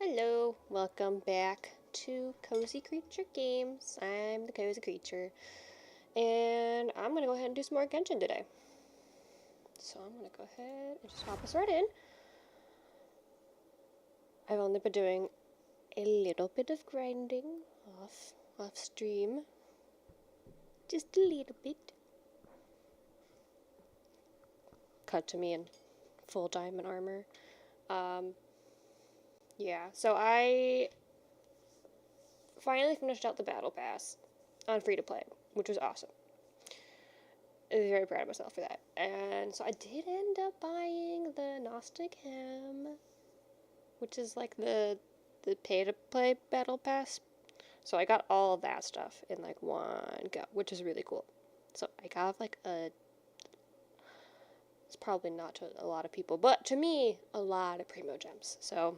Hello, welcome back to Cozy Creature Games. I'm the Cozy Creature, and I'm gonna go ahead and do some more Genshin today. So I'm gonna go ahead and just hop us right in. I've only been doing a little bit of grinding off stream. Just a little bit. Cut to me in full diamond armor. Yeah, so I finally finished out the battle pass on free to play, which was awesome. I was very proud of myself for that. And so I did end up buying the Gnostic Hem, which is like the pay to play battle pass. So I got all of that stuff in like one go, which is really cool. So I got like it's probably not to a lot of people, but to me, a lot of Primo Gems. So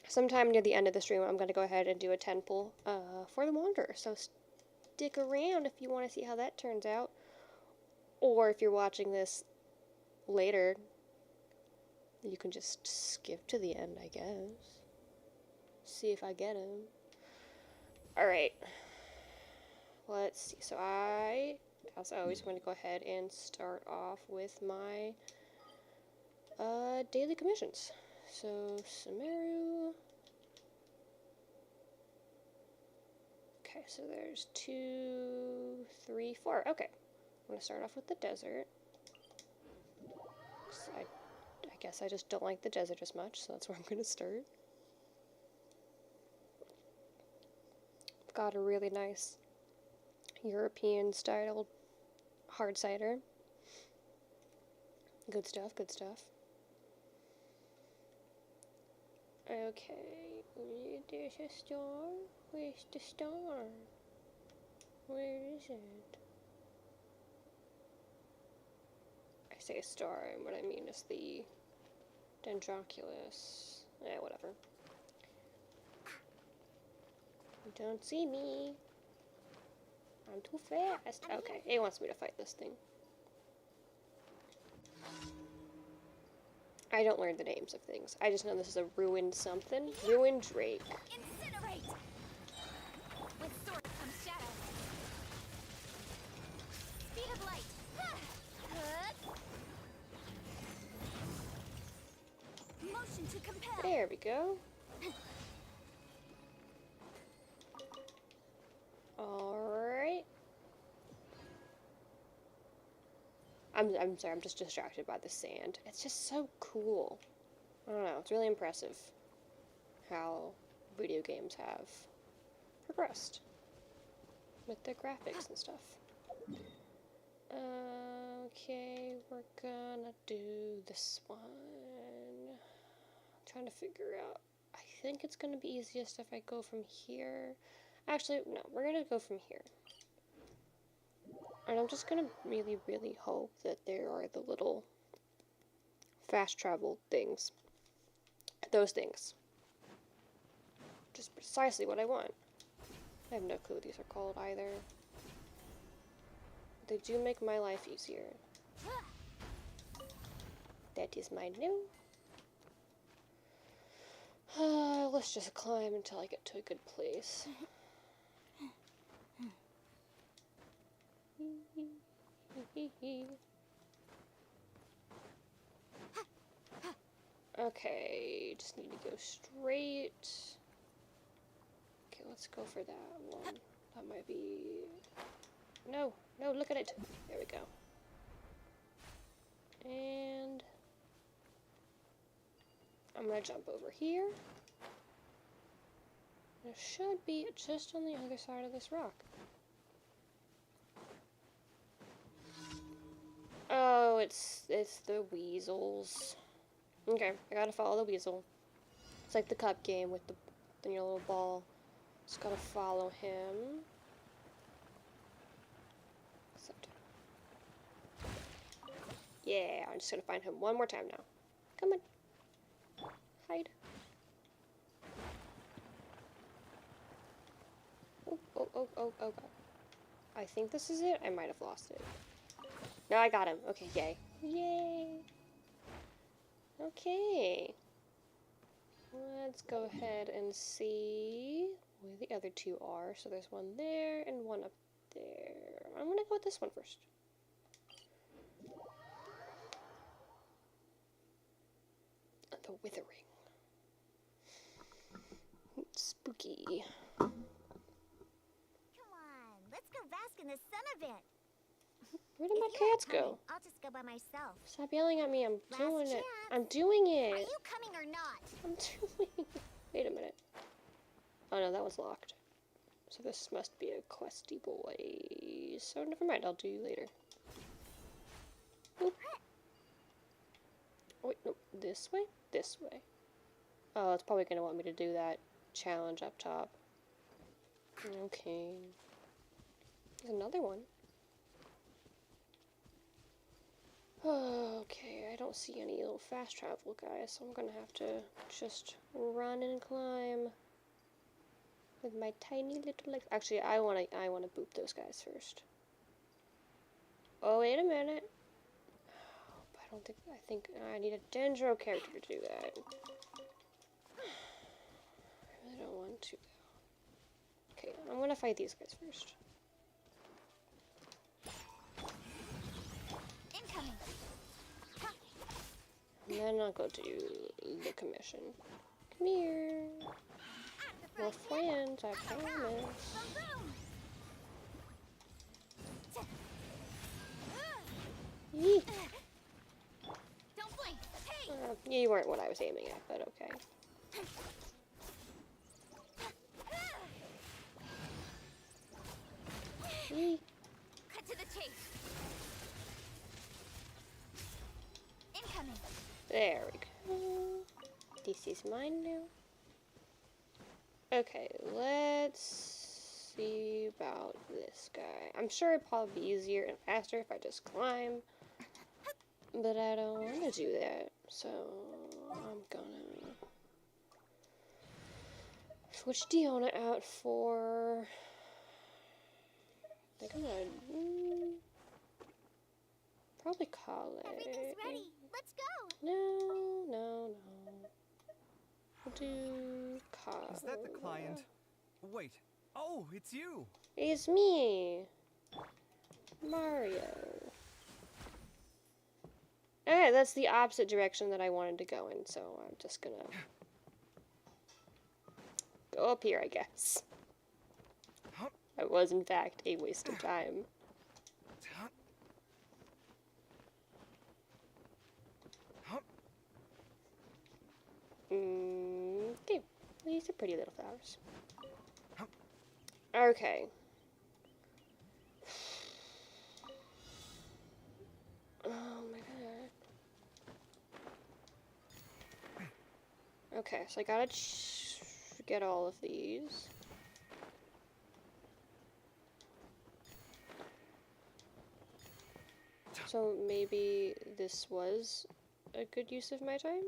sometime near the end of the stream, I'm going to go ahead and do a 10 pull for the Wanderer. So stick around if you want to see how that turns out. Or if you're watching this later, you can just skip to the end, I guess. See if I get him. Alright. Let's see. So as always, going to go ahead and start off with my daily commissions. So, Sumeru. Okay, so there's 2, 3, 4. Okay. I'm going to start off with the desert. I guess I just don't like the desert as much, so that's where I'm going to start. I've got a really nice European-styled hard cider. Good stuff, good stuff. Okay, there's a star. Where's the star? Where is it? I say star, and what I mean is the Dendroculus. Whatever. You don't see me. I'm too fast. Okay, it wants me to fight this thing. I don't learn the names of things. I just know this is a ruined something. Ruined Drake. Incinerate! With sword comes shadow. Speed of light. Motion to compel. There we go. Alright. I'm sorry, I'm just distracted by the sand. It's just so cool. I don't know, it's really impressive how video games have progressed with the graphics and stuff. Okay, we're gonna do this one. I'm trying to figure out. I think it's gonna be easiest if I go from here. Actually, no, we're gonna go from here. And I'm just gonna really, really hope that there are the little fast travel things. Those things. Just precisely what I want. I have no clue what these are called either. They do make my life easier. That is my new. Let's just climb until I get to a good place. Okay, just need to go straight. Okay, let's go for that one. That might be... No, look at it. There we go. And I'm gonna jump over here. It should be just on the other side of this rock. Oh, it's the weasels. Okay, I gotta follow the weasel. It's like the cup game with the little ball. Just gotta follow him. Yeah, I'm just gonna find him one more time now. Come on. Hide. Oh, God. I think this is it. I might have lost it. No, I got him. Okay, yay. Yay. Okay. Let's go ahead and see where the other two are. So there's one there and one up there. I'm gonna go with this one first. The Withering. Spooky. Come on, let's go bask in the sun a bit. Where did my If you aren't cats go? coming, I'll just go by myself. Stop yelling at me. I'm Last doing it. chance. I'm doing Are it. you coming or not? I'm doing it. Wait a minute. Oh no, that was locked. So this must be a questy boy. So never mind. I'll do you later. Boop. Oh, wait, no. This way? This way. Oh, it's probably going to want me to do that challenge up top. Okay. There's another one. Okay, I don't see any little fast travel guys, so I'm gonna have to just run and climb with my tiny little legs. Actually, I wanna boop those guys first. Oh, wait a minute. I think I need a Dendro character to do that. I really don't want to though. Okay, I'm gonna fight these guys first. Incoming. And then I'll go do the commission. Come here. We're friends, I promise. Boom, boom. Yee. Don't blink. Hey. You weren't what I was aiming at, but okay. Yee. Cut to the chase. Incoming. There we go. This is mine now. Okay, let's see about this guy. I'm sure it'd probably be easier and faster if I just climb. But I don't want to do that. So I'm gonna switch Diona out for... I think I'm gonna... probably call it... Everything's ready. Let's go. No. We'll do Kyle. Is that the client? Wait. Oh, it's you. It's me, Mario. Okay, that's the opposite direction that I wanted to go in, so I'm just gonna go up here, I guess. It was, in fact, a waste of time. Okay, these are pretty little flowers. Okay. Oh my god. Okay, so I gotta get all of these. So maybe this was a good use of my time?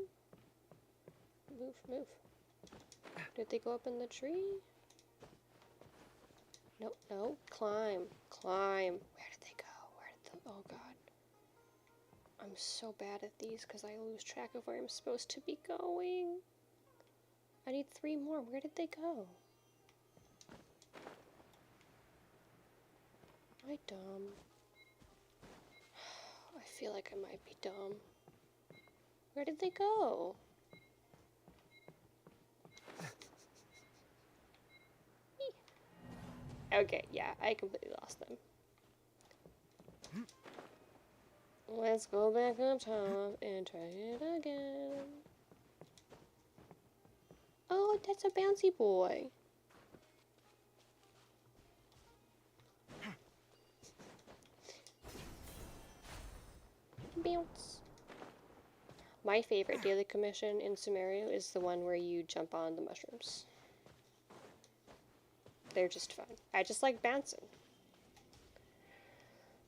Move. Did they go up in the tree? No. Climb. Where did they go? Oh god. I'm so bad at these because I lose track of where I'm supposed to be going. I need 3 more. Where did they go? Am I dumb? I feel like I might be dumb. Where did they go? Okay, yeah, I completely lost them. Let's go back up top and try it again. Oh, that's a bouncy boy. Bounce. My favorite daily commission in Sumeru is the one where you jump on the mushrooms. They're just fun. I just like bouncing.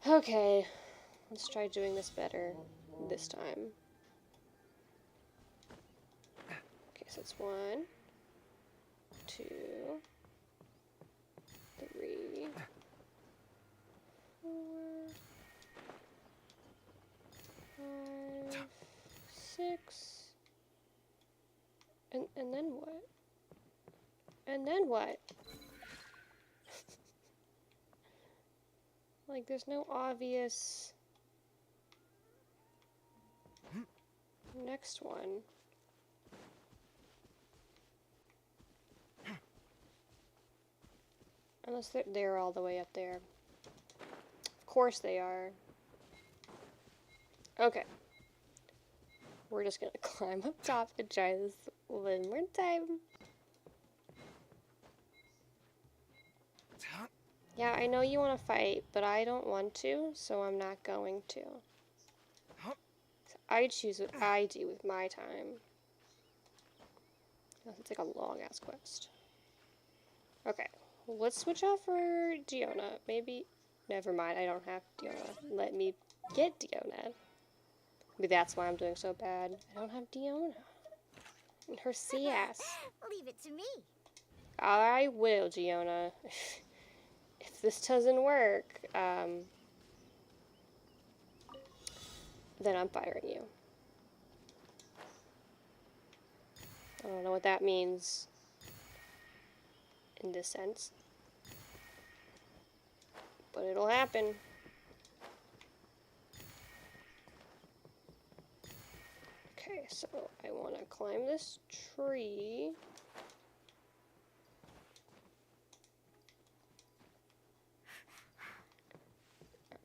Okay, let's try doing this better this time. Okay, so it's 1, 2, 3, 4, 5, 6, and then And then what? Like, there's no obvious next one. Unless they're all the way up there. Of course they are. Okay. We're just gonna climb up top and try this one more time. Yeah, I know you want to fight, but I don't want to, so I'm not going to. So I choose what I do with my time. It's like a long-ass quest. Okay, let's switch out for Diona. Maybe... Never mind, I don't have Diona. Let me get Diona. Maybe that's why I'm doing so bad. I don't have Diona. And her CS. Leave it to me. I will, Diona. If this doesn't work, then I'm firing you. I don't know what that means in this sense, but it'll happen. Okay, so I want to climb this tree.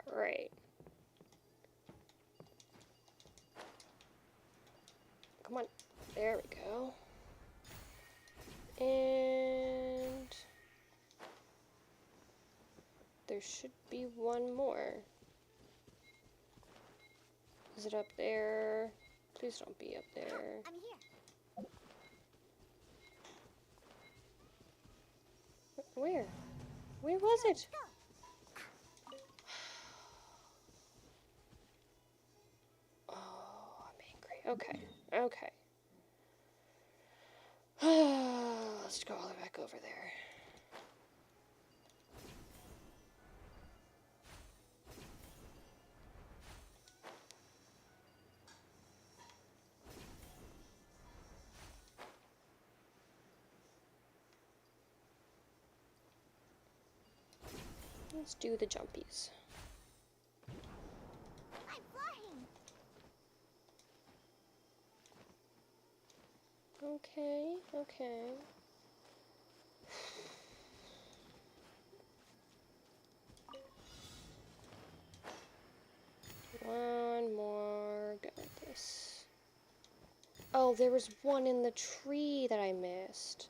Alright. Come on. There we go. And there should be one more. Is it up there? Please don't be up there. I'm here. Where? Where was it? Go. Oh, I'm angry. Okay. Okay. Let's go all the way back over there. Let's do the jumpies. I'm flying. Okay, okay. One more go at this. Oh, there was one in the tree that I missed.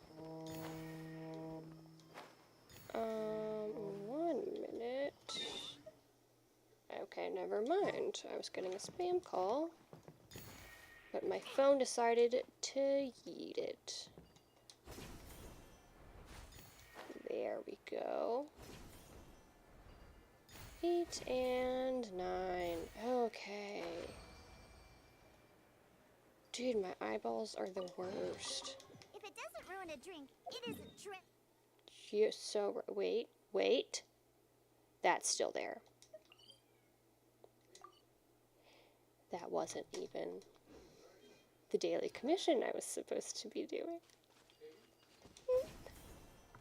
1 minute. Okay, never mind. I was getting a spam call, but my phone decided to yeet it. There we go. 8 and 9. Okay. Dude, my eyeballs are the worst. If it doesn't ruin a drink, it is a drink. You're so... Wait. That's still there. That wasn't even the daily commission I was supposed to be doing.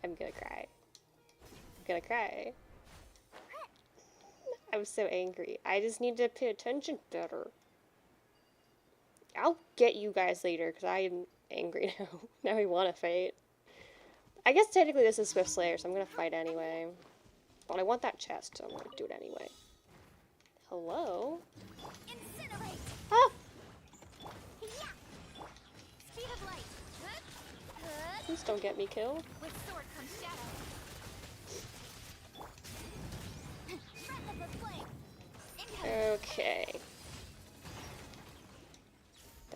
I'm gonna cry. I was so angry. I just need to pay attention better. I'll get you guys later, because I am angry now. Now I want to fight. I guess technically this is Swift Slayer, so I'm gonna fight anyway. But I want that chest, so I'm gonna do it anyway. Hello? Incinerate. Ah! Yeah. Speed of light. Please don't get me killed. With sword comes shadow. Breath of the flame. Incoming. Okay.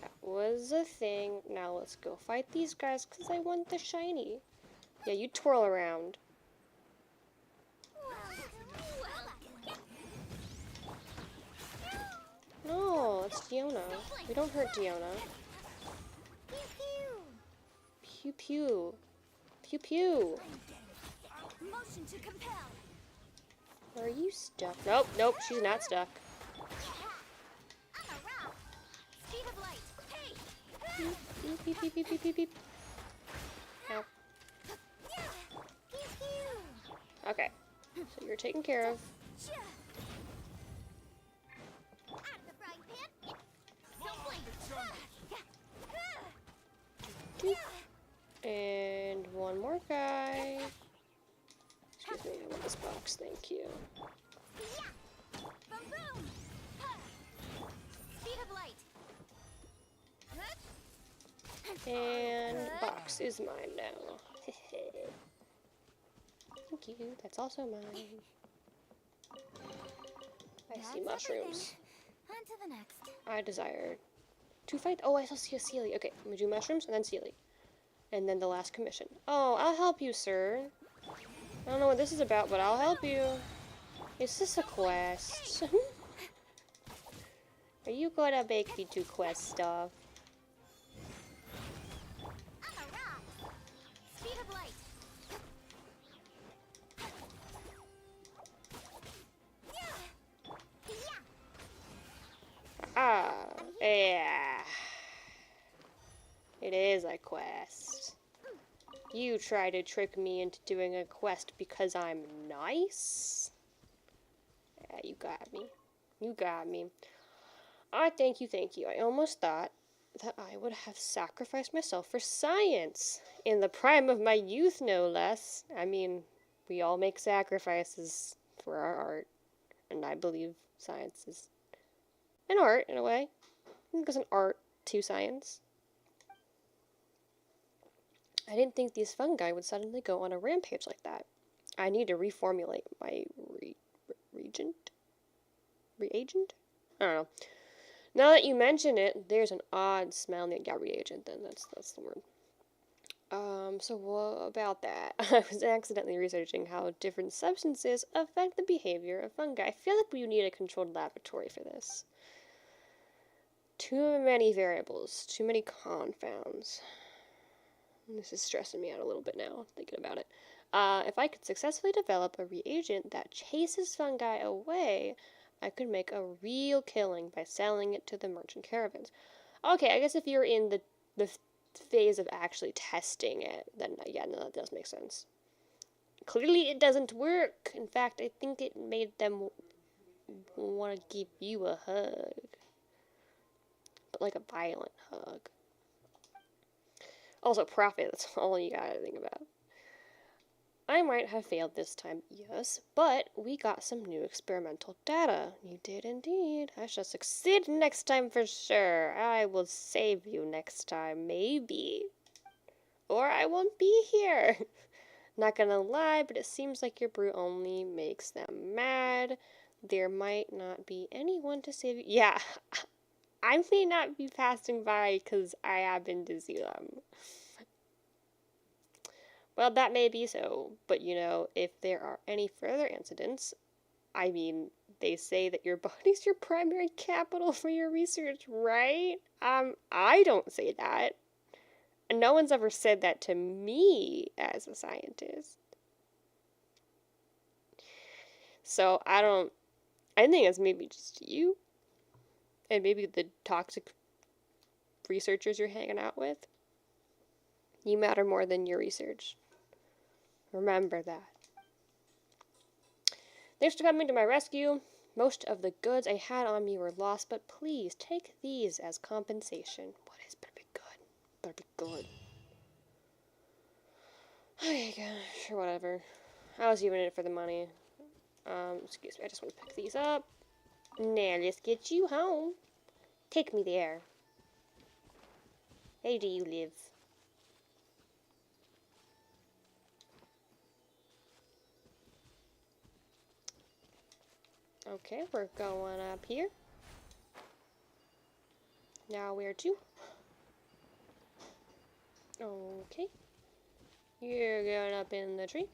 That was a thing. Now let's go fight these guys, because I want the shiny. Yeah, you twirl around. No, it's Diona. We don't hurt Diona. Pew pew. Pew pew. Pew pew. Motion to compel. Are you stuck? Nope, nope, she's not stuck. I'm a rock. Speed of light. Hey. Beep, beep, beep, beep, beep, beep, beep. Ow. Okay. So you're taken care of. Out of the frying pan. Don't blame. And one more guy. Excuse me, I want this box, thank you. Boom boom. Speed of light. And box is mine now. Thank you, that's also mine. I see mushrooms. On to the next. I desire to fight. Oh, I still see a Sealy. Okay, I'm gonna do mushrooms and then Sealy. And then the last commission. Oh, I'll help you, sir. I don't know what this is about, but I'll help you. Is this a quest? Are you gonna make me do quest stuff? I'm a rock. Speed of light. Ah, yeah. It is a quest. You try to trick me into doing a quest because I'm nice? Yeah, you got me. You got me. Thank you, thank you. I almost thought that I would have sacrificed myself for science. In the prime of my youth, no less. I mean, we all make sacrifices for our art. And I believe science is an art, in a way. I think there's an art to science. I didn't think these fungi would suddenly go on a rampage like that. I need to reformulate my reagent? I don't know. Now that you mention it, there's an odd smell. Yeah, reagent, then that's the word. So what about that? I was accidentally researching how different substances affect the behavior of fungi. I feel like we need a controlled laboratory for this. Too many variables, too many confounds. This is stressing me out a little bit now, thinking about it. If I could successfully develop a reagent that chases fungi away, I could make a real killing by selling it to the merchant caravans. Okay, I guess if you're in the phase of actually testing it, then yeah, no, that does make sense. Clearly it doesn't work. In fact, I think it made them want to give you a hug. But like a violent hug. Also, profit, that's all you gotta think about. I might have failed this time, yes, but we got some new experimental data. You did indeed. I shall succeed next time for sure. I will save you next time, maybe. Or I won't be here. Not gonna lie, but it seems like your brew only makes them mad. There might not be anyone to save you. Yeah, I may not be passing by because I happen to see them. Well, that may be so, but you know, if there are any further incidents, I mean, they say that your body's your primary capital for your research, right? I don't say that. And no one's ever said that to me as a scientist. So, I think it's maybe just you. And maybe the toxic researchers you're hanging out with. You matter more than your research. Remember that. Thanks for coming to my rescue. Most of the goods I had on me were lost, but please take these as compensation. What is? Better be good. Better be good. Okay, sure, whatever. I was even in it for the money. Excuse me, I just want to pick these up. Now, let's get you home. Take me there. Where do you live? Okay, we're going up here. Now where to? Okay. You're going up in the tree.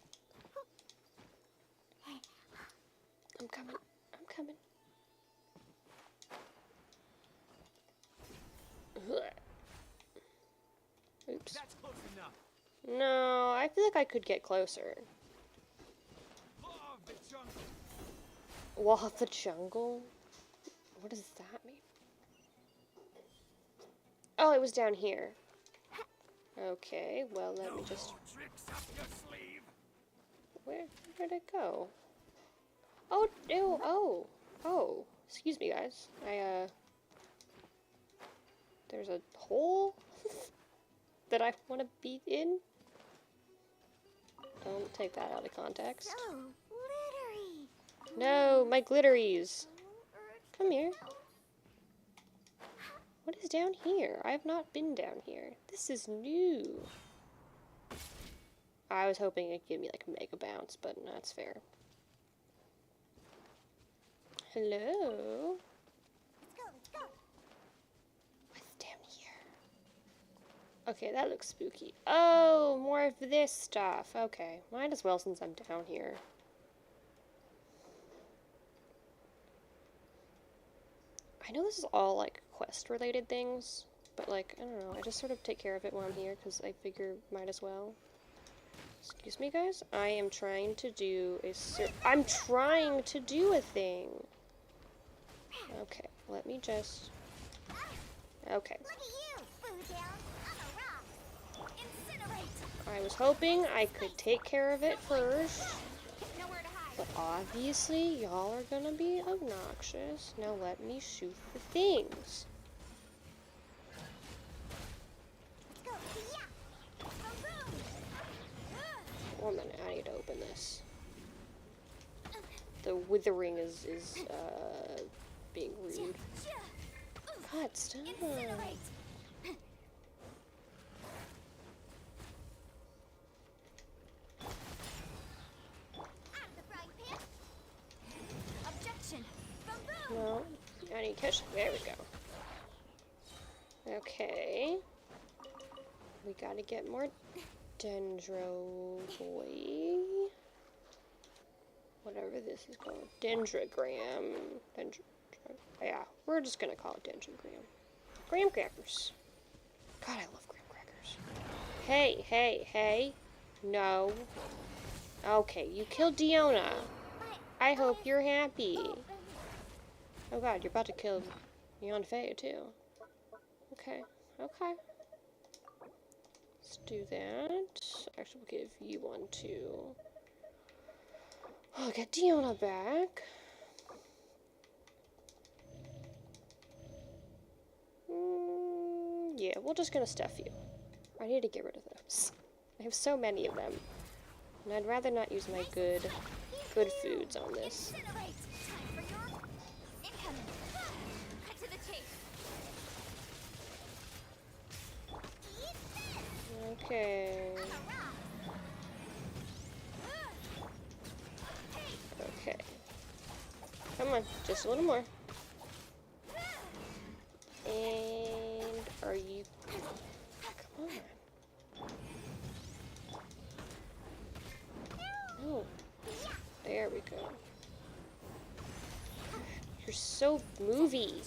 I'm coming. I'm coming. Oops. That's close enough. No, I feel like I could get closer. Law of the jungle. Wall of the jungle? What does that mean? Oh, it was down here. Okay, well, let me just... Tricks up your sleeve. Where did it go? Oh, ew, oh. Excuse me, guys. There's a hole that I want to be in. Don't take that out of context. So glittery. No, my glitteries. Come here. What is down here? I have not been down here. This is new. I was hoping it'd give me like a mega bounce, but that's fair. Hello? Let's go. What's down here? Okay, that looks spooky. Oh, more of this stuff. Okay, might as well since I'm down here. I know this is all like quest related things, but like, I don't know, I just sort of take care of it while I'm here because I figure might as well. Excuse me, guys. I am trying to do I'm trying to do a thing. Okay, let me just... Okay. Look at you, food down. I'm a rock. Incinerate. I was hoping I could take care of it first, Nowhere to hide. but obviously y'all are gonna be obnoxious. Now let me shoot the things. Let's go. Yeah. Boom, boom. One minute, I need to open this. The withering is being rude. God, stop. Incinerate. Out of the frying pan. Objection. Boom, boom. No, I need to catch. There we go. Okay. We gotta get more dendro boy. Whatever this is called. Dendrogram. Yeah, we're just gonna call it dendrogram. Graham crackers. God, I love graham crackers. Hey, hey, hey. No. Okay, you killed Diona. I hope you're happy. Oh god, you're about to kill Neon Faye too. Okay, okay. Let's do that. Actually, we'll give you one too. I'll get Diona back. Yeah, we're just gonna stuff you. I need to get rid of those. I have so many of them. And I'd rather not use my good foods on this. Incinerate. Time for your incoming. Cut to the chase. Eat this. Okay. I'm a rock. Hey. Okay. Come on, just a little more. And are you... Come on. No. There we go. You're so movie.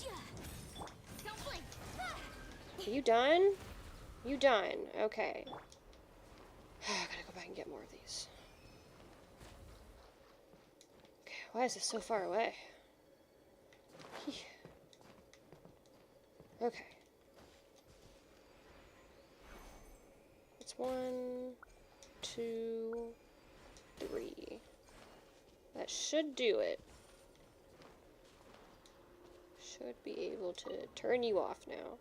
Don't blink. Are you done? You done. Okay. I gotta go back and get more of these. Okay, why is this so far away? Okay. It's 1, 2, 3. That should do it. Should be able to turn you off now.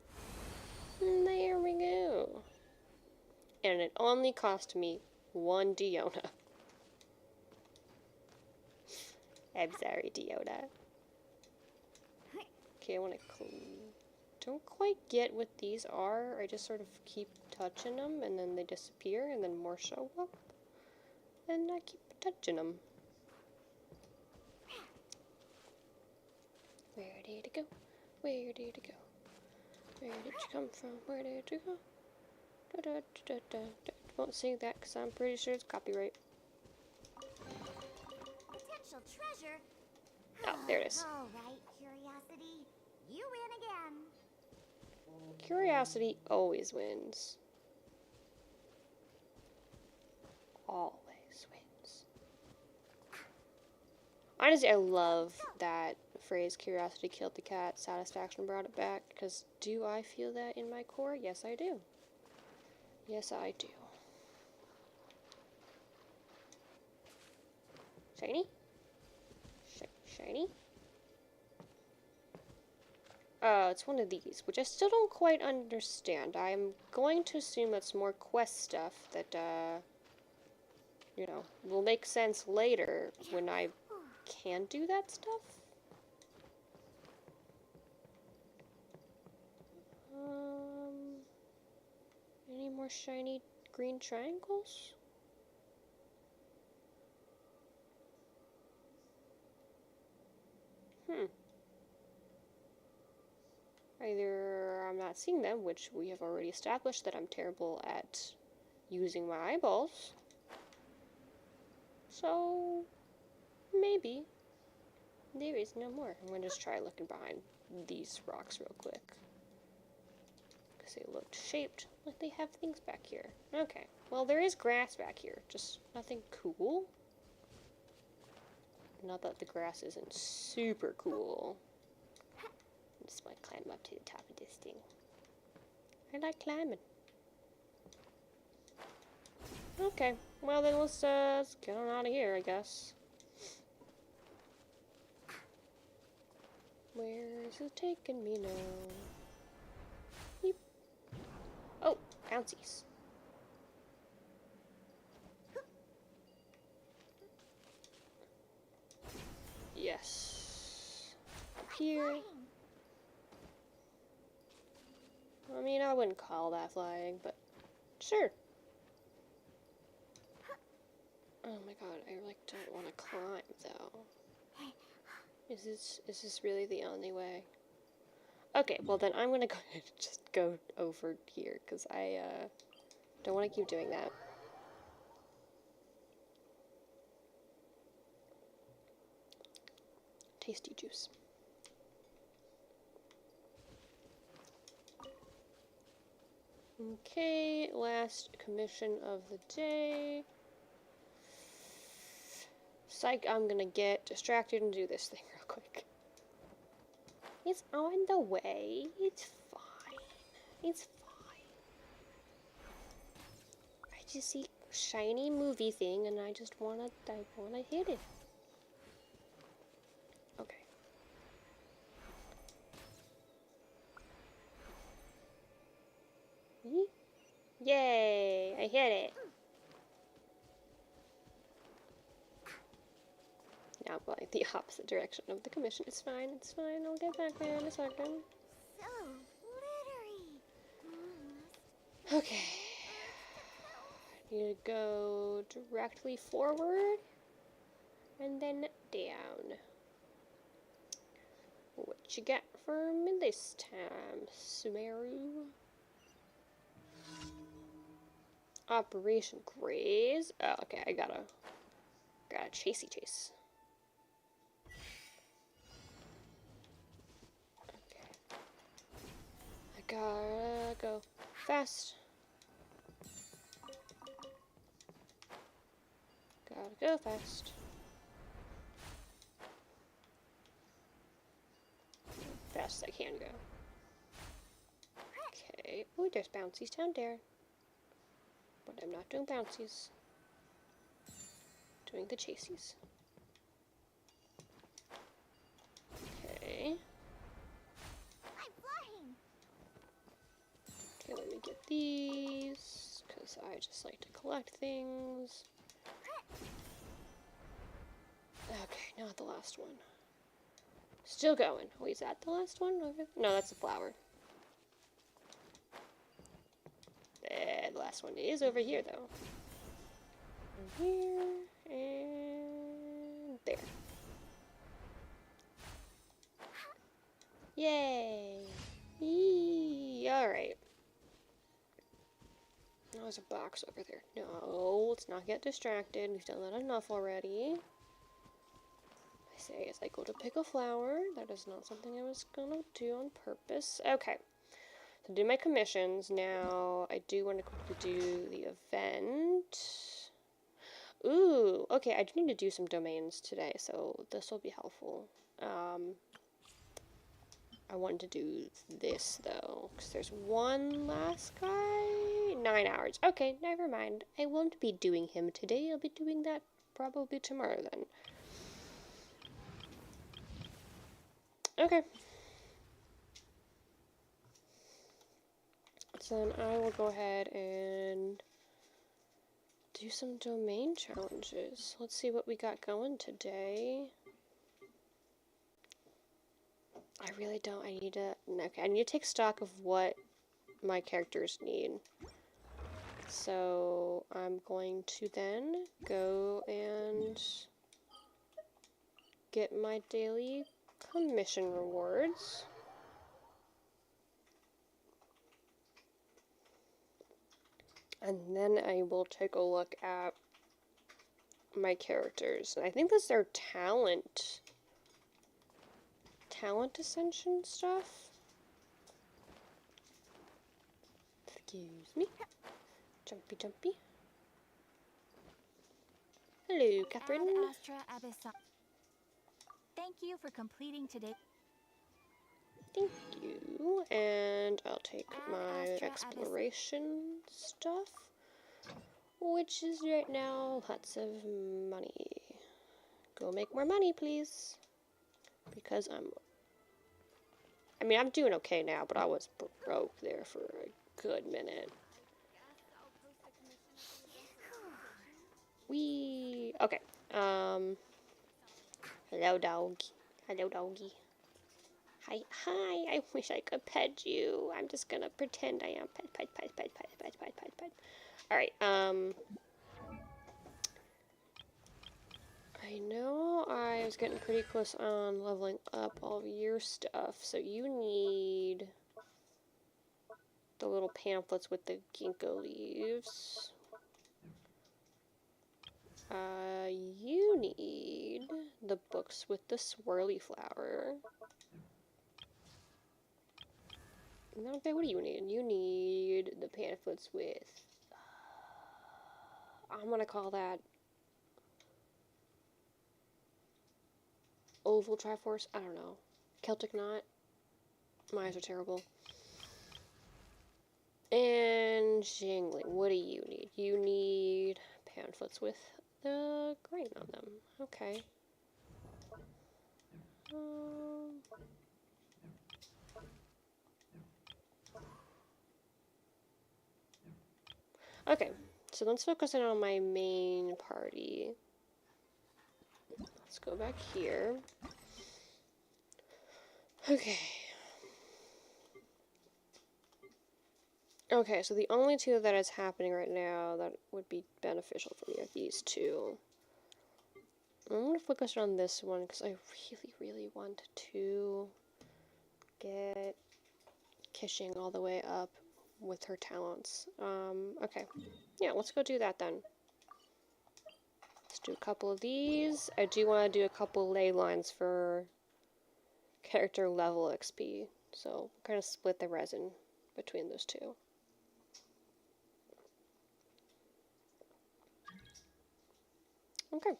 And there we go. And it only cost me 1 Diona. I'm sorry, Diona. Okay, I want to don't quite get what these are. I just sort of keep touching them, and then they disappear, and then more show up. And I keep touching them. Where did it go? Where did it go? Where did you come from? Where did you go? Da, da, da, da, da. Won't sing that because I'm pretty sure it's copyright. Potential treasure. Oh, there it is. All right, curiosity. You win again. Curiosity always wins. Always wins. Honestly, I love that phrase, curiosity killed the cat, satisfaction brought it back, because do I feel that in my core? Yes, I do. Yes, I do. Shiny? Shiny? It's one of these, which I still don't quite understand. I'm going to assume that's more quest stuff that, you know, will make sense later when I can do that stuff. Any more shiny green triangles? Either I'm not seeing them, which we have already established that I'm terrible at using my eyeballs. So, maybe there is no more. I'm going to just try looking behind these rocks real quick. Because they looked shaped like they have things back here. Okay, well there is grass back here, just nothing cool. Not that the grass isn't super cool. I just want to climb up to the top of this thing. I like climbing. Okay, well then let's get on out of here, I guess. Where is it taking me now? Beep. Oh, bouncies. Yes. Up here. I mean, I wouldn't call that flying, but sure. Oh my god, I like don't want to climb though. Is this really the only way? Okay, well then I'm gonna go ahead and just go over here because I don't want to keep doing that. Tasty juice. Okay, last commission of the day. Psych, I'm gonna get distracted and do this thing real quick. It's on the way. It's fine. It's fine. I just see a shiny movie thing and I wanna hit it. Okay. Yay! I hit it. Now I'm going the opposite direction of the commission. It's fine, it's fine. I'll get back there in a second. So glittery. Okay. I need to go directly forward and then down. What you got for me this time, Sumeru? Operation Graze. Oh, okay, I gotta chasey chase. Okay. I gotta go fast. Gotta go fast. Fast as I can go. Okay. Ooh, there's bouncies down there. But I'm not doing bouncies. Doing the chasies. Okay. I'm flying. Okay, let me get these, because I just like to collect things. Okay, not the last one. Still going. Wait, is that the last one? Over? No, that's a flower. The last one is over here, though. Here, and there. Yay! Yee! Alright. Oh, there's a box over there. No, let's not get distracted. We've done that enough already. I say as I go to pick a flower. That is not something I was gonna do on purpose. Okay. To do my commissions, now I do want to quickly do the event. Ooh, okay, I do need to do some domains today, so this will be helpful. I wanted to do this, though, because there's one last guy. 9 hours. Okay, never mind. I won't be doing him today. I'll be doing that probably tomorrow then. Okay. So then I will go ahead and do some domain challenges. Let's see what we got going today. I really don't. I need to... Okay, I need to take stock of what my characters need. So I'm going to then go and get my daily commission rewards. And then I will take a look at my characters. And I think that's their talent ascension stuff. Excuse me. Jumpy, jumpy. Hello, Catherine. Ad Astra Abyssa. Thank you for completing today. Thank you. And I'll take my Astra exploration stuff, which is right now lots of money. Go make more money, please. Because I'm doing okay now, but I was broke there for a good minute. Wee. Okay. Hello, dog. Hello, doggy. Hi. I wish I could pet you. I'm just gonna pretend I am. Pet. Alright, I know I was getting pretty close on leveling up all of your stuff, so you need the little pamphlets with the ginkgo leaves. You need the books with the swirly flower. Okay, what do you need? You need the pamphlets with... I'm gonna call that... Oval Triforce? I don't know. Celtic Knot? My eyes are terrible. And Jingling, what do you need? You need pamphlets with the grain on them. Okay. Okay, so let's focus in on my main party. Let's go back here. Okay. Okay, so the only two that is happening right now that would be beneficial for me are these two. I'm going to focus on this one because I really want to get Kishing all the way up with her talents. Okay. Yeah, let's go do that then. Let's do a couple of these. I do want to do a couple ley lines for character level XP. So, kind of split the resin between those two. Okay.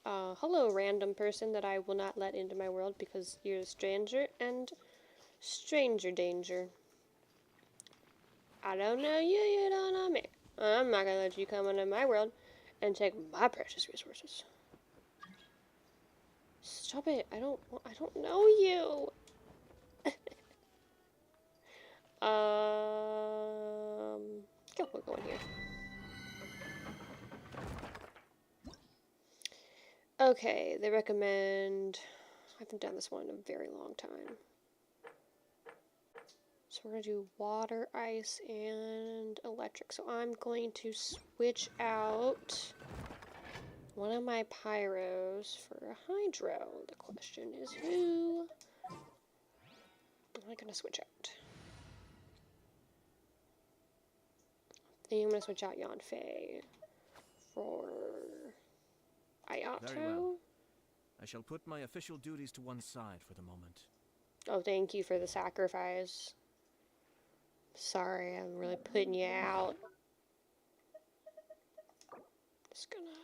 Hello, random person that I will not let into my world because you're a stranger and stranger danger. I don't know you, you don't know me. I'm not gonna let you come into my world and take my precious resources. Stop it! I don't know you. Go, we'll go in here. Okay, they recommend... I haven't done this one in a very long time. So we're going to do water, ice, and electric. So I'm going to switch out one of my pyros for a hydro. The question is who am I going to switch out? I think I'm going to switch out Yanfei for... Ayato? Very well. I shall put my official duties to one side for the moment. Oh, thank you for the sacrifice. Sorry, I'm really putting you out. Just gonna...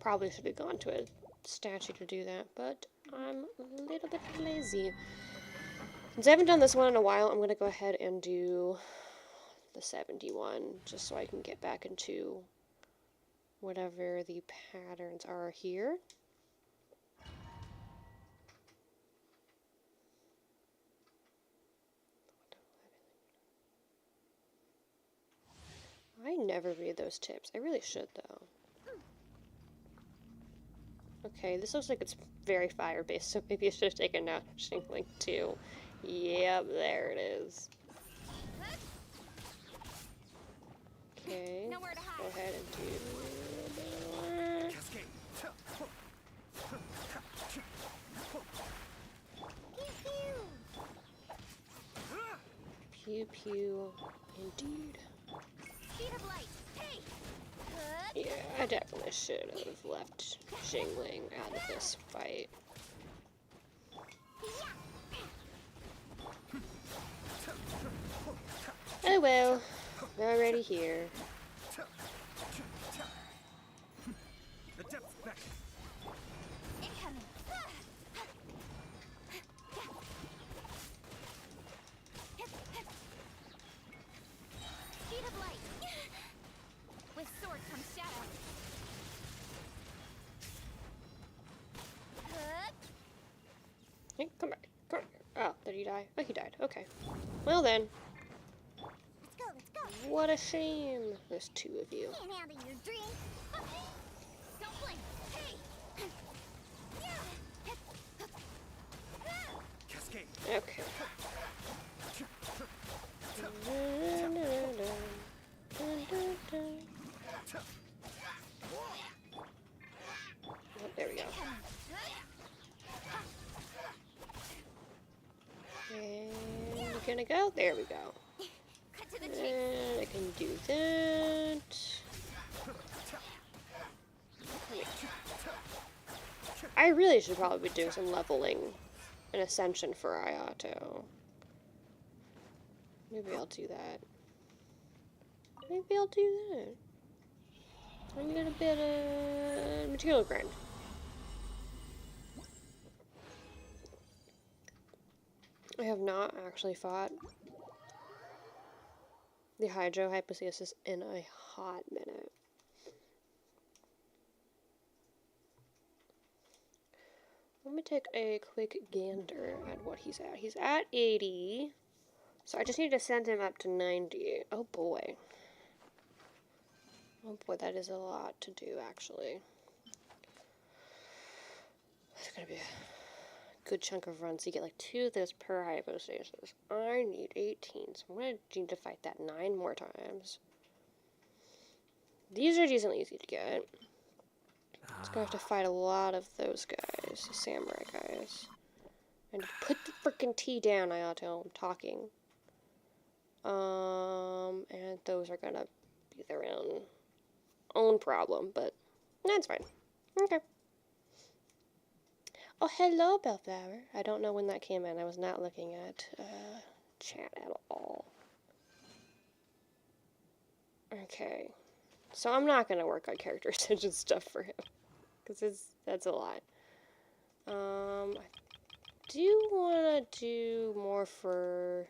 Probably should have gone to a statue to do that, but I'm a little bit lazy. Since I haven't done this one in a while, I'm gonna go ahead and do the 71, just so I can get back into whatever the patterns are here. I never read those tips. I really should, though. Okay, this looks like it's very fire-based, so maybe I should have taken out Shingling too. Yep, there it is. Okay, Nowhere to go hide. ahead and do that. Cascade. Pew pew, indeed. Speed of light. Hey. Yeah, I definitely should have left Xingling out of this fight. Oh well, we're already here. The depths back. Incoming. Speed of light. With sword comes shadow. Hey, come back. Come here. Oh, did he die? Oh, he died. Okay. Well then, Let's go, let's go. what a shame. There's two of you. Can't handle your drink. Don't blink. Hey. Cascade. Okay. Oh, there we go. And you're gonna go? There we go. Cut to the chase. And I can do that. I really should probably be doing some leveling and ascension for Ayato. Maybe I'll do that. Maybe I'll do that. I'm gonna get a material grind. I have not actually fought the Hydro Hypothesis in a hot minute. Let me take a quick gander at what he's at. He's at 80, so I just need to send him up to 90. Oh boy. Oh boy, that is a lot to do, actually. That's gonna be a good chunk of runs. You get like 2 of those per hypostasis. I need 18, so I'm gonna need to fight that 9 more times. These are decently easy to get. Just gonna have to fight a lot of those guys, the samurai guys. And put the frickin' tea down, Ayato. I'm talking. And those are gonna be their own problem, but that's fine. Okay. Oh, hello, Bellflower. I don't know when that came in. I was not looking at chat at all. Okay. So I'm not going to work on character extension stuff for him. Because that's a lot. I do want to do more for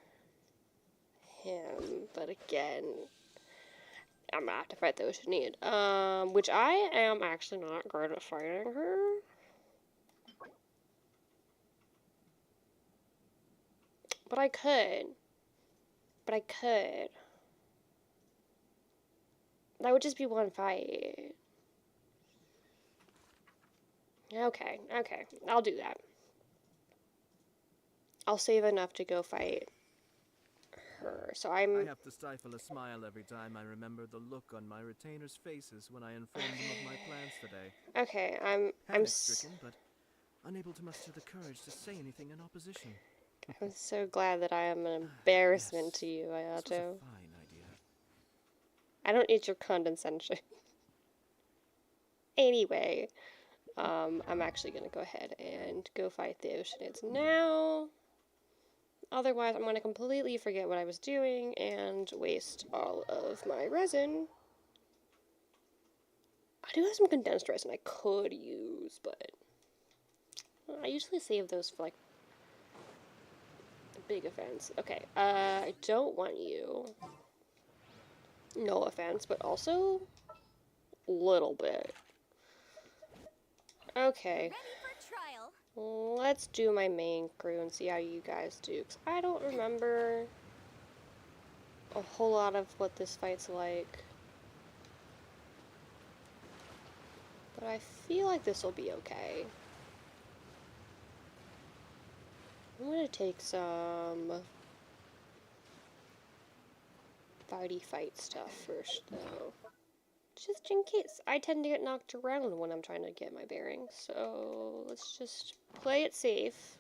him. But again, I'm going to have to fight those who need. Which I am actually not good at fighting her. But I could. That would just be one fight. Okay. I'll do that. I'll save enough to go fight her. So I have to stifle a smile every time I remember the look on my retainers' faces when I informed them of my plans today. Okay, I'm Panic-stricken, but unable to muster the courage to say anything in opposition. I'm so glad that I am an embarrassment Yes, to you, this was Ayato. a fine idea. I don't need your condescension. Anyway, I'm actually gonna go ahead and go fight the Oceanids now. Otherwise, I'm gonna completely forget what I was doing and waste all of my resin. I do have some condensed resin I could use, but I usually save those for like big events. Okay, I don't want you. No offense, but also little bit. Okay. Ready for trial. Let's do my main crew and see how you guys do. 'Cause I don't remember a whole lot of what this fight's like. But I feel like this will be okay. I'm gonna take some fight stuff first, though. Just in case. I tend to get knocked around when I'm trying to get my bearings, so let's just play it safe.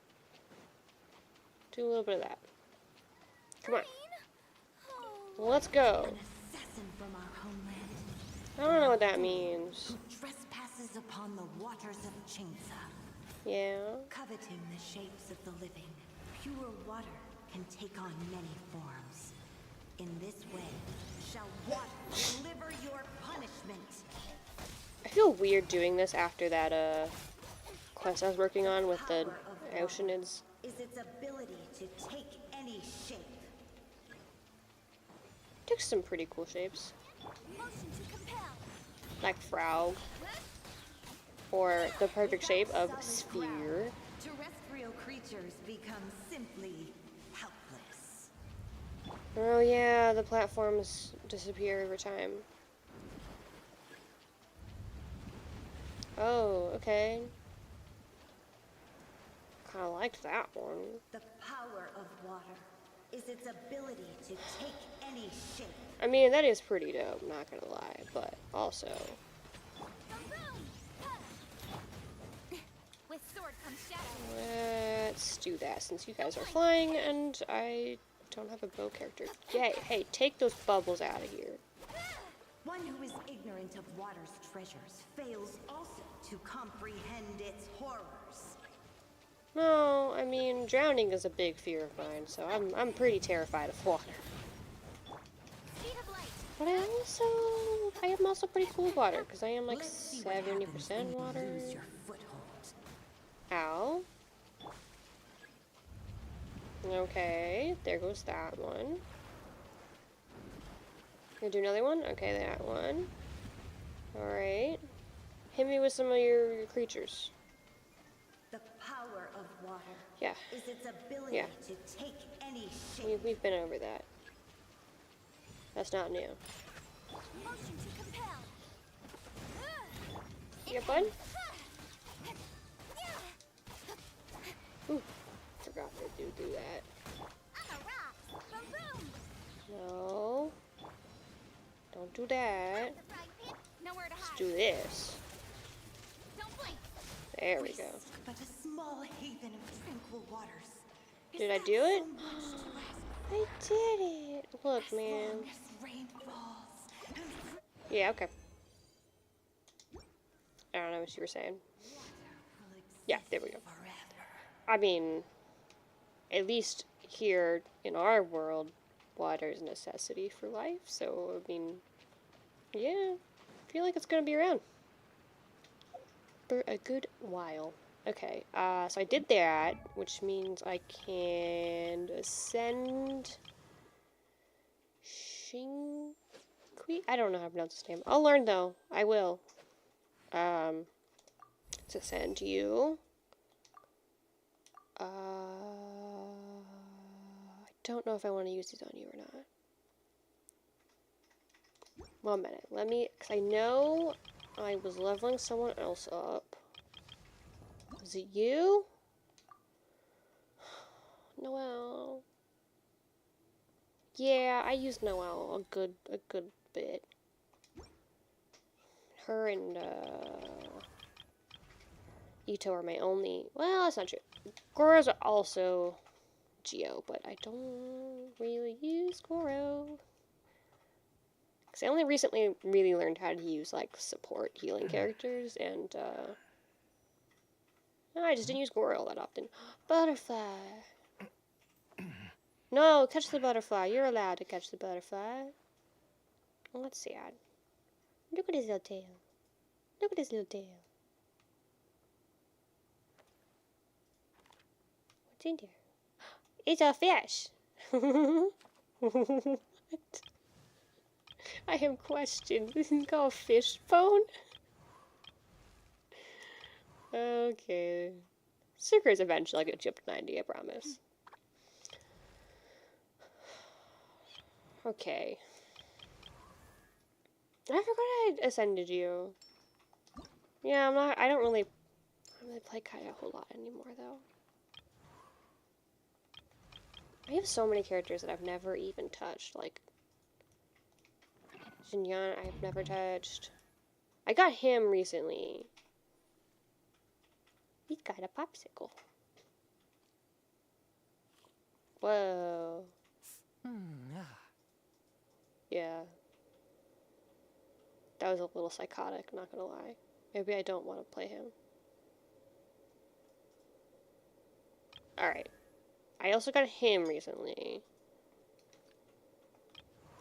Do a little bit of that. Come on. Let's go. An assassin from our homeland, I don't know what that means. who trespasses upon the waters of Chinsa, Yeah. coveting the shapes of the living. Pure water can take on many forms. In this way, shall water deliver your punishment. I feel weird doing this after that quest I was working on with the Oceanids. Is its ability to take any shape. Took some pretty cool shapes. Motion to compel. Like Frog. Or the perfect shape of sphere. Terrestrial creatures become simply helpless. Oh yeah, the platforms disappear over time. Oh, okay. Kinda liked that one. The power of water is its ability to take any shape. I mean, that is pretty dope, not gonna lie, but also... With sword comes shadow. Let's do that, since you guys are flying, and I don't have a bow character. Yay, hey, take those bubbles out of here. One who is ignorant of water's treasures fails also to comprehend its horrors. No, I mean, drowning is a big fear of mine, so I'm pretty terrified of water. Speed of light. But I am also pretty cool with water, because I am like Let's see what happens 70% when you water. lose your foothold. Ow. Okay, there goes that one. Gonna do another one? Okay, that one. Alright. Hit me with some of your creatures. The power of water Yeah, is its ability Yeah. to take any shape. we've been over that. That's not new. Motion to compel. You got bud? Ooh, forgot to do that. I'm a rock. Boom boom. No. Don't do that. The frying pan. Nowhere to Let's hide. do this. Don't blink. There we go. But a small haven of tranquil waters. Is Did I that do so it? much to ask? I did it. Look, As man. long as rain falls. Yeah, okay. I don't know what you were saying. Will Yeah, there we go. exist forever. I mean, at least here in our world, water is a necessity for life. So, I mean, yeah, I feel like it's going to be around for a good while. Okay, so I did that, which means I can ascend Shinqui? I don't know how to pronounce his name. I'll learn though. I will. Let's ascend you. I don't know if I want to use these on you or not. 1 minute. Let me, because I know I was leveling someone else up. Was it you? Noelle. Yeah, I used Noelle a good bit. Her and Ito are my only. Well, that's not true. Goro's also Geo, but I don't really use Goro. Because I only recently really learned how to use like support healing characters, and I just didn't use Goro all that often. Butterfly. No, catch the butterfly. You're allowed to catch the butterfly. Well, that's sad. Look at his little tail. Look at his little tail. What's in there? It's a fish. What? I have questions. This is called Fishbone? Okay. Secrets eventually I'll get you up to 90, I promise. Okay. I forgot I ascended you. Yeah, I don't really play Kaya a whole lot anymore, though. I have so many characters that I've never even touched, like Xinyan I've never touched. I got him recently. He got a popsicle. Whoa. Yeah. That was a little psychotic, not gonna lie. Maybe I don't want to play him. Alright. I also got him recently.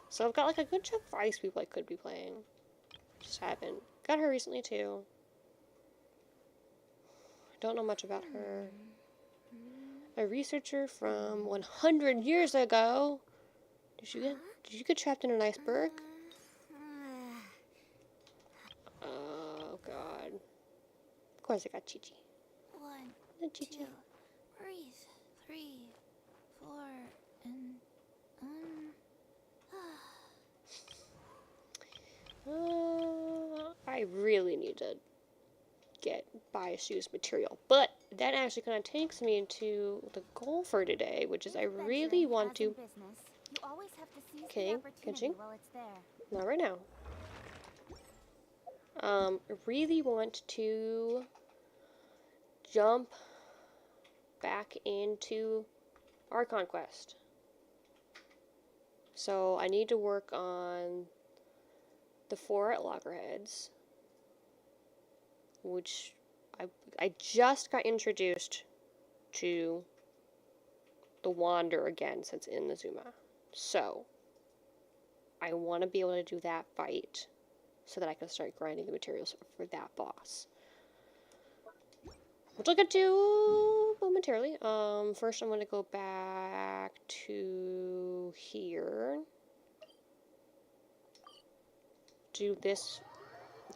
So I've got like a good chunk of ice people I could be playing. Just haven't. Got her recently too. I don't know much about her. A researcher from 100 years ago. Did you get trapped in an iceberg? Oh god. Of course I got Chi-Chi. 1, 2, breathe. 3, 4, and I really need to buy shoes material, but that actually kind of takes me into the goal for today, which is I really want to. Okay, Genshin. Not right now. I really want to jump back into Archon Quest. So I need to work on the 4 at Loggerheads, which I just got introduced to the Wander again since in the Zuma. So I want to be able to do that fight so that I can start grinding the materials for that boss, which I'll get to momentarily. First I'm going to go back to here, do this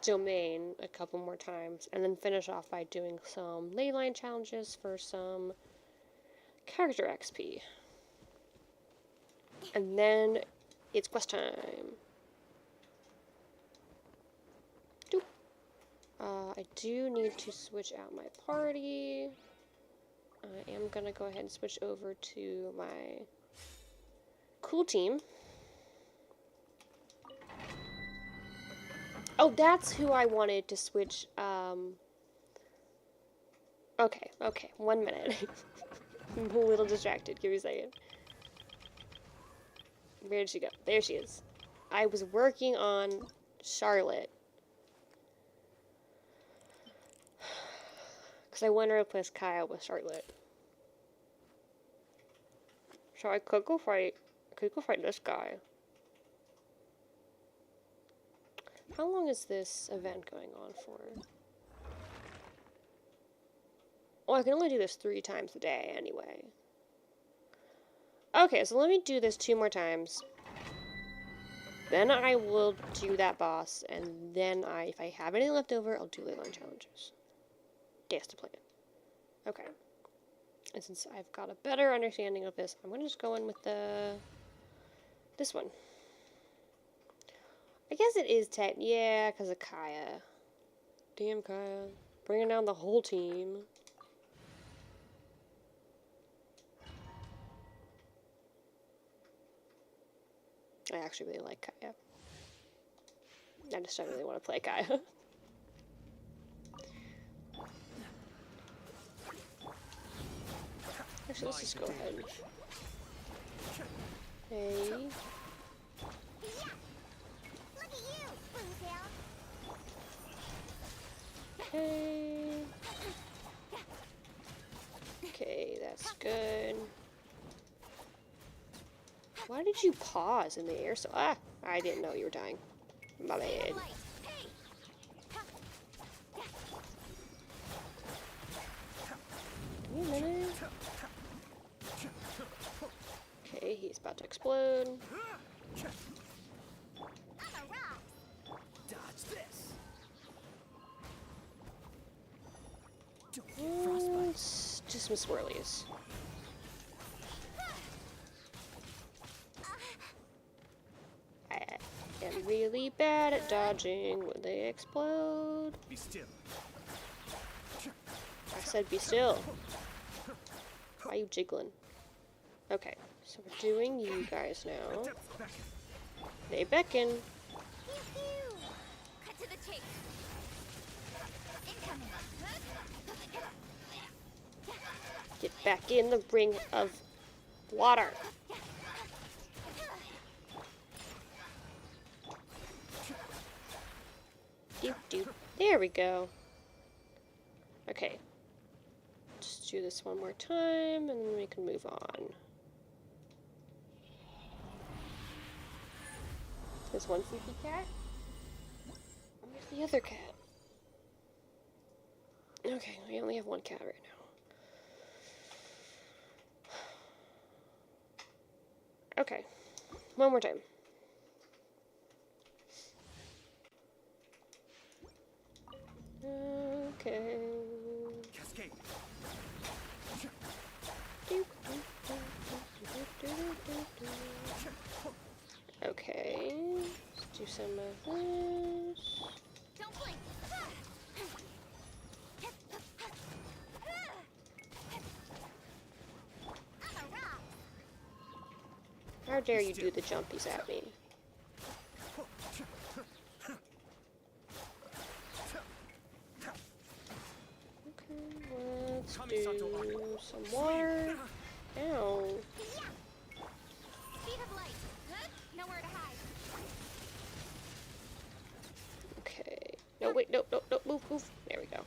domain a couple more times, and then finish off by doing some leyline challenges for some character XP. And then it's quest time. Doop. I do need to switch out my party. I am gonna go ahead and switch over to my cool team. Oh, that's who I wanted to switch, okay, 1 minute. I'm a little distracted, give me a second. Where did she go? There she is. I was working on Charlotte. Because I want to replace Kaya with Charlotte. So I could go fight this guy. How long is this event going on for? Oh, I can only do this 3 times a day anyway. Okay, so let me do this 2 more times. Then I will do that boss, and then if I have any left over, I'll do leyline challenges. That's the plan. Okay. And since I've got a better understanding of this, I'm gonna just go in with this one. I guess it is yeah, because of Kaya. Damn Kaya. Bringing down the whole team. I actually really like Kaya. I just don't really want to play Kaya. Actually, let's just go ahead. Hey. Okay. Okay, that's good. Why did you pause in the air so... I didn't know you were dying. My bad. Give me a minute. Okay, he's about to explode. Let's do some swirlies. I am really bad at dodging when they explode. Be still. I said be still. Why are you jiggling? Okay, so we're doing you guys now. They beckon. Pew-pew. Cut to the chase. Incoming. Get back in the ring of water. Doop doop. There we go. Okay. Just do this one more time and then we can move on. There's one freaky cat. Where's the other cat? Okay, we only have one cat right now. Okay, one more time. Okay. Cascade. Okay, let's do some of this. Don't blink. I'm a rock. How dare you do the jumpies at me? Okay, let's do some water. Ow. Speed of light. Nowhere to hide. Okay. No, wait, no, no, no, move, move. There we go.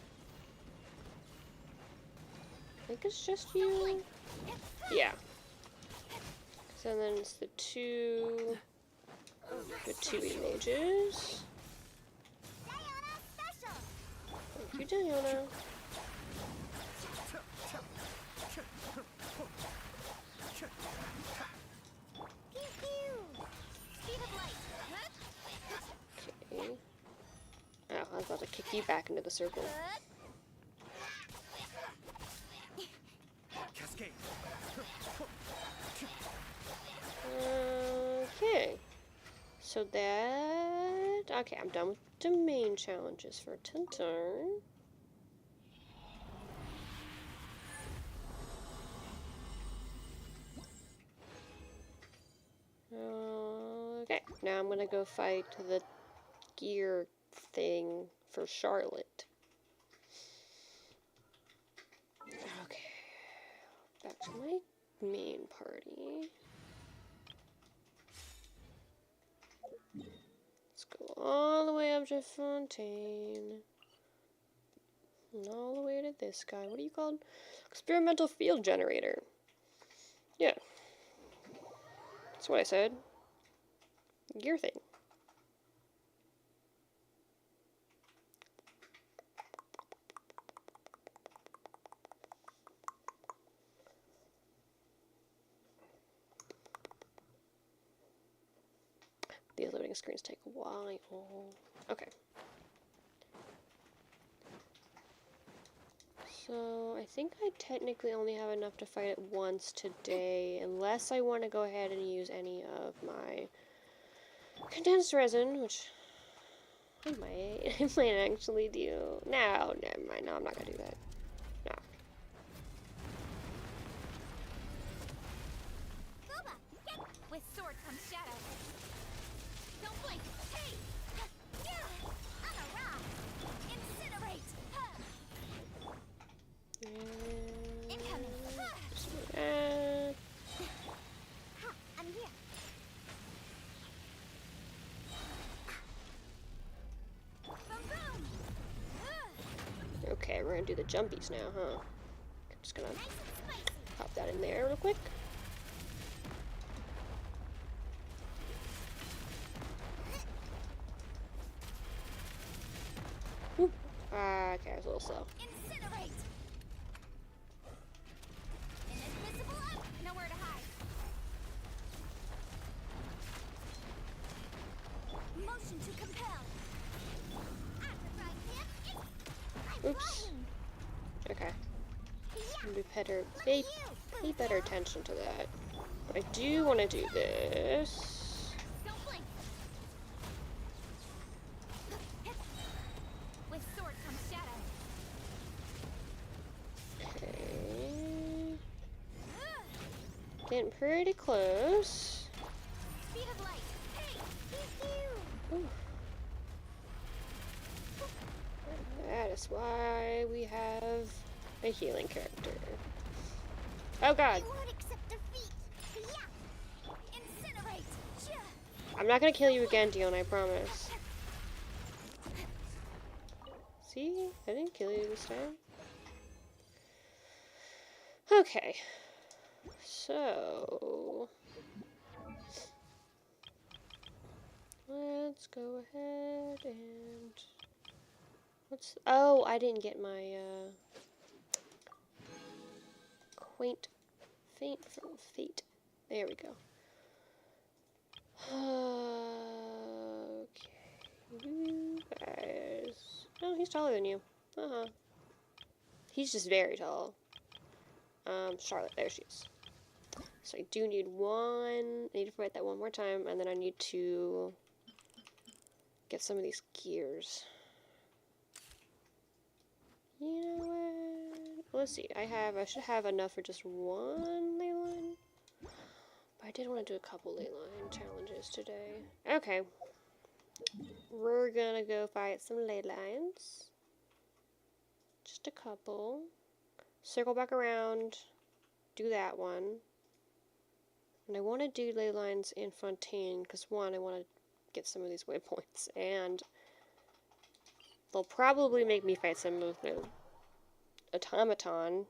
I think it's just you. Yeah. So then it's the two images. Diana special. Thank you, Diana. Pew-pew. Speed of light. Okay. Oh, I was about to kick you back into the circle. Cascade. Okay. So that... Okay, I'm done with the main challenges for turn. Okay, now I'm gonna go fight the gear thing for Charlotte. Okay, back to my main party. Let's go all the way up to Fontaine. And all the way to this guy. What are you called? Experimental field generator. Yeah. That's what I said. Gear thing. These loading screens take a while. Okay. So, I think I technically only have enough to fight it once today, unless I want to go ahead and use any of my condensed resin, which I might actually do. No, never mind. No, I'm not gonna do that. No. Boba, get. With sword comes shadow. Don't blink. Hey. Yeah. I'm a rock. Incinerate. Incoming. I'm here. Boom, boom. Okay, we're gonna do the jumpies now, huh? I'm just gonna Nice and spicy. pop that in there real quick. Whew. Okay, I was a little slow. Incinerate. Invincible up. Nowhere to hide. Motion to compel. After 5 hits, I'm Oops. flying. Okay. pay better attention to that. But I do want to do this. Don't blink. With sword comes shadow. Okay. Getting pretty close. Speed of light. Hey, pew Ooh. That is why we have a healing character. Oh god. You won't accept defeat. Yeah. Incinerate. Yeah. I'm not gonna kill you again, Dion, I promise. See? I didn't kill you this time. Okay. So... let's go ahead and... oh, I didn't get my, faint from fate. There we go. Okay, you guys. Oh, he's taller than you. He's just very tall. Charlotte, there she is. So I do need one. I need to fight that one more time, and then I need to get some of these gears. You know what? Let's see. I should have enough for just one ley line. But I did want to do a couple ley line challenges today. Okay. We're gonna go fight some ley lines. Just a couple. Circle back around. Do that one. And I want to do ley lines in Fontaine because one, I want to get some of these waypoints, and they'll probably make me fight some of the automaton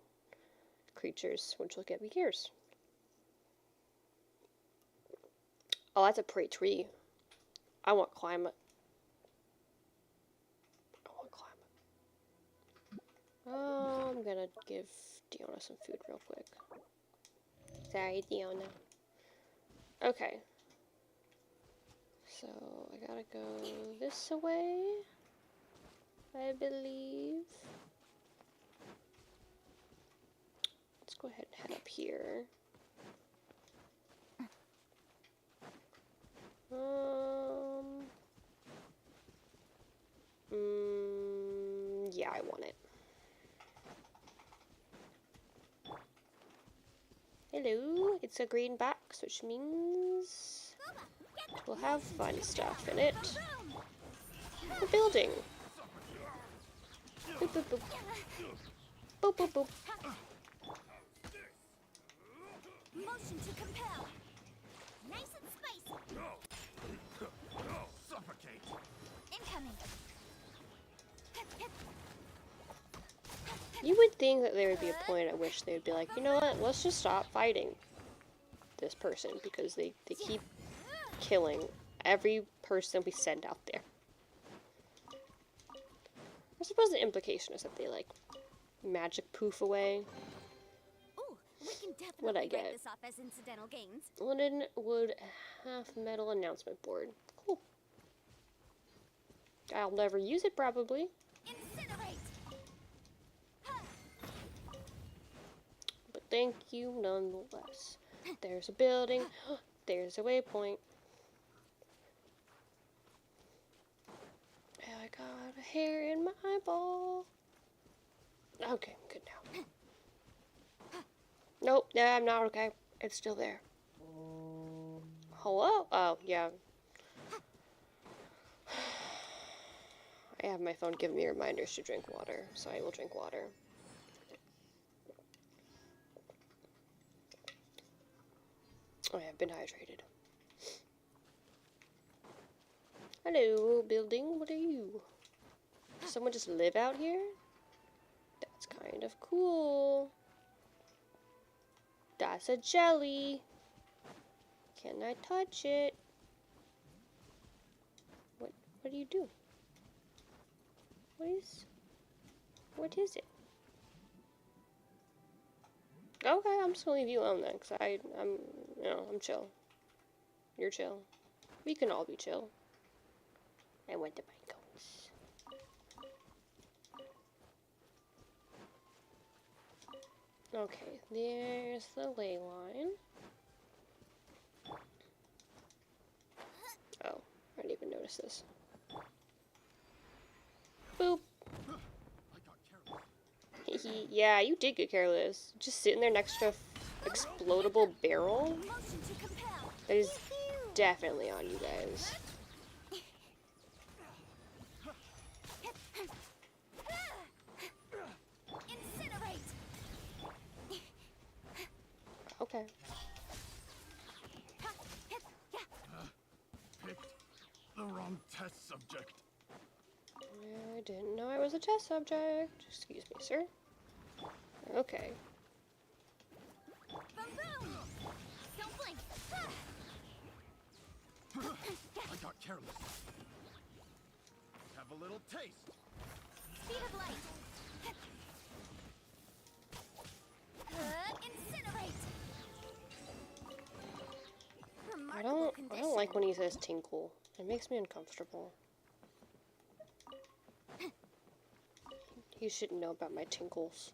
creatures, which will get me gears. Oh, that's a pretty tree. I want climate. I'm gonna give Diona some food real quick. Sorry, Diona. Okay. So, I gotta go this way, I believe. Let's go ahead and head up here. Yeah, I want it. Hello, it's a green box, which means we'll have fun stuff in it. A building. Boop, boop, boop. Boop, boop, boop. Motion to compel. Nice and spicy. Suffocate. Incoming. You would think that there would be a point at which they would be like, you know what, let's just stop fighting this person because they keep killing every person we send out there. I suppose the implication is that they, like, magic poof away. Ooh, we can definitely What'd I write get? this off as incidental gains. Wooden wood half metal announcement board. Cool. I'll never use it, probably. Incinerate. But thank you nonetheless. There's a building. There's a waypoint. I got a hair in my eyeball. Okay, I'm good now. Nope, yeah, I'm not okay. It's still there. Hello? Oh, yeah. I have my phone giving me reminders to drink water, so I will drink water. I have been hydrated. Hello, building. What are you? Does someone just live out here? That's kind of cool. That's a jelly. Can I touch it? What do you do? What is it? Okay, I'm just gonna leave you alone then, cause I'm chill. You're chill. We can all be chill. I went to my cones. Okay, there's the ley line. Oh, I didn't even notice this. Boop. Yeah, you did get careless. Just sitting there next to a explodable barrel. Motion to compel. That is definitely on you guys. Incinerate. Okay. Picked the wrong test subject. I didn't know I was a test subject. Excuse me, sir. Okay. Boom boom. Don't blink. I got careless. Have a little taste. Speed of light. Incinerate. I Remarkable don't like when he says tinkle. It makes me uncomfortable. You should know about my tinkles.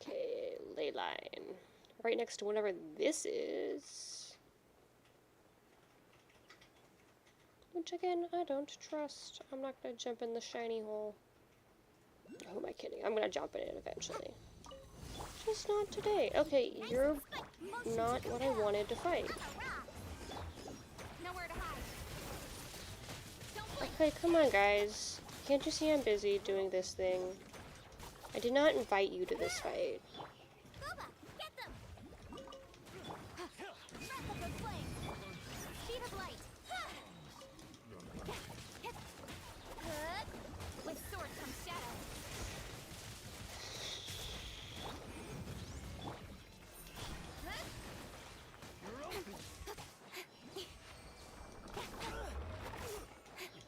Okay, ley line. Right next to whatever this is. Which again, I don't trust. I'm not gonna jump in the shiny hole. Who am I kidding? I'm gonna jump in it eventually. Just not today. Okay, you're not what I wanted to fight. Nowhere to hide. Don't blink. Okay, come on guys. Can't you see I'm busy doing this thing? I did not invite you to this fight. Boba, get them. Wrap up the flame. Speed of light. With sword comes shadow.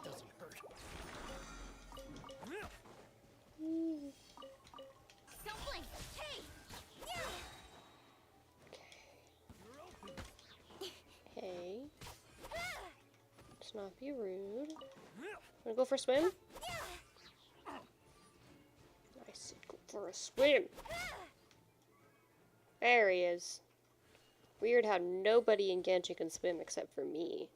Doesn't hurt. Don't blink. Hey. Hey. Let's not be rude. Wanna go for a swim? I said go for a swim. There he is. Weird how nobody in Genshin can swim except for me.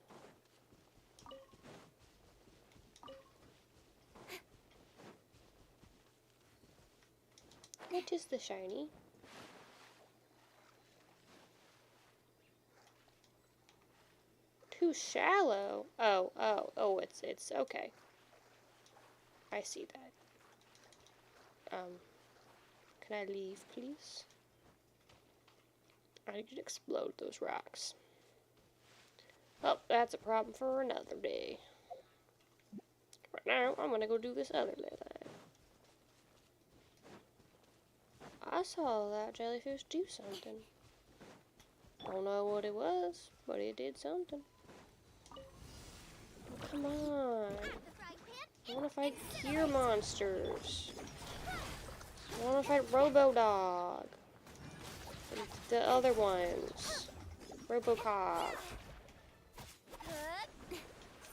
What is the shiny? Too shallow. Oh, it's okay. I see that. Can I leave, please? I could explode those rocks. Well, that's a problem for another day. Right now, I'm gonna go do this other ley line. I saw that jellyfish do something. Don't know what it was, but it did something. Oh, come on. The frying pan. I wanna fight gear monsters. I wanna fight Robo-Dog. And the other ones. Robocop.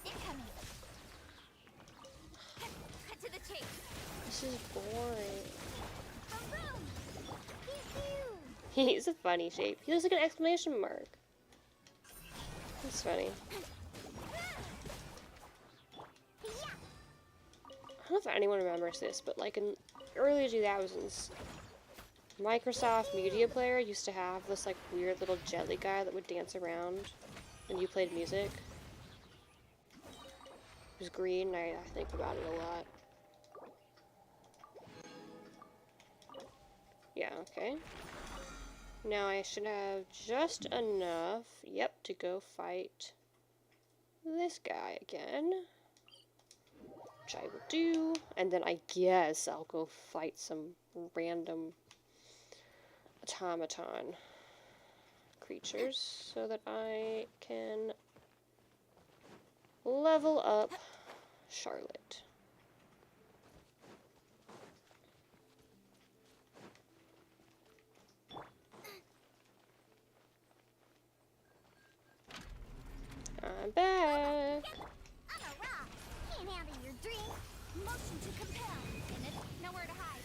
Incoming. Cut to the chase. This is boring. Boom boom. Pew He's a funny shape. He looks like an exclamation mark. That's funny. pew. I don't know if anyone remembers this, but like in early 2000s, Microsoft Media Player used to have this like weird little jelly guy that would dance around when you played music. It was green, and I think about it a lot. Yeah, okay. Now I should have just enough, yep, to go fight this guy again. Which I will do. And then I guess I'll go fight some random automaton creatures so that I can level up Charlotte. I'm back. I'm a rock. Can't handle your dreams. Motion to compel. And it's nowhere to hide.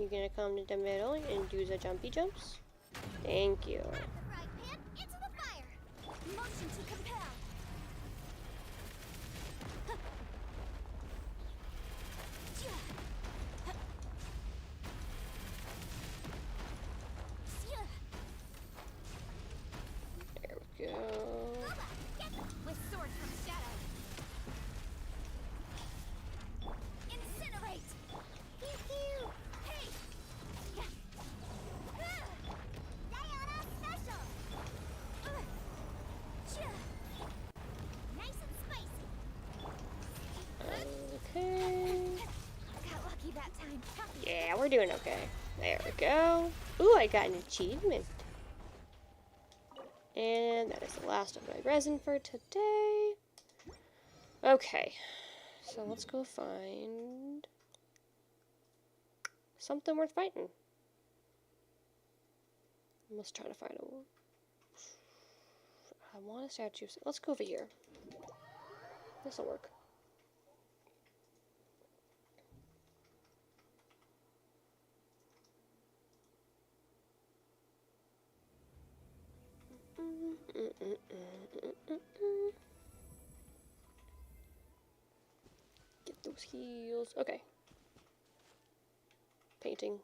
You gonna come to the middle and do the jumpy jumps? Thank you. The frying pan into the fire. Motion to compel. There we go. With sword from shadow. Incinerate. Pew pew. Hey. Diana special. Nice and spicy. Okay. Got lucky that time. Yeah, we're doing okay. There we go. Ooh, I got an achievement. And that is the last of my resin for today. Okay. So let's go find something worth fighting. Let's try to find a one. I want a statue. Let's go over here. This'll work. Get those heels. Okay. Painting.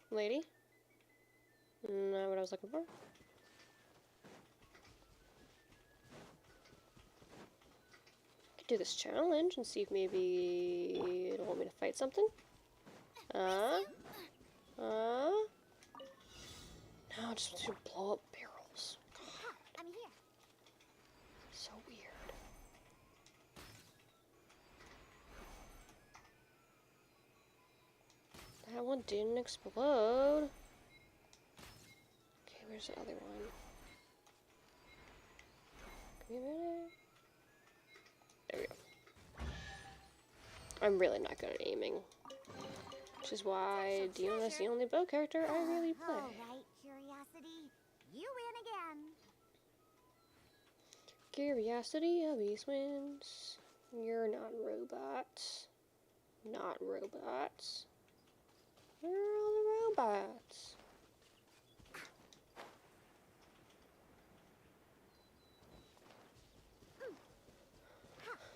Lady. Not what I was looking for. Could do this challenge and see if maybe it'll want me to fight something. No, just to blow up barrels. I'm here. So weird. That one didn't explode. Okay, where's the other one? Give me a minute. There we go. I'm really not good at aiming. Which is why Dion is the only bow character I really play. All right, Curiosity. You win again. Curiosity always wins. You're not robots. Not robots. Where are all the robots?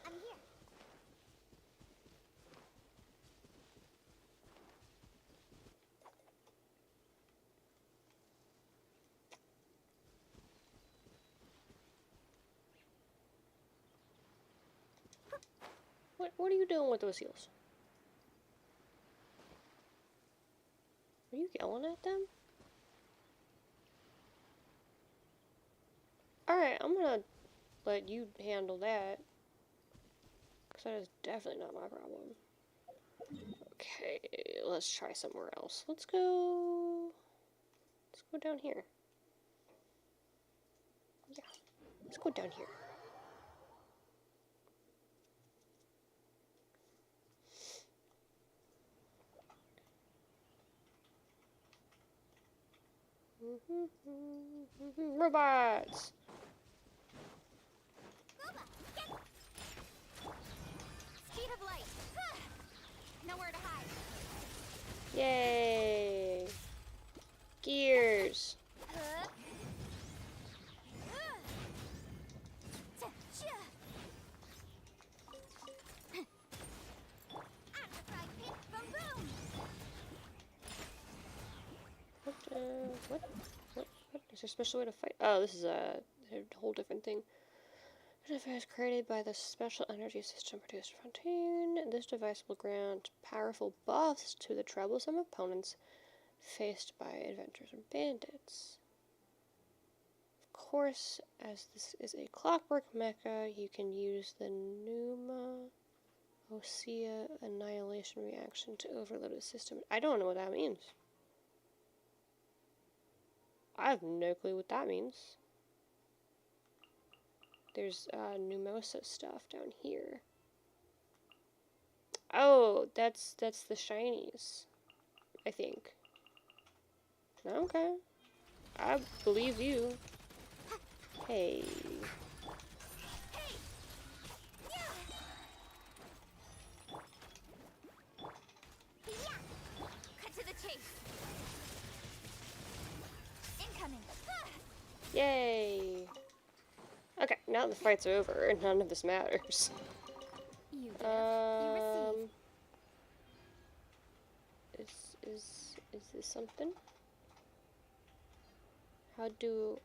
I'm here. What are you doing with those heels? Are you yelling at them? Alright, I'm gonna let you handle that. Because that is definitely not my problem. Okay, let's try somewhere else. Let's go down here. Yeah, let's go down here. Robots! Robot, get. Speed of light. Nowhere to hide. Yay! Gears! What? Is there a special way to fight? Oh, this is a whole different thing. This device created by the special energy system produced Fontaine. This device will grant powerful buffs to the troublesome opponents faced by adventurers and bandits. Of course, as this is a clockwork mecha, you can use the Pneuma Osea annihilation reaction to overload the system. I don't know what that means. I have no clue what that means. There's Pneumosa stuff down here. Oh, that's the shinies, I think. Okay. I believe you. Hey. Cut to the chase. Yay! Okay, now the fight's over and none of this matters. You give, you receive. Is this something? How do?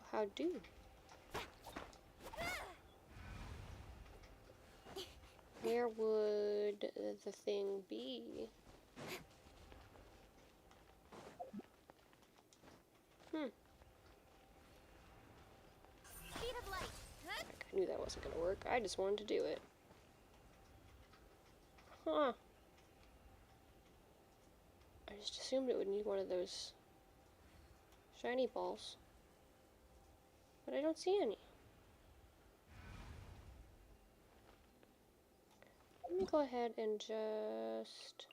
Where would the thing be? Speed of light. Huh? I knew that wasn't gonna work. I just wanted to do it. Huh. I just assumed it would need one of those shiny balls. But I don't see any. Let me go ahead and just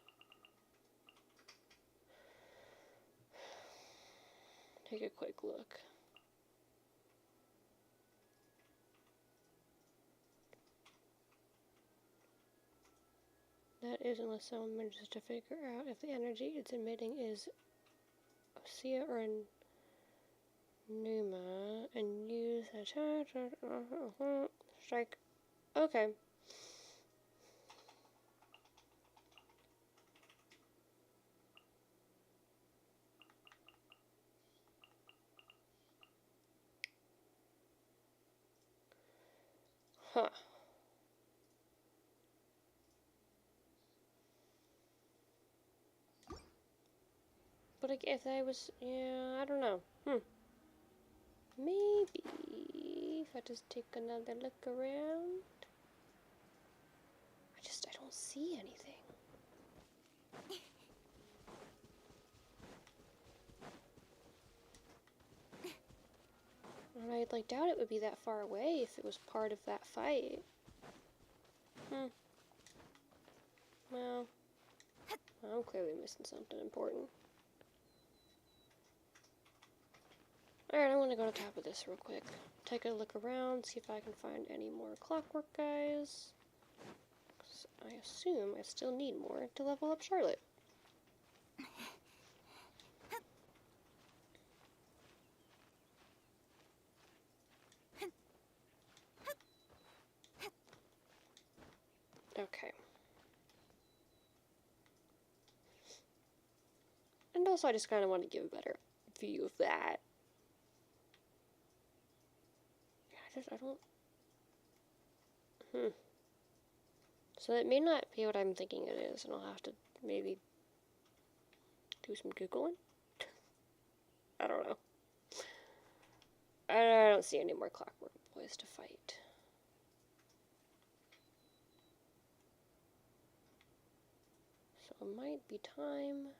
take a quick look. That is unless someone manages to figure out if the energy it's emitting is Osea or Numa and use a strike. Okay. Huh. But if I was, yeah, I don't know. Maybe if I just take another look around. I don't see anything. And I doubt it would be that far away if it was part of that fight. Well, I'm clearly missing something important. Alright, I want to go to the top of this real quick. Take a look around, see if I can find any more clockwork guys. 'Cause I assume I still need more to level up Charlotte. Okay. And also I just kind of want to give a better view of that. I don't... So that may not be what I'm thinking it is, and I'll have to maybe do some Googling? I don't know. I don't see any more clockwork boys to fight. So it might be time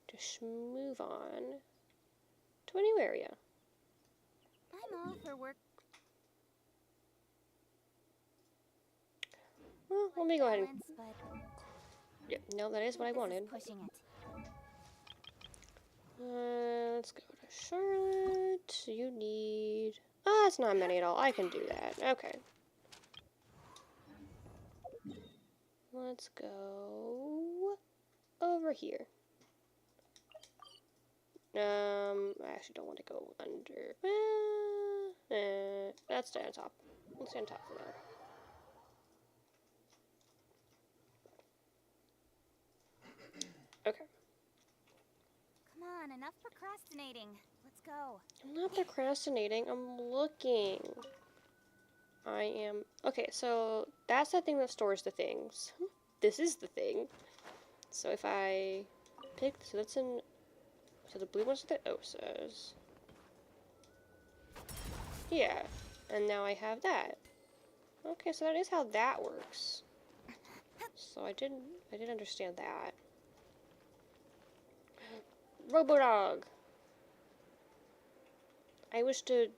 to move on to a new area. I'm all for work. Well, let me go ahead and... Balance, but Yeah, no, that is what I this is wanted. pushing it. Let's go to Charlotte. You need... Ah, it's not many at all. I can do that. Okay. Let's go over here. I actually don't want to go under. Let's stay on top. Let's stay on top for now. Okay. Come on, enough procrastinating. Let's go. I'm not procrastinating. I'm looking. I am... Okay, so that's the thing that stores the things. This is the thing. So if I pick... So that's in... So the blue one's the Osas. Yeah. And now I have that. Okay, so that is how that works. So I did understand that. Robodog! I wish to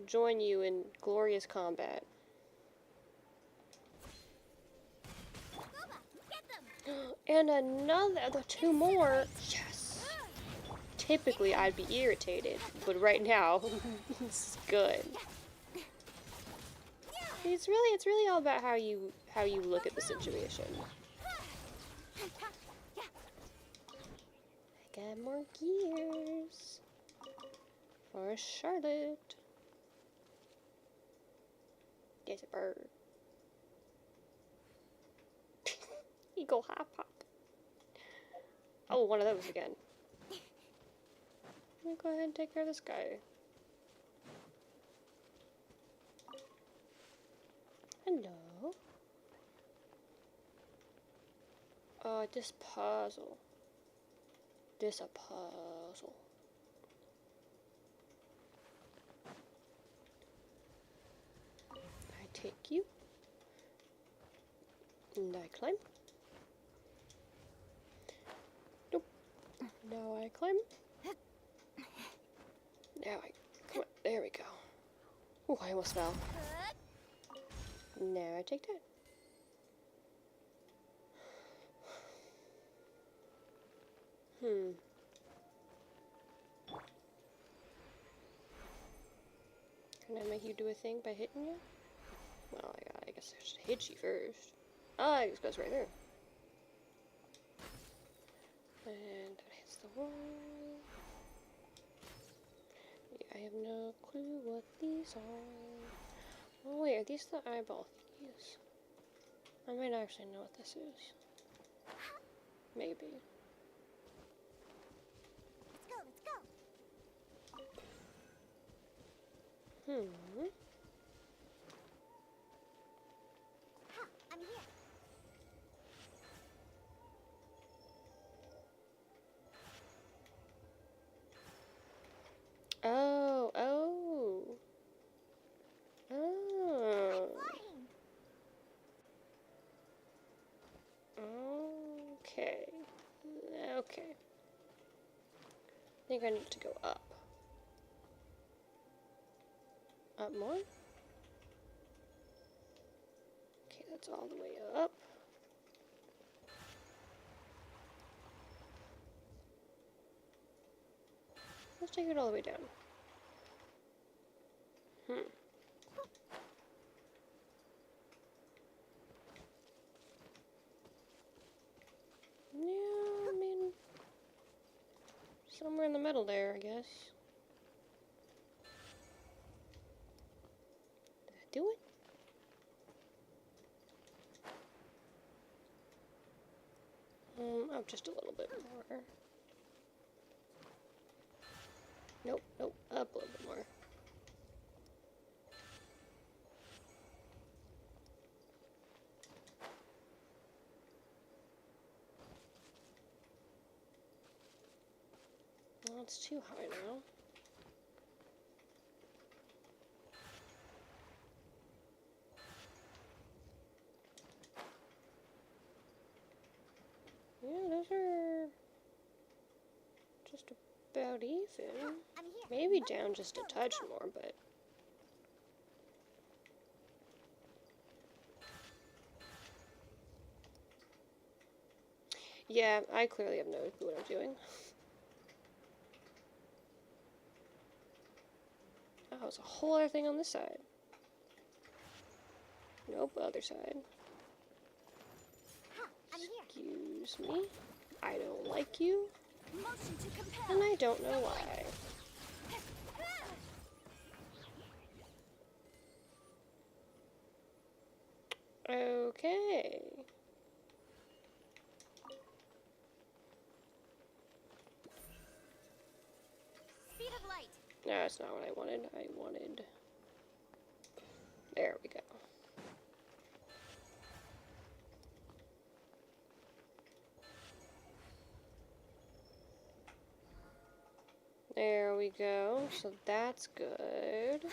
join you in glorious combat. And another, two more. Yes. Typically, I'd be irritated, but right now, it's good. It's really all about how you look at the situation. I got more gears. For Charlotte. There's a bird. Eagle hop hop. Oh, one of those again. Let me go ahead and take care of this guy. Hello. Oh, this puzzle. This a puzzle. I take you. And I climb. Nope. Now I climb. Now I... Come on. There we go. Oh, I almost fell. Now I take that. Can I make you do a thing by hitting you? Well, I guess I should hit you first. Ah, it goes right there. And that hits the wall. Yeah, I have no clue what these are. Oh wait, are these the eyeball thingies? I might actually know what this is. Maybe. Let's go. Ha, I'm here. Oh. Flying. Okay. Okay. I think I need to go up. Up more? Okay, that's all the way up. Let's take it all the way down. Yeah, I mean, somewhere in the middle there, I guess. Did I do it? Up just a little bit more. Nope, up a little bit more. Well, it's too high now. Yeah, those are just about even. I'm here. Maybe down just a touch more, but... Yeah, I clearly have no clue what I'm doing. Oh, there's a whole other thing on this side. Nope, other side. Ha, I'm here. Excuse me. I don't like you, Motion to compel. and I don't know why. Okay. Speed of light. No, that's not what I wanted. I wanted... There we go. There we go. So that's good.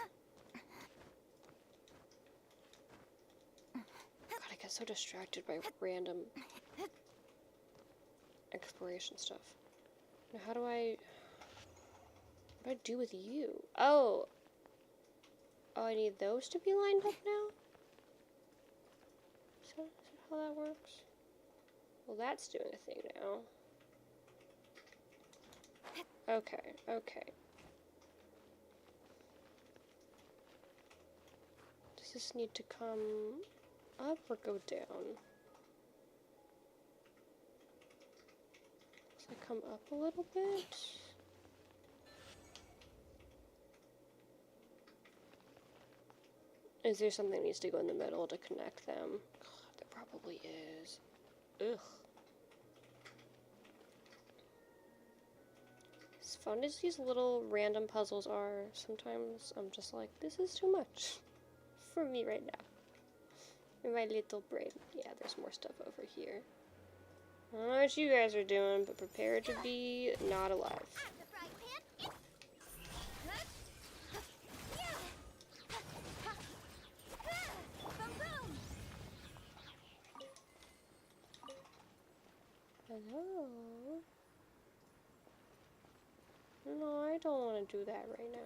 God, I get so distracted by random exploration stuff. Now, how do I... What do I do with you? Oh! Oh, I need those to be lined up now? Is that how that works? Well, that's doing a thing now. Okay, okay. Does this need to come up or go down? Does it come up a little bit? Is there something that needs to go in the middle to connect them? God, there probably is. Ugh. As fun as these little random puzzles are, sometimes I'm just like, this is too much for me right now. In my little brain. Yeah, there's more stuff over here. I don't know what you guys are doing, but prepare to be not alive. The frying pan. Boom, boom. Hello? No, I don't want to do that right now.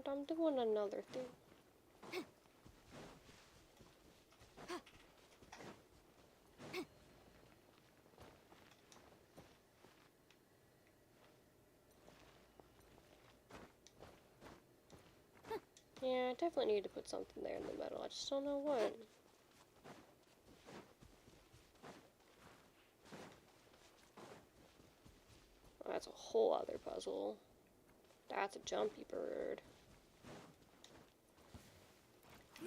I'm doing another thing. Yeah, I definitely need to put something there in the middle. I just don't know what. Oh, that's a whole other puzzle. That's a jumpy bird.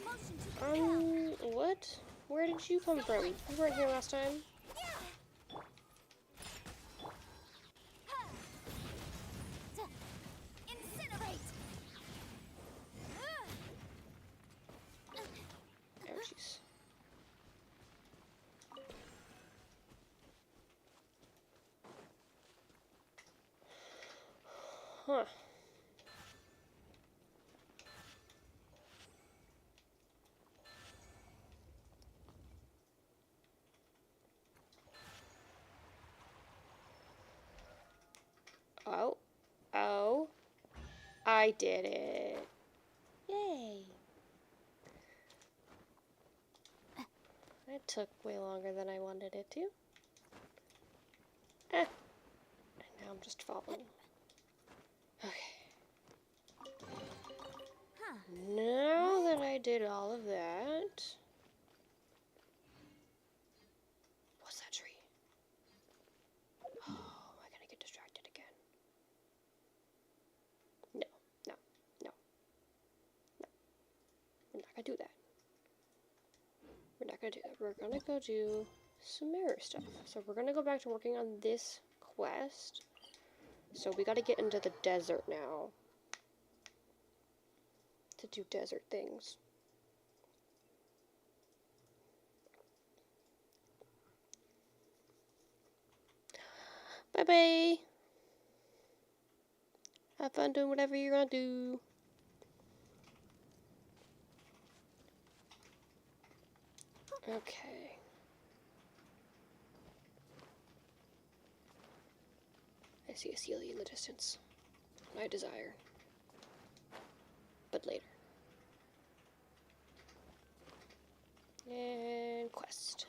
Motion to compel. What? Where did you come from? You weren't here last time. Incinerate. Ouchies. Huh. Oh. Oh. I did it. Yay. That took way longer than I wanted it to. And now I'm just falling. Okay. Huh. Now that I did all of that... What's that tree? Oh, am I gonna get distracted again? No, no, no, no. We're not gonna do that. We're not gonna do that. We're gonna go do Sumeru stuff. So we're gonna go back to working on this quest. So we gotta get into the desert now. To do desert things. Bye-bye! Have fun doing whatever you're gonna do. Okay. I see a Celia in the distance. My desire. But later. And quest.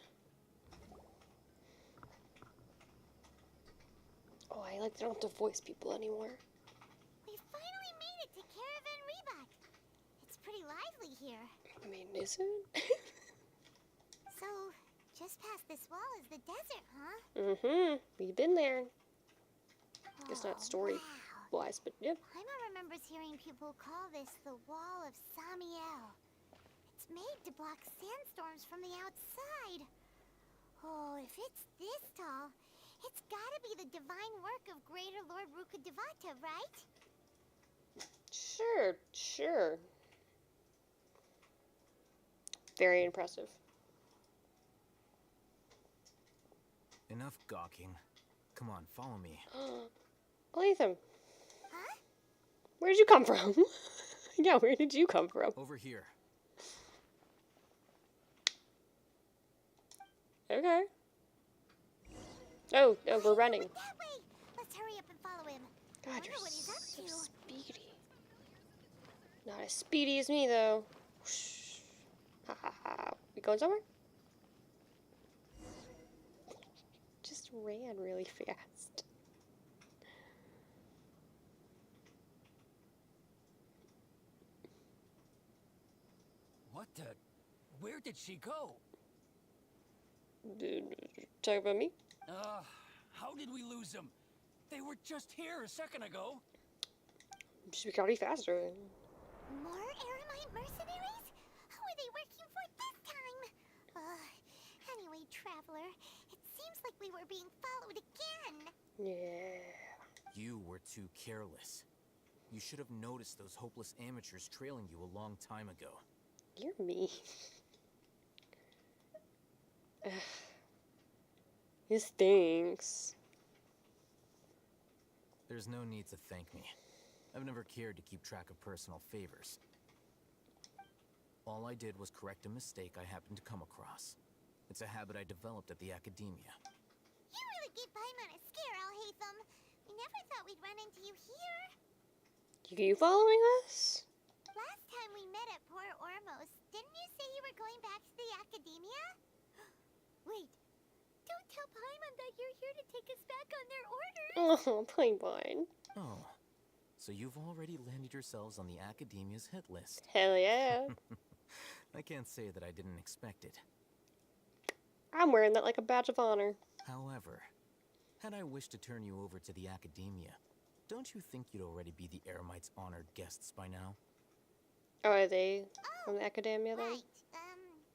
Oh, I like don't have to voice people anymore. We finally made it to Caravan Reebok. It's pretty lively here. I mean, is it? So, just past this wall is the desert, huh? Mm-hmm. We've been there. Guess not Oh, story-wise, but yep. Paimon remembers hearing people call this the Wall of Samiel. It's made to block sandstorms from the outside. Oh, if it's this tall, it's gotta be the divine work of Greater Lord Rukkhadevata, right? Sure, sure. Very impressive. Enough gawking. Come on, follow me. Latham, Huh? where did you come from? Yeah, where did you come from? Over here. Okay. Oh, we're running. That way! Let's hurry up and follow him. God, Wonder you're what he's up so to. speedy. Not as speedy as me, though. Whoosh. Ha ha ha. We going somewhere? Just ran really fast. What the? Where did she go? Talk about me? How did we lose them? They were just here a second ago. Just be already faster. More Eremite mercenaries? Who are they working for this time? Anyway, Traveler, it seems like we were being followed again. Yeah. You were too careless. You should have noticed those hopeless amateurs trailing you a long time ago. You're mean. Ugh. This stinks. There's no need to thank me. I've never cared to keep track of personal favors. All I did was correct a mistake I happened to come across. It's a habit I developed at the academia. You really gave Paimon a scare, Alhaitham. We never thought we'd run into you here. You following us? Last time we met at Port Ormos, didn't you say you were going back to the academia? Wait, don't tell Paimon that you're here to take us back on their orders. Oh, Paimon. Oh, so you've already landed yourselves on the academia's hit list. Hell yeah. I can't say that I didn't expect it. I'm wearing that like a badge of honor. However, had I wished to turn you over to the academia, don't you think you'd already be the Eremites' honored guests by now? Oh, are they from the academia then? Right,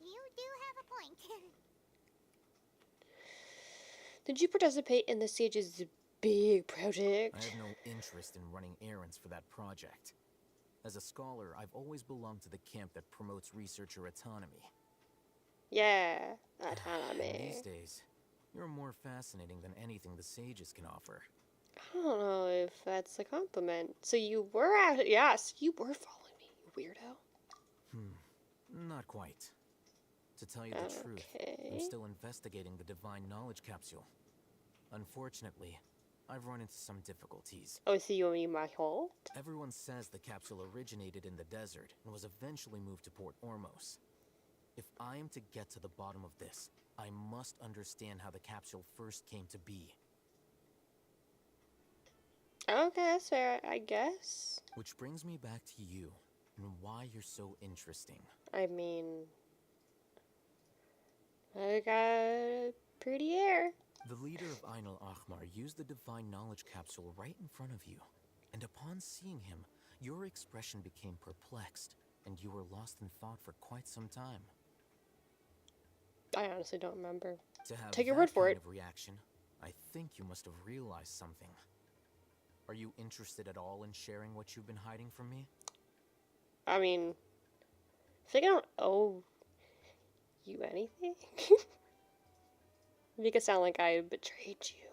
you do have a point. Did you participate in the Sage's big project? I have no interest in running errands for that project. As a scholar, I've always belonged to the camp that promotes researcher autonomy. Yeah, And autonomy. these days, you're more fascinating than anything the sages can offer. I don't know if that's a compliment. So you were at yes, you were following me, you weirdo. Not quite. To tell you the truth, I'm Okay. still investigating the divine knowledge capsule. Unfortunately, I've run into some difficulties. Oh, so you mean my hole? Everyone says the capsule originated in the desert and was eventually moved to Port Ormos. If I am to get to the bottom of this, I must understand how the capsule first came to be. Okay, that's fair, I guess. Which brings me back to you and why you're so interesting. I mean, I got pretty hair. The leader of Ainul Ahmar used the divine knowledge capsule right in front of you, and upon seeing him, your expression became perplexed, and you were lost in thought for quite some time. I honestly don't remember. To have Take your that word for kind it. of reaction, I think you must have realized something. Are you interested at all in sharing what you've been hiding from me? I mean, I think I don't owe you anything. Make it sound like I betrayed you.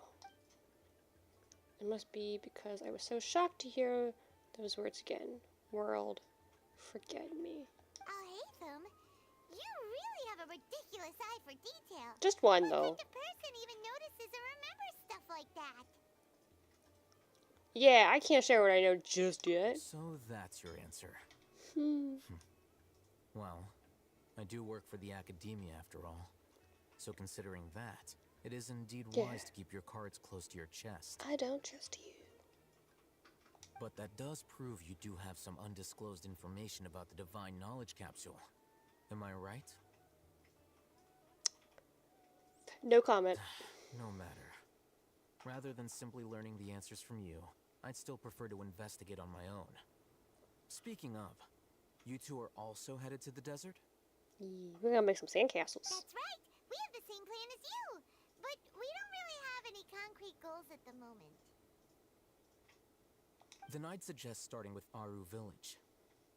It must be because I was so shocked to hear those words again. World, forget me. Alhaitham, you really have a ridiculous eye for detail. Just one, What though. kind of person even notices or remembers stuff like that? Yeah, I can't share what I know just yet. So that's your answer. Hmm. Well, I do work for the academia after all. So considering that, it is indeed Yeah. wise to keep your cards close to your chest. I don't trust you. But that does prove you do have some undisclosed information about the divine knowledge capsule. Am I right? No comment. No matter. Rather than simply learning the answers from you, I'd still prefer to investigate on my own. Speaking of, you two are also headed to the desert? We're gonna make some sandcastles. That's right. We have the same plan as you. But we don't really have any concrete goals at the moment. Then I'd suggest starting with Aru Village.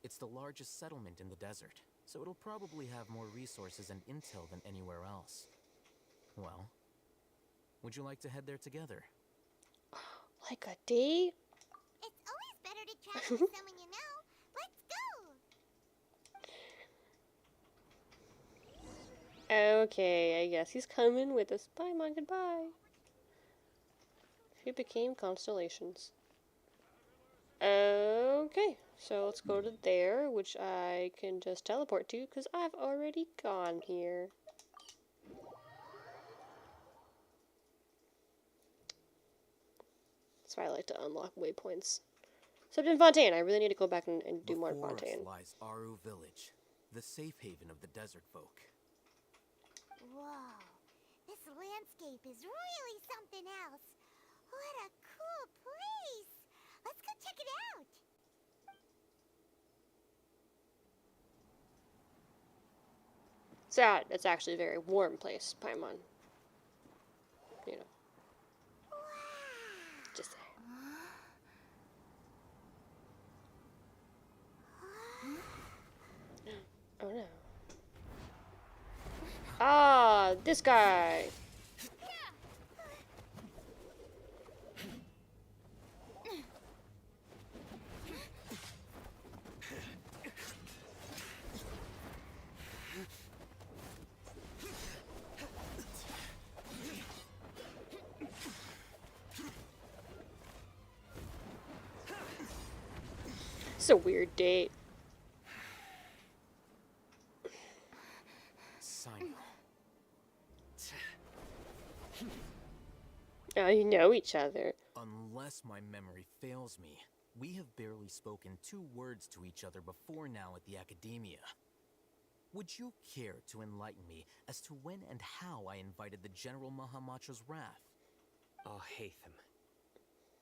It's the largest settlement in the desert, so it'll probably have more resources and intel than anywhere else. Well, would you like to head there together? Like a date? It's always better to travel with someone you know. Let's go. Okay, I guess he's coming with us. Bye, Mom, goodbye. Who became constellations? Okay, so let's go to there, which I can just teleport to, because I've already gone here. That's why I like to unlock waypoints. Except in Fontaine, I really need to go back and do more in Before us Fontaine. lies Aru Village, the safe haven of the desert folk. Whoa. This landscape is really something else. What a cool place. Let's go check it out. Sad. It's actually a very warm place, Paimon. You know. Just saying. Oh no. Ah, this guy. It's a weird date. Sino. Oh, you know each other. Unless my memory fails me, we have barely spoken 2 words to each other before now at the Academia. Would you care to enlighten me as to when and how I invited the General Mahamatra's wrath? Oh, Hatham.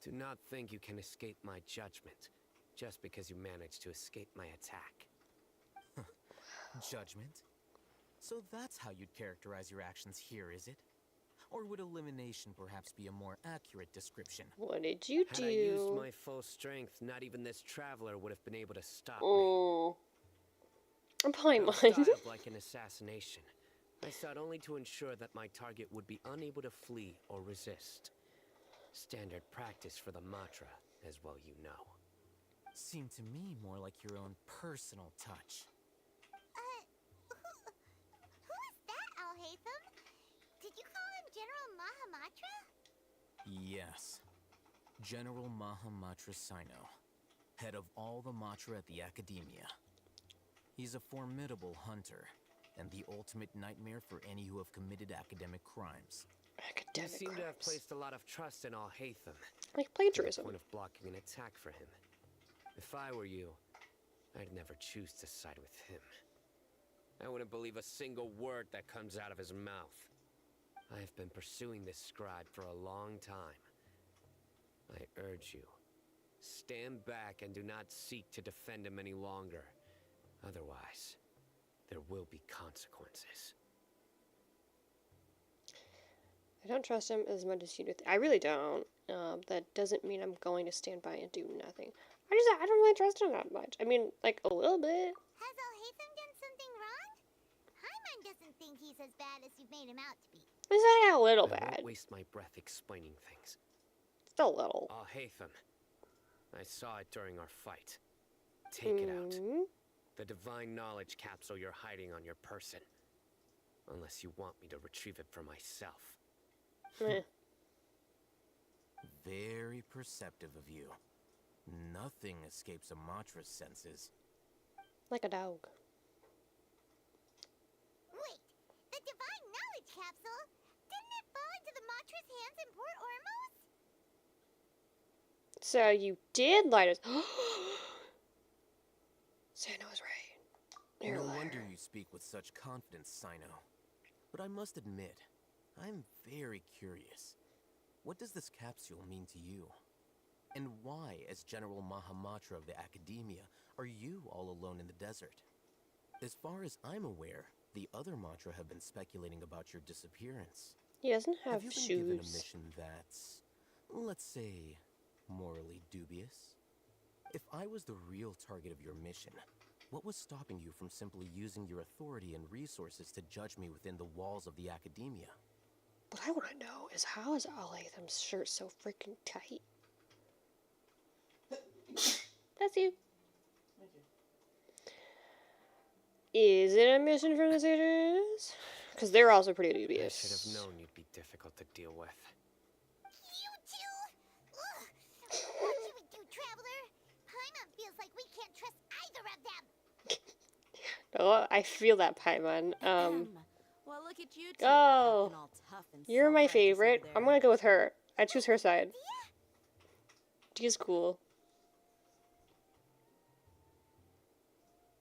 Do not think you can escape my judgment, just because you managed to escape my attack. Judgment? So that's how you'd characterize your actions here, is it? Or would elimination perhaps be a more accurate description? What did you do? Had I used my full strength, not even this traveler would have been able to stop me. Oh. I'm It was Paimon. styled like an assassination. I sought only to ensure that my target would be unable to flee or resist. Standard practice for the Matra, as well you know. Seemed to me more like your own personal touch. Who is that, Alhaitham? Did you call him General Mahamatra? Yes. General Mahamatra Sino, head of all the Matra at the Academia. He's a formidable hunter, and the ultimate nightmare for any who have committed academic crimes. You Academic seem to have crimes. placed a lot of trust in Alhaitham. Like To the plagiarism. point of blocking an attack for him. If I were you, I'd never choose to side with him. I wouldn't believe a single word that comes out of his mouth. I have been pursuing this scribe for a long time. I urge you, stand back and do not seek to defend him any longer. Otherwise, there will be consequences. I don't trust him as much as you do. I really don't. That doesn't mean I'm going to stand by and do nothing. I don't really trust him that much. I mean, like, a little bit. Has Alhaitham done something wrong? Paimon doesn't think he's as bad as you've made him out to be. Is that a little I bad? won't waste my breath explaining things. Still a little. Alhaitham, I saw it during our fight. Take it out. Mm. The divine knowledge capsule you're hiding on your person. Unless you want me to retrieve it for myself. Eh. Very perceptive of you. Nothing escapes a Matra's senses. Like a dog. Wait, the Divine Knowledge Capsule? Didn't it fall into the Matra's hands in Port Ormos? So you did light us. Santa was right. You're a No liar. wonder you speak with such confidence, Sino. But I must admit, I'm very curious. What does this capsule mean to you? And why, as General Mahamatra of the Academia, are you all alone in the desert? As far as I'm aware, the other Matra have been speculating about your disappearance. He doesn't have you been given a shoes. mission that's, let's say, morally dubious? If I was the real target of your mission, what was stopping you from simply using your authority and resources to judge me within the walls of the Academia? What I want to know is how is Alatham's shirt so freaking tight? That's you. Is it a mission from the sages? Because they're also pretty I dubious. should have known you'd be difficult to deal with. You two? Ugh. What should we do, Traveler? Paimon feels like we can't trust either of them. Oh, I feel that, Paimon. Well, look at you two, Oh, acting all tough and you're my self-righteous over favorite. I'm there. gonna go with her. I choose her side. She's cool.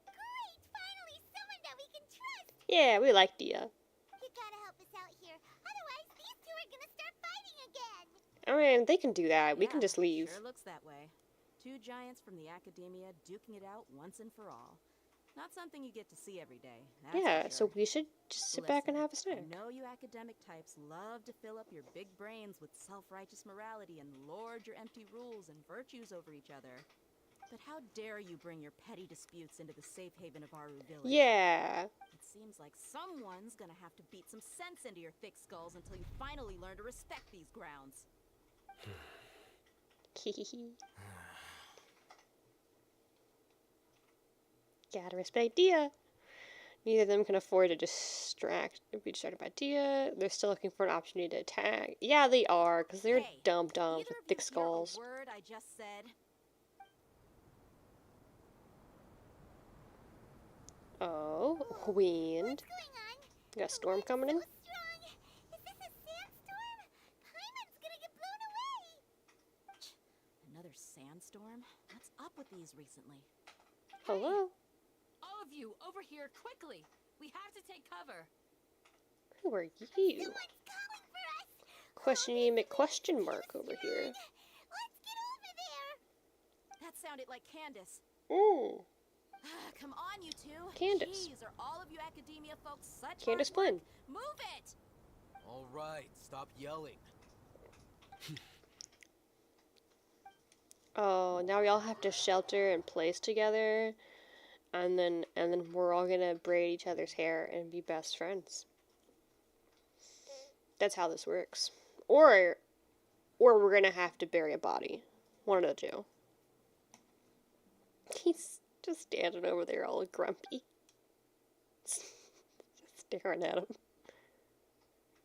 Great! Finally, someone that we can trust! Yeah, we like Dia. You gotta help us out here. Otherwise, these two are gonna start fighting again. I mean, they can do that. We can Yeah, just leave. Sure looks that way. Two giants from the Academia duking it out once and for all. Not something you get to see every day. That's for Yeah, sure. so we should just sit back and Listen, have a snack. I know you academic types love to fill up your big brains with self-righteous morality and lord your empty rules and virtues over each other. But how dare you bring your petty disputes into the safe haven of Aru Village? Yeah. It seems like someone's gonna have to beat some sense into your thick skulls until you finally learn to respect these grounds. Gotta respect Dia. Neither of them can afford to be distracted by Dia. They're still looking for an opportunity to attack. Yeah, they are, because they're Hey, dumb either with of thick you skulls. hear a word I just said? Oh, wind. What's going on? Got a The storm wind's coming in? so strong. Is this a sandstorm? Paimon's gonna get blown away. Another sandstorm? What's up with these recently? Hello? All of you, over here, quickly! We have to take cover! Who are you? Someone's calling for us. Questioning question mark over here. Let's get over there. That sounded like Candace. Mm. Come on, you two. Candace. Jeez, are all of you academia folks such Candace hard work? Flynn. Move it! All right, stop yelling. Oh, now we all have to shelter and place together, and then we're all gonna braid each other's hair and be best friends. That's how this works. Or we're gonna have to bury a body. One of the two. He's just standing over there all grumpy. Just staring at him.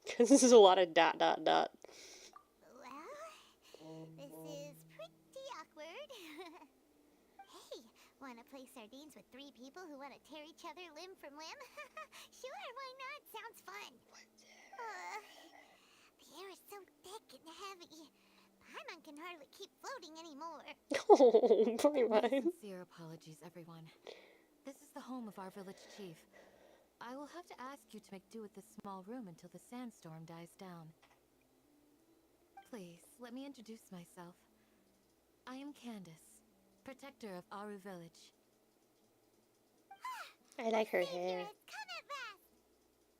Because this is a lot of ... Well, this is pretty awkward. Hey, wanna play sardines with 3 people who wanna tear each other limb from limb? Sure, why not? Sounds fun. The air is so thick and heavy. Paimon can hardly keep floating anymore. Oh, poor My mine. sincere apologies, everyone. This is the home of our village chief. I will have to ask you to make do with this small room until the sandstorm dies down. Please, let me introduce myself. I am Candace, protector of Aru Village. I like her Savior hair. has come at last.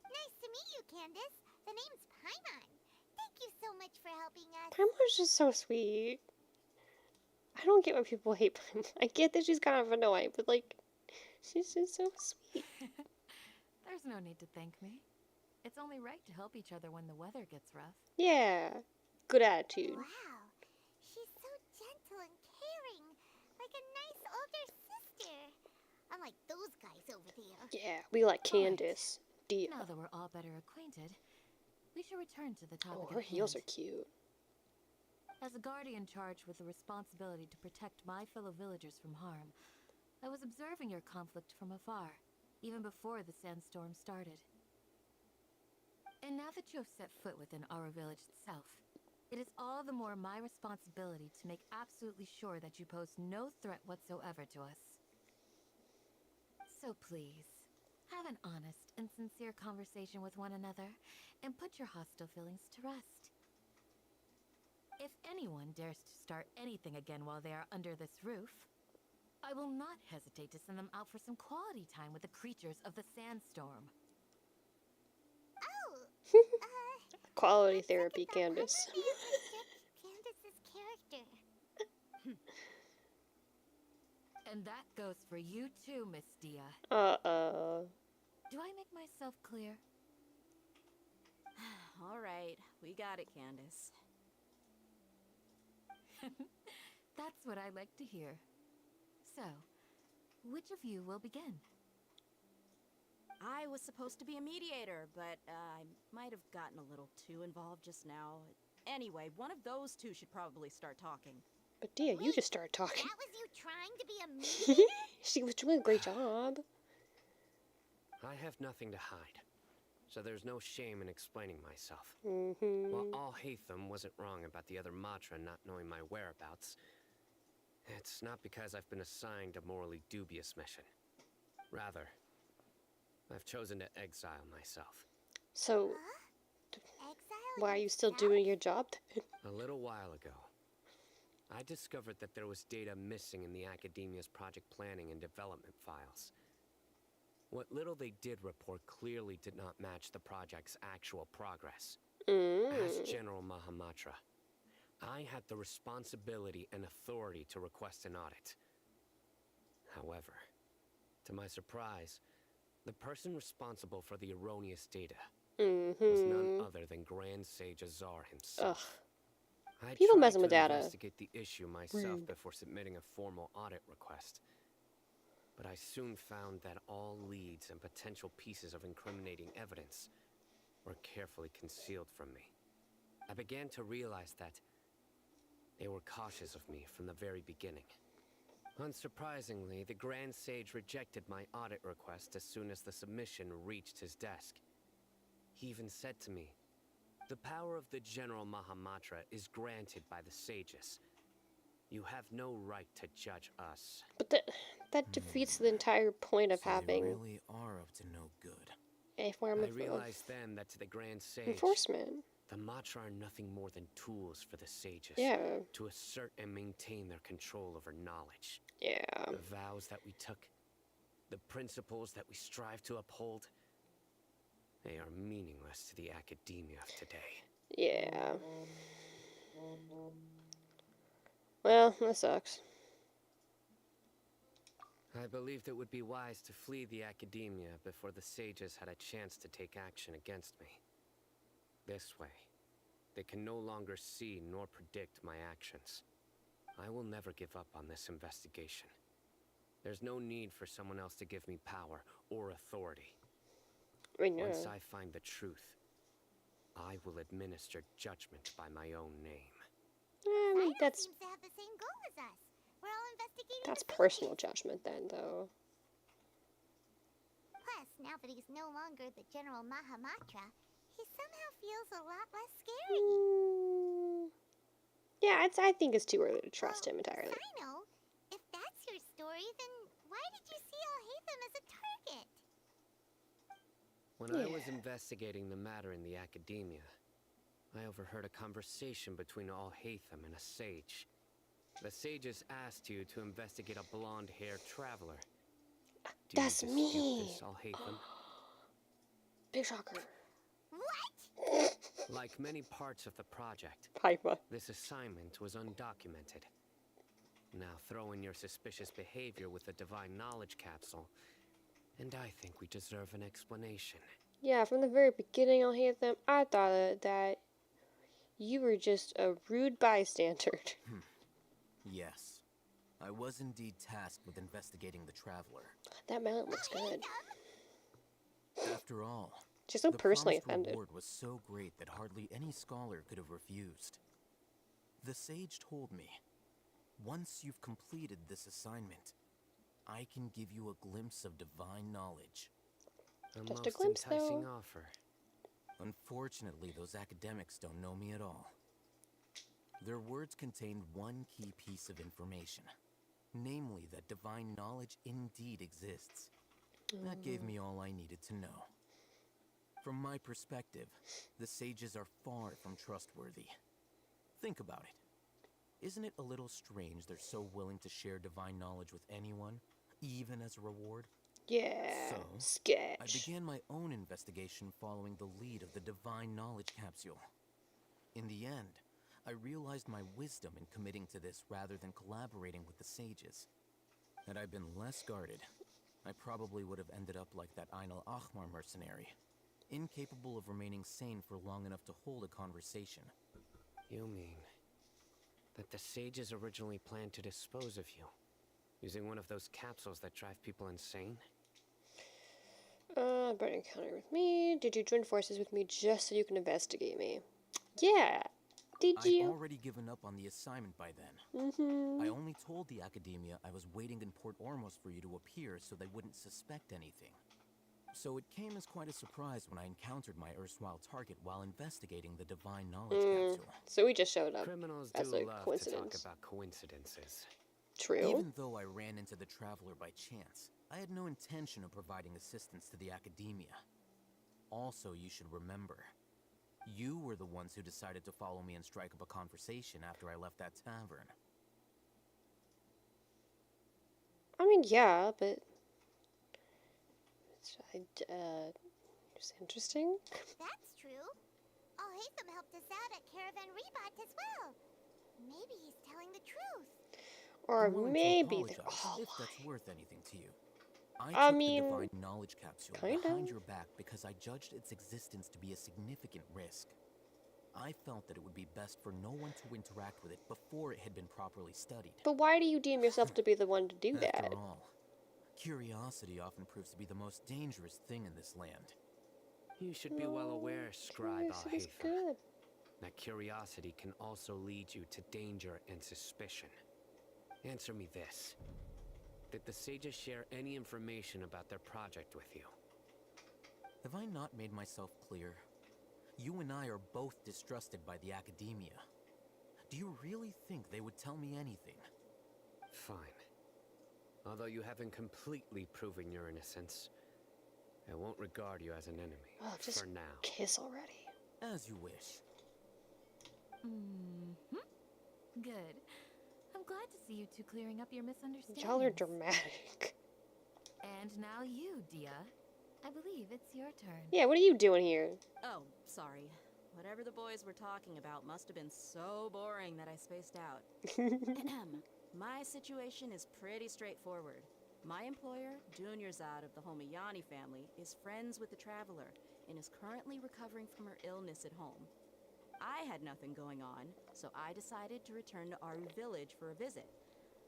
Nice to meet you, Candace. The name's Paimon. Thank you so much for helping us. Paimon's just so sweet. I don't get why people hate Paimon. I get that she's kind of annoying, but like, she's just so sweet. There's no need to thank me. It's only right to help each other when the weather gets rough. Yeah, good attitude. Wow, she's so gentle and caring, like a nice older sister. Unlike those guys over there. Yeah, we like Candace. Dia. Now that we're all better acquainted, we should return to the topic Oh, her at heels hand. are cute. As a guardian charged with the responsibility to protect my fellow villagers from harm, I was observing your conflict from afar, even before the sandstorm started. And now that you have set foot within our village itself, it is all the more my responsibility to make absolutely sure that you pose no threat whatsoever to us. So please, have an honest and sincere conversation with one another, and put your hostile feelings to rest. If anyone dares to start anything again while they are under this roof, I will not hesitate to send them out for some quality time with the creatures of the sandstorm. Oh, Quality let's therapy, think about Candace. how we misjudged Candace's character. And that goes for you too, Miss Dia. Do I make myself clear? All right, we got it, Candace. That's what I like to hear. So, which of you will begin? I was supposed to be a mediator, but I might have gotten a little too involved just now. Anyway, one of those two should probably start talking. But Dia, you Wait, just started talking. That was you trying to be a mediator? She was doing a great job. I have nothing to hide, so there's no shame in explaining myself. Mm-hmm. While Al Hatham wasn't wrong about the other Matra not knowing my whereabouts, it's not because I've been assigned a morally dubious mission. Rather, I've chosen to exile myself. So, Exile why are you still yourself? doing your job then? A little while ago, I discovered that there was data missing in the Academia's project planning and development files. What little they did report clearly did not match the project's actual progress. As General Mahamatra, I had the responsibility and authority to request an audit. However, to my surprise, the person responsible for the erroneous data was none other than Grand Sage Azar himself. I People tried messing with to data. investigate the issue myself before submitting a formal audit request. But I soon found that all leads and potential pieces of incriminating evidence were carefully concealed from me. I began to realize that they were cautious of me from the very beginning. Unsurprisingly, the Grand Sage rejected my audit request as soon as the submission reached his desk. He even said to me, "The power of the General Mahamatra is granted by the sages. You have no right to judge us." But that defeats the entire point of So they having really are up to no good. a form I of realized then that to the Grand Sage, enforcement. the Matra are nothing more than tools for the sages Yeah. to assert and maintain their control over knowledge. Yeah. The vows that we took, the principles that we strive to uphold, they are meaningless to the academia of today. Yeah. Well, that sucks. I believed it would be wise to flee the academia before the sages had a chance to take action against me. This way, they can no longer see nor predict my actions. I will never give up on this investigation. There's no need for someone else to give me power or authority. I know. Once I find the truth, I will administer judgment by my own name. I mean, Cyrus that's seems to have the same goal as us. We're all investigating that's the personal sages. judgment then, though. Plus, now that he's no longer the General Mahamatra, he somehow feels a lot less scary. Yeah, I think it's too early to trust him entirely. Sino, if that's your story, then why did you see Alhaitham as a target? When I was investigating the matter in the academia, I overheard a conversation between Alhaitham and a sage. The sages asked you to investigate a blonde-haired traveler. Do That's you dispute me. this, Alhaitham? Big shocker. What? Like many parts of the project, Piper. this assignment was undocumented. Now throw in your suspicious behavior with the Divine Knowledge Capsule, and I think we deserve an explanation. Yeah, from the very beginning, I'll hate them. I thought that you were just a rude bystander. Yes. I was indeed tasked with investigating the traveler. That mountain looks good. After all, She's so the personally promised offended. reward was so great that hardly any scholar could have refused. The sage told me, once you've completed this assignment, I can give you a glimpse of divine knowledge. A Just a most glimpse, enticing though. offer. Unfortunately, those academics don't know me at all. Their words contained one key piece of information, namely that divine knowledge indeed exists. That gave me all I needed to know. From my perspective, the sages are far from trustworthy. Think about it. Isn't it a little strange they're so willing to share divine knowledge with anyone, even as a reward? Yeah. So, Sketch. I began my own investigation following the lead of the Divine Knowledge Capsule. In the end, I realized my wisdom in committing to this rather than collaborating with the sages. Had I been less guarded, I probably would have ended up like that Ain al-Ahmar mercenary, incapable of remaining sane for long enough to hold a conversation. You mean that the sages originally planned to dispose of you, using one of those capsules that drive people insane? Better encounter with me. Did you join forces with me just so you can investigate me? Yeah. Did I'd you? already given up on the assignment by then. Mm-hmm. I only told the Academia I was waiting in Port Ormos for you to appear so they wouldn't suspect anything. So it came as quite a surprise when I encountered my erstwhile target while investigating the Divine Knowledge Capsule. So we just showed up. Criminals That's do a love to talk coincidence. about coincidences. True. Even though I ran into the Traveler by chance, I had no intention of providing assistance to the Academia. Also, you should remember, you were the ones who decided to follow me and strike up a conversation after I left that tavern. I mean, yeah, but It's interesting. That's true. Alhaitham helped us out at Caravan Rebat as well. Maybe he's telling the truth. Or I'm willing to maybe they're apologize all if that's lying. worth anything to you. I took mean, the Divine Knowledge Capsule kinda. behind your back because I judged its existence to be a significant risk. I felt that it would be best for no one to interact with it before it had been properly studied. But why do you deem yourself to be the one to do that? After all, curiosity often proves to be the most dangerous thing in this land. You should be well aware, Scribe Curiosity's Alhaitham, good. that curiosity can also lead you to danger and suspicion. Answer me this. Did the sages share any information about their project with you? Have I not made myself clear? You and I are both distrusted by the academia. Do you really think they would tell me anything? Fine. Although you haven't completely proven your innocence, I won't regard you as an enemy, Oh, just for now. kiss already. As you wish. Good. I'm glad to see you two clearing up your misunderstandings. Y'all are dramatic. And now you, Dia. I believe it's your turn. Yeah, what are you doing here? Oh, sorry. Whatever the boys were talking about must have been so boring that I spaced out. Ahem. My situation is pretty straightforward. My employer, Dunyarzad of the Homayani family, is friends with the Traveler and is currently recovering from her illness at home. I had nothing going on, so I decided to return to Aru Village for a visit.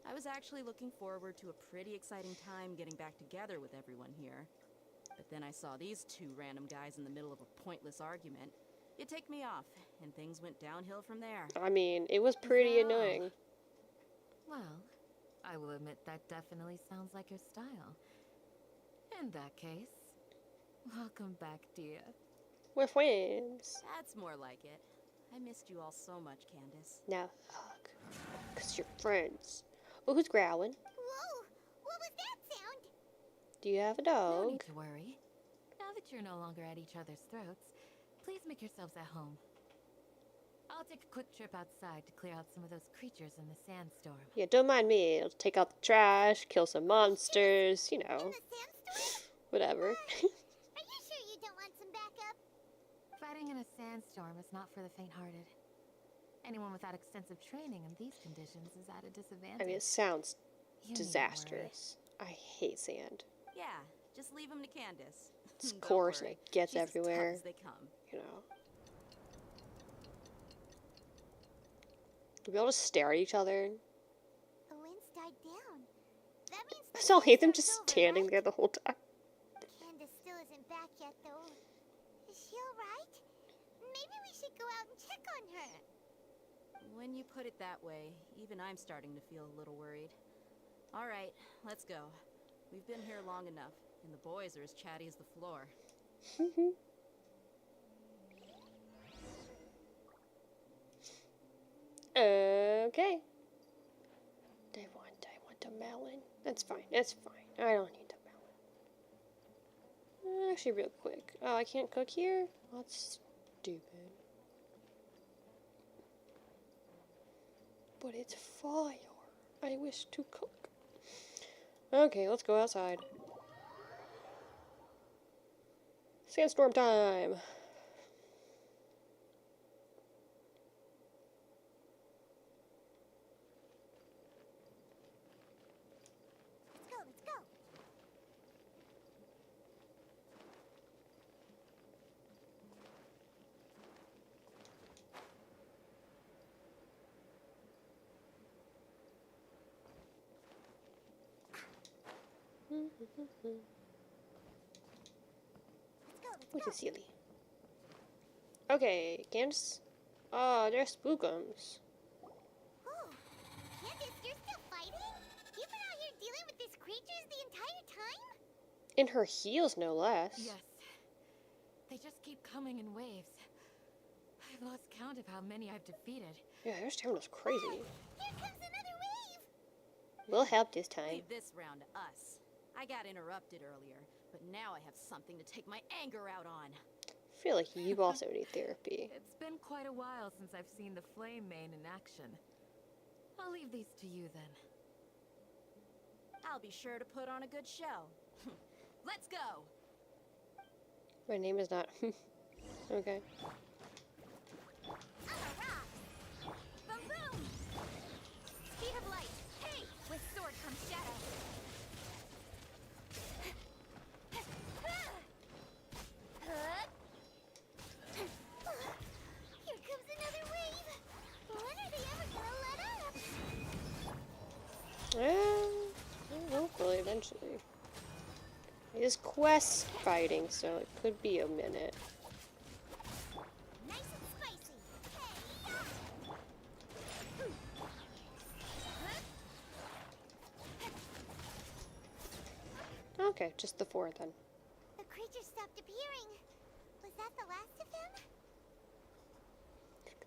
I was actually looking forward to a pretty exciting time getting back together with everyone here. But then I saw these two random guys in the middle of a pointless argument. It ticked me off, and things went downhill from there. I mean, it was pretty Yeah. annoying. Well, I will admit that definitely sounds like your style. In that case, welcome back, Dia. We're friends. That's more like it. I missed you all so much, Candace. Now hug. Because you're friends. Oh, who's growling? Whoa! What was that sound? Do you have a No dog? need to worry. Now that you're no longer at each other's throats, please make yourselves at home. I'll take a quick trip outside to clear out some of those creatures in the sandstorm. Yeah, don't mind me. I'll take out the trash, kill some monsters, you In know, the sandstorm? whatever. Are you sure you don't want some backup? Fighting in a sandstorm is not for the faint-hearted. Anyone without extensive training in these conditions is at a disadvantage. I mean, it sounds You needn't worry. disastrous. I hate sand. Yeah, just leave them to Candace. It's Don't coarse and worry. it gets She's as tough everywhere. as they come. You know. Do we all just stare at each other? The wind's died down. That means I the still hate them sandstorm's just over, standing right? there the whole time. Candace still isn't back yet, though. Is she alright? Maybe we should go out and check on her. When you put it that way, even I'm starting to feel a little worried. All right, let's go. We've been here long enough, and the boys are as chatty as the floor. Okay. I want a melon. That's fine. That's fine. I don't need a melon. Actually, real quick. Oh, I can't cook here? That's stupid. But it's fire. I wish to cook. Okay, let's go outside. Sandstorm time. Let's go, let's go. Which is silly. Okay, Candace. Oh, there's spookums. Oh, Candace, you're still fighting? You've been out here dealing with these creatures the entire time? In her heels, no less. Yes. They just keep coming in waves. I've lost count of how many I've defeated. Yeah, their stamina's crazy. Here comes another wave! We'll help this time. Leave this round to us. I got interrupted earlier, but now I have something to take my anger out on. I feel like you also need therapy. It's been quite a while since I've seen the Flame Mane in action. I'll leave these to you then. I'll be sure to put on a good show. Let's go! My name is not. Okay. I'm a rock. Boom boom. Speed of light. Hey, with sword comes shadow. Here comes another wave. When are they ever gonna let up? Hopefully, eventually. It is quest fighting, so it could be a minute. Nice and spicy. Okay, just the 4 then. The creature stopped appearing. Was that the last of them?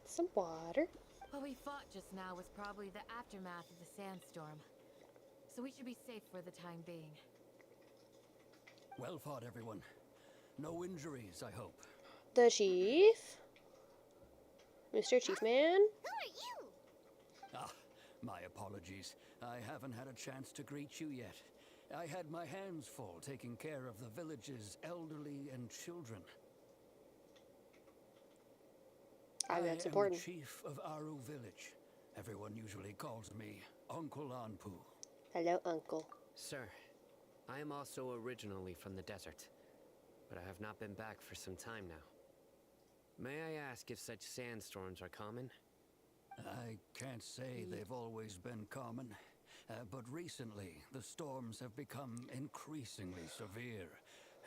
Some water. What we fought just now was probably the aftermath of the sandstorm. So we should be safe for the time being. Well fought, everyone. No injuries, I hope. The chief? Mr. Chief Man? Who are you? Ah, my apologies. I haven't had a chance to greet you yet. I had my hands full taking care of the village's elderly and children. That's I important. am the chief of Aru village. Everyone usually calls me Uncle Anpu. Hello, Uncle. Sir, I am also originally from the desert, but I have not been back for some time now. May I ask if such sandstorms are common? I can't say they've always been common, but recently the storms have become increasingly severe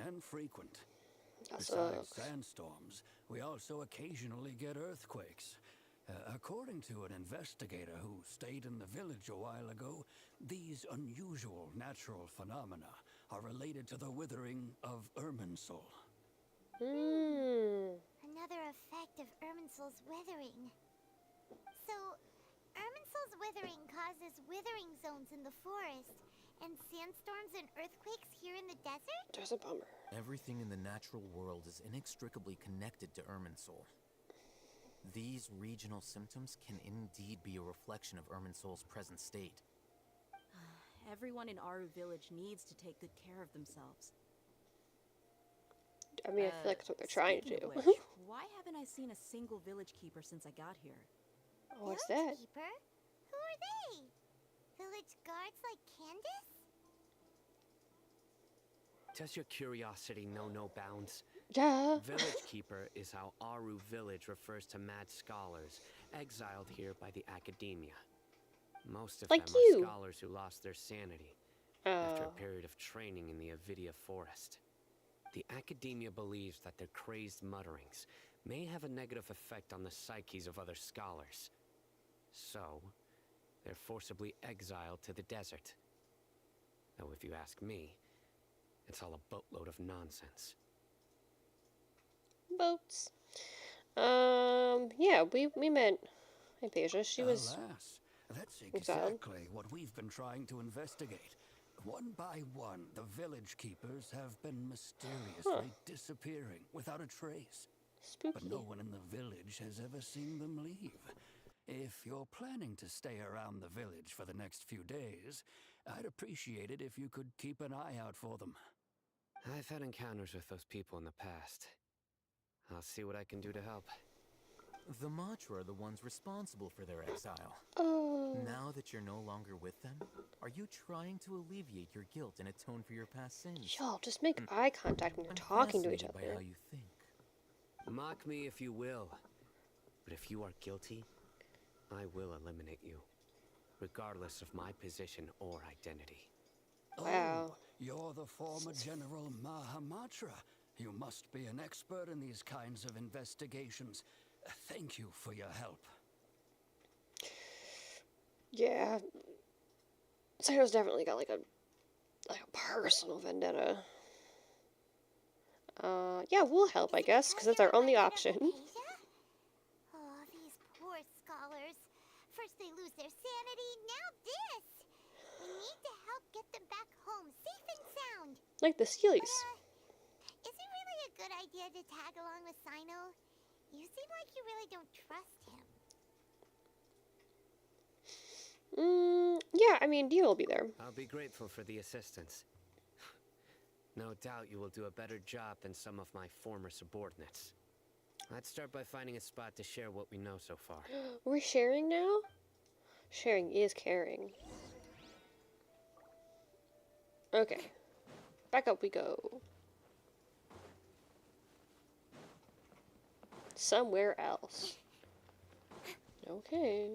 and frequent. Besides sandstorms, we also occasionally get earthquakes. According to an investigator who stayed in the village a while ago, these unusual natural phenomena are related to the withering of Irminsul. Another effect of Irminsul's withering. So, Irminsul's withering causes withering zones in the forest, and sandstorms and earthquakes here in the desert? There's a bummer. Everything in the natural world is inextricably connected to Irminsul. These regional symptoms can indeed be a reflection of Irminsul's present state. Everyone in Aru village needs to take good care of themselves. I mean, I feel like that's what they're trying to Speaking do. of which, why haven't I seen a single village keeper since I got here? What's Village that? Keeper? Who are they? Village guards like Candace? Does your curiosity know no bounds? Yeah. Village Keeper is how Aru village refers to mad scholars exiled here by the academia. Most of Like them you. are scholars who lost their sanity after a period of training in the Avidia forest. The academia believes that their crazed mutterings may have a negative effect on the psyches of other scholars. So, they're forcibly exiled to the desert. Though if you ask me, it's all a boatload of nonsense. Boats. Yeah, we met Hypatia. She was Alas, that's exiled. exactly what we've been trying to investigate. One by one, the village keepers have been mysteriously disappearing without a trace. spooky. But no one in the village has ever seen them leave. If you're planning to stay around the village for the next few days, I'd appreciate it if you could keep an eye out for them. I've had encounters with those people in the past. I'll see what I can do to help. The Matra are the ones responsible for their exile. Oh. Now that you're no longer with them, are you trying to alleviate your guilt and atone for your past sins? Y'all, just make eye contact when you're I'm talking to each fascinated by other. how you think. Mock me if you will, but if you are guilty, I will eliminate you, regardless of my position or identity. Wow. Oh, you're the former General Mahamatra. You must be an expert in these kinds of investigations. Thank you for your help. Yeah. Sarah's definitely got like a personal vendetta. Yeah, we'll help, I guess, because that's our only option. Oh, these poor scholars. First they lose their sanity, now this! We need to help get them back home, safe and sound. Like the Sealies. Is it really a good idea to tag along with Sino? You seem like you really don't trust him. Yeah, I mean, Dia will be there. I'll be grateful for the assistance. No doubt you will do a better job than some of my former subordinates. Let's start by finding a spot to share what we know so far. We're sharing now? Sharing is caring. Okay. Back up we go. Somewhere else. Okay.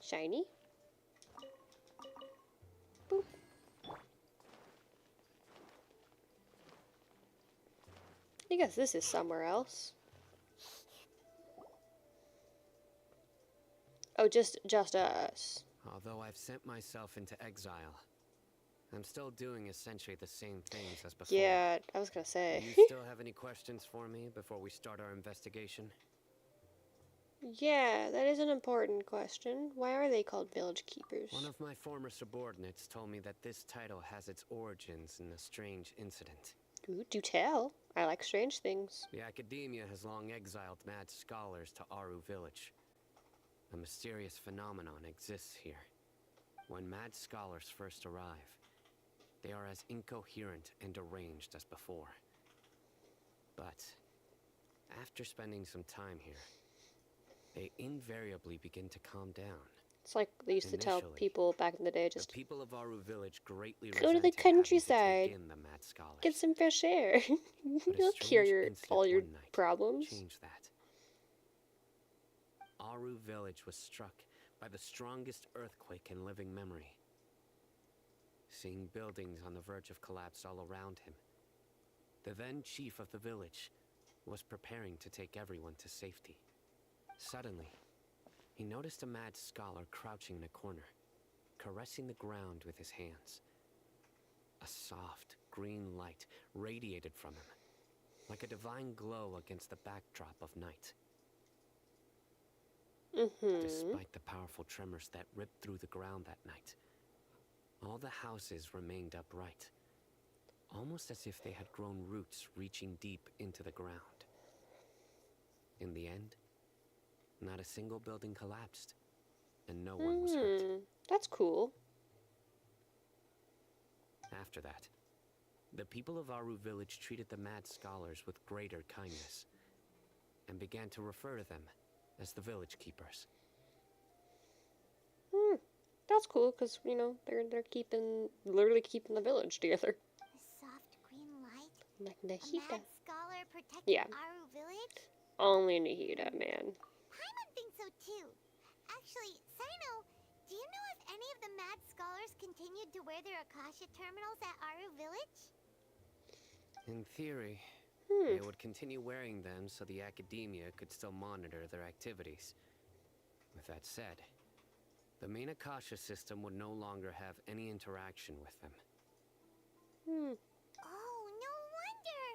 Shiny. Boop. I guess this is somewhere else. Oh, just us. Although I've sent myself into exile, I'm still doing essentially the same things as before. Yeah, I was gonna say. Do you still have any questions for me before we start our investigation? Yeah, that is an important question. Why are they called village keepers? One of my former subordinates told me that this title has its origins in a strange incident. Ooh, do tell. I like strange things. The academia has long exiled mad scholars to Aru village. A mysterious phenomenon exists here. When mad scholars first arrive, they are as incoherent and deranged as before. But after spending some time here, they invariably begin to calm down. It's like they used to tell Initially, people back in the day, just the people of Aru village greatly go to the resented having to countryside, take in the mad scholars. get some fresh air. But a It'll cure strange incident all your one night problems. changed that. Aru village was struck by the strongest earthquake in living memory. Seeing buildings on the verge of collapse all around him, the then chief of the village was preparing to take everyone to safety. Suddenly, he noticed a mad scholar crouching in a corner, caressing the ground with his hands. A soft, green light radiated from him, like a divine glow against the backdrop of night. Despite the powerful tremors that ripped through the ground that night, all the houses remained upright, almost as if they had grown roots reaching deep into the ground. In the end, not a single building collapsed, and no one was hurt. That's cool. After that, the people of Aru village treated the mad scholars with greater kindness, and began to refer to them as the village keepers. That's cool, because, you know, they're literally keeping the village together. A soft green light? Like A Nahida. mad scholar protecting Yeah. Aru village? Only Nahida, man. Paimon thinks so too. Actually, Sino, do you know if any of the mad scholars continued to wear their Akasha terminals at Aru village? In theory, they would continue wearing them so the academia could still monitor their activities. With that said, the main Akasha system would no longer have any interaction with them. Oh, no wonder!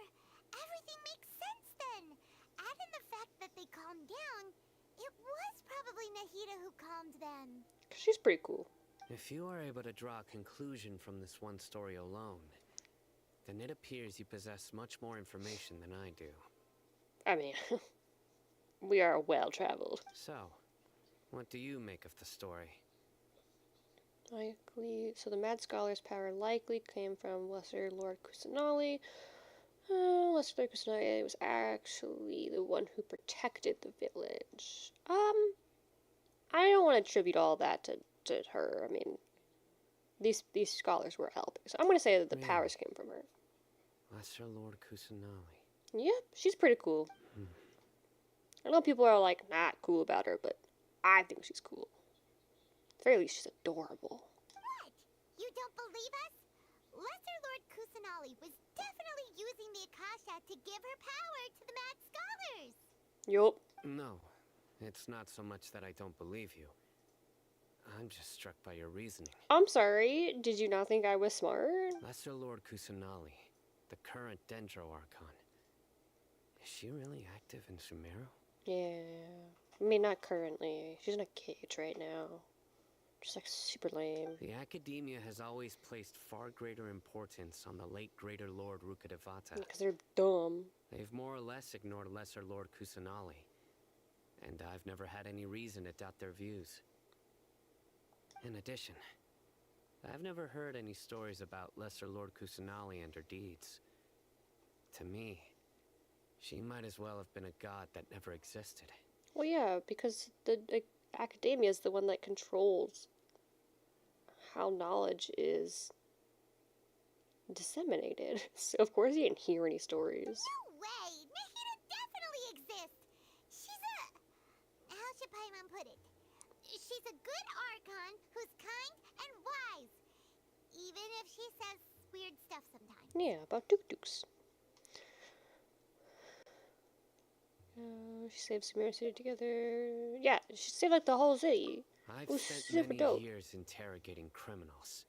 Everything makes sense then! Add in the fact that they calmed down, it was probably Nahida who calmed them. She's pretty cool. If you are able to draw a conclusion from this one story alone, then it appears you possess much more information than I do. I mean, we are well-traveled. So, what do you make of the story? Likely, so the Mad Scholar's power likely came from Lesser Lord Kusanali. Lesser Lord Kusanali was actually the one who protected the village. I don't want to attribute all that to her. I mean, these scholars were helping. So I'm going to say that the powers came from her. Lesser Lord Kusanali. Yep, she's pretty cool. I know people are like not cool about her, but I think she's cool. At the very least, she's adorable. What? You don't believe us? Lesser Lord Kusanali was definitely using the Akasha to give her power to the mad scholars. Yup. No, it's not so much that I don't believe you. I'm just struck by your reasoning. I'm sorry, did you not think I was smart? Lesser Lord Kusanali, the current Dendro Archon. Is she really active in Sumeru? Yeah. I mean, not currently. She's in a cage right now. Just like super lame. The academia has always placed far greater importance on the late Greater Lord Rukkhadevata. Because they're dumb. They've more or less ignored Lesser Lord Kusanali, and I've never had any reason to doubt their views. In addition, I've never heard any stories about Lesser Lord Kusanali and her deeds. To me, she might as well have been a god that never existed. Well, yeah, because the academia is the one that controls how knowledge is disseminated. So of course you didn't hear any stories. No way! Nahida definitely exists! She's a... How should Paimon put it? She's a good Archon who's kind and wise. Even if she says weird stuff sometimes. Yeah, about tuk-tuks. She saved Sumeru City together. Yeah, she saved like the whole city. I've was spent super many dope. years interrogating criminals,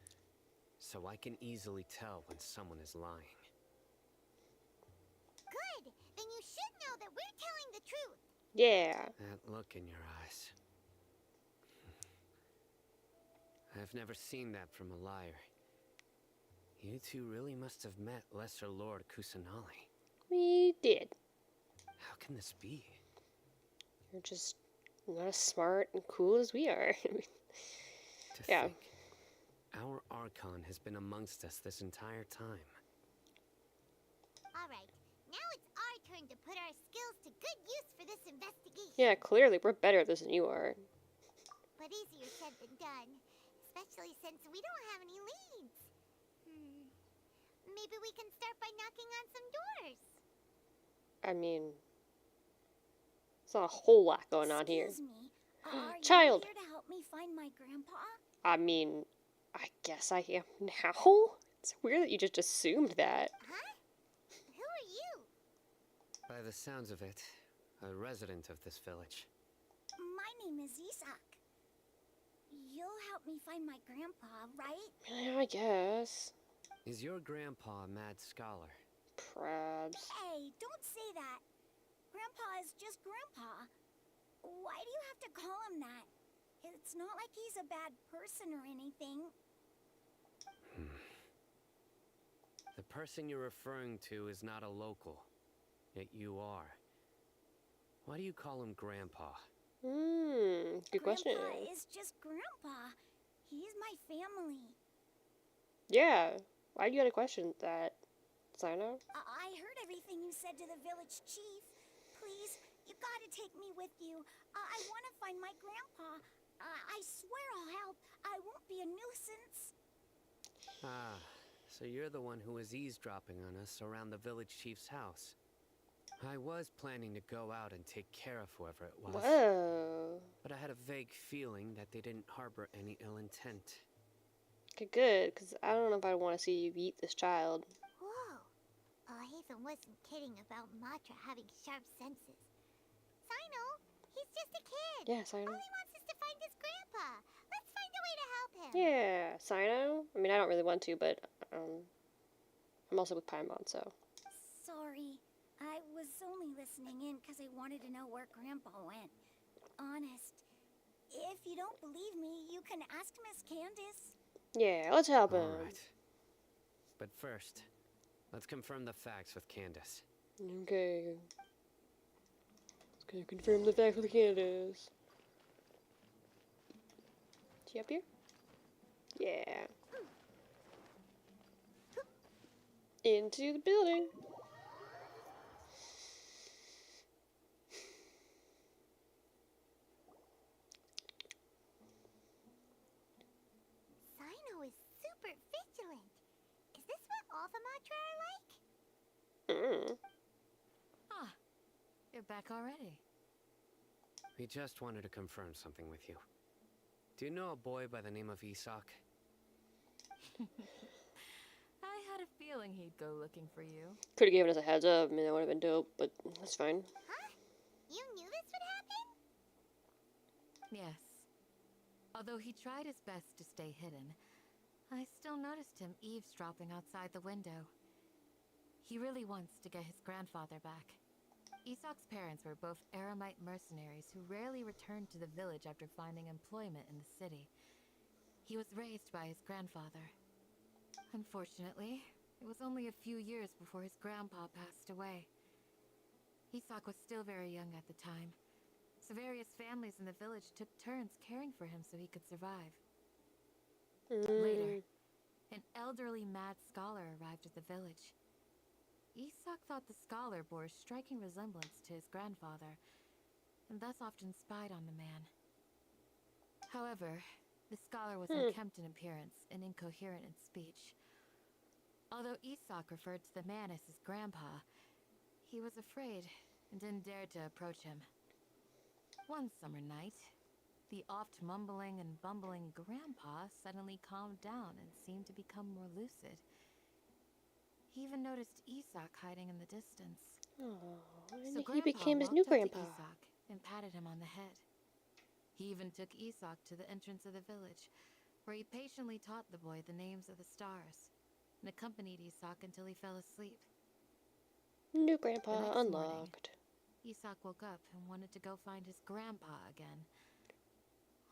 so I can easily tell when someone is lying. Good! Then you should know that we're telling the truth. Yeah. That look in your eyes. I've never seen that from a liar. You two really must have met Lesser Lord Kusanali. We did. How can this be? You're just not as smart and cool as we are. To Yeah. think, our Archon has been amongst us this entire time. Alright, now it's our turn to put our skills to good use for this investigation. Yeah, clearly we're better at this than you are. But easier said than done. Especially since we don't have any leads. Maybe we can start by knocking on some doors. I mean, there's not a whole lot going on here. Excuse me, are Child. you here to help me find my grandpa? I mean, I guess I am now? It's weird that you just assumed that. Huh? Who are you? By the sounds of it, a resident of this village. My name is Isak. You'll help me find my grandpa, right? Yeah, I guess. Is your grandpa a mad scholar? Perhaps. Hey, don't say that. Grandpa is just Grandpa. Why do you have to call him that? It's not like he's a bad person or anything. The person you're referring to is not a local, yet you are. Why do you call him Grandpa? Good question. Grandpa is just Grandpa. He's my family. Yeah. Why do you gotta question that, Sino? I heard everything you said to the village chief. Please, you gotta take me with you. I want to find my grandpa. I swear I'll help. I won't be a nuisance. Ah, so you're the one who was eavesdropping on us around the village chief's house. I was planning to go out and take care of whoever it was. Whoa. But I had a vague feeling that they didn't harbor any ill intent. Okay, good, because I don't know if I want to see you eat this child. Whoa. Hazen wasn't kidding about Matra having sharp senses. Sino, he's just a kid. Yeah, Sino. All he wants is to find his grandpa. Let's find a way to help him. Yeah, Sino. I mean, I don't really want to, but I'm also with Paimon, so. Sorry. I was only listening in because I wanted to know where Grandpa went. Honest. If you don't believe me, you can ask Miss Candace. Yeah, let's help him. All right. But first, let's confirm the facts with Candace. Okay. Let's go confirm the facts with Candace. Is she up here? Yeah. Into the building. Sino is super vigilant. Is this what all the Matra are like? Ah, you're back already. We just wanted to confirm something with you. Do you know a boy by the name of Isak? I had a feeling he'd go looking for you. Could have given us a heads up. I mean, that would have been dope, but that's fine. Huh? You knew this would happen? Yes. Although he tried his best to stay hidden, I still noticed him eavesdropping outside the window. He really wants to get his grandfather back. Isak's parents were both Aramite mercenaries who rarely returned to the village after finding employment in the city. He was raised by his grandfather. Unfortunately, it was only a few years before his grandpa passed away. Isak was still very young at the time, so various families in the village took turns caring for him so he could survive. Later, an elderly mad scholar arrived at the village. Isak thought the scholar bore a striking resemblance to his grandfather, and thus often spied on the man. However, the scholar was unkempt in appearance and incoherent in speech. Although Isak referred to the man as his grandpa, he was afraid and didn't dare to approach him. One summer night, the oft mumbling and bumbling grandpa suddenly calmed down and seemed to become more lucid. He even noticed Isak hiding in the distance. Oh, So and he Grandpa became his walked new up to grandpa. Isak and patted him on the head. He even took Isak to the entrance of the village, where he patiently taught the boy the names of the stars, and accompanied Isak until he fell asleep. New The grandpa next morning, unlocked. Isak woke up and wanted to go find his grandpa again,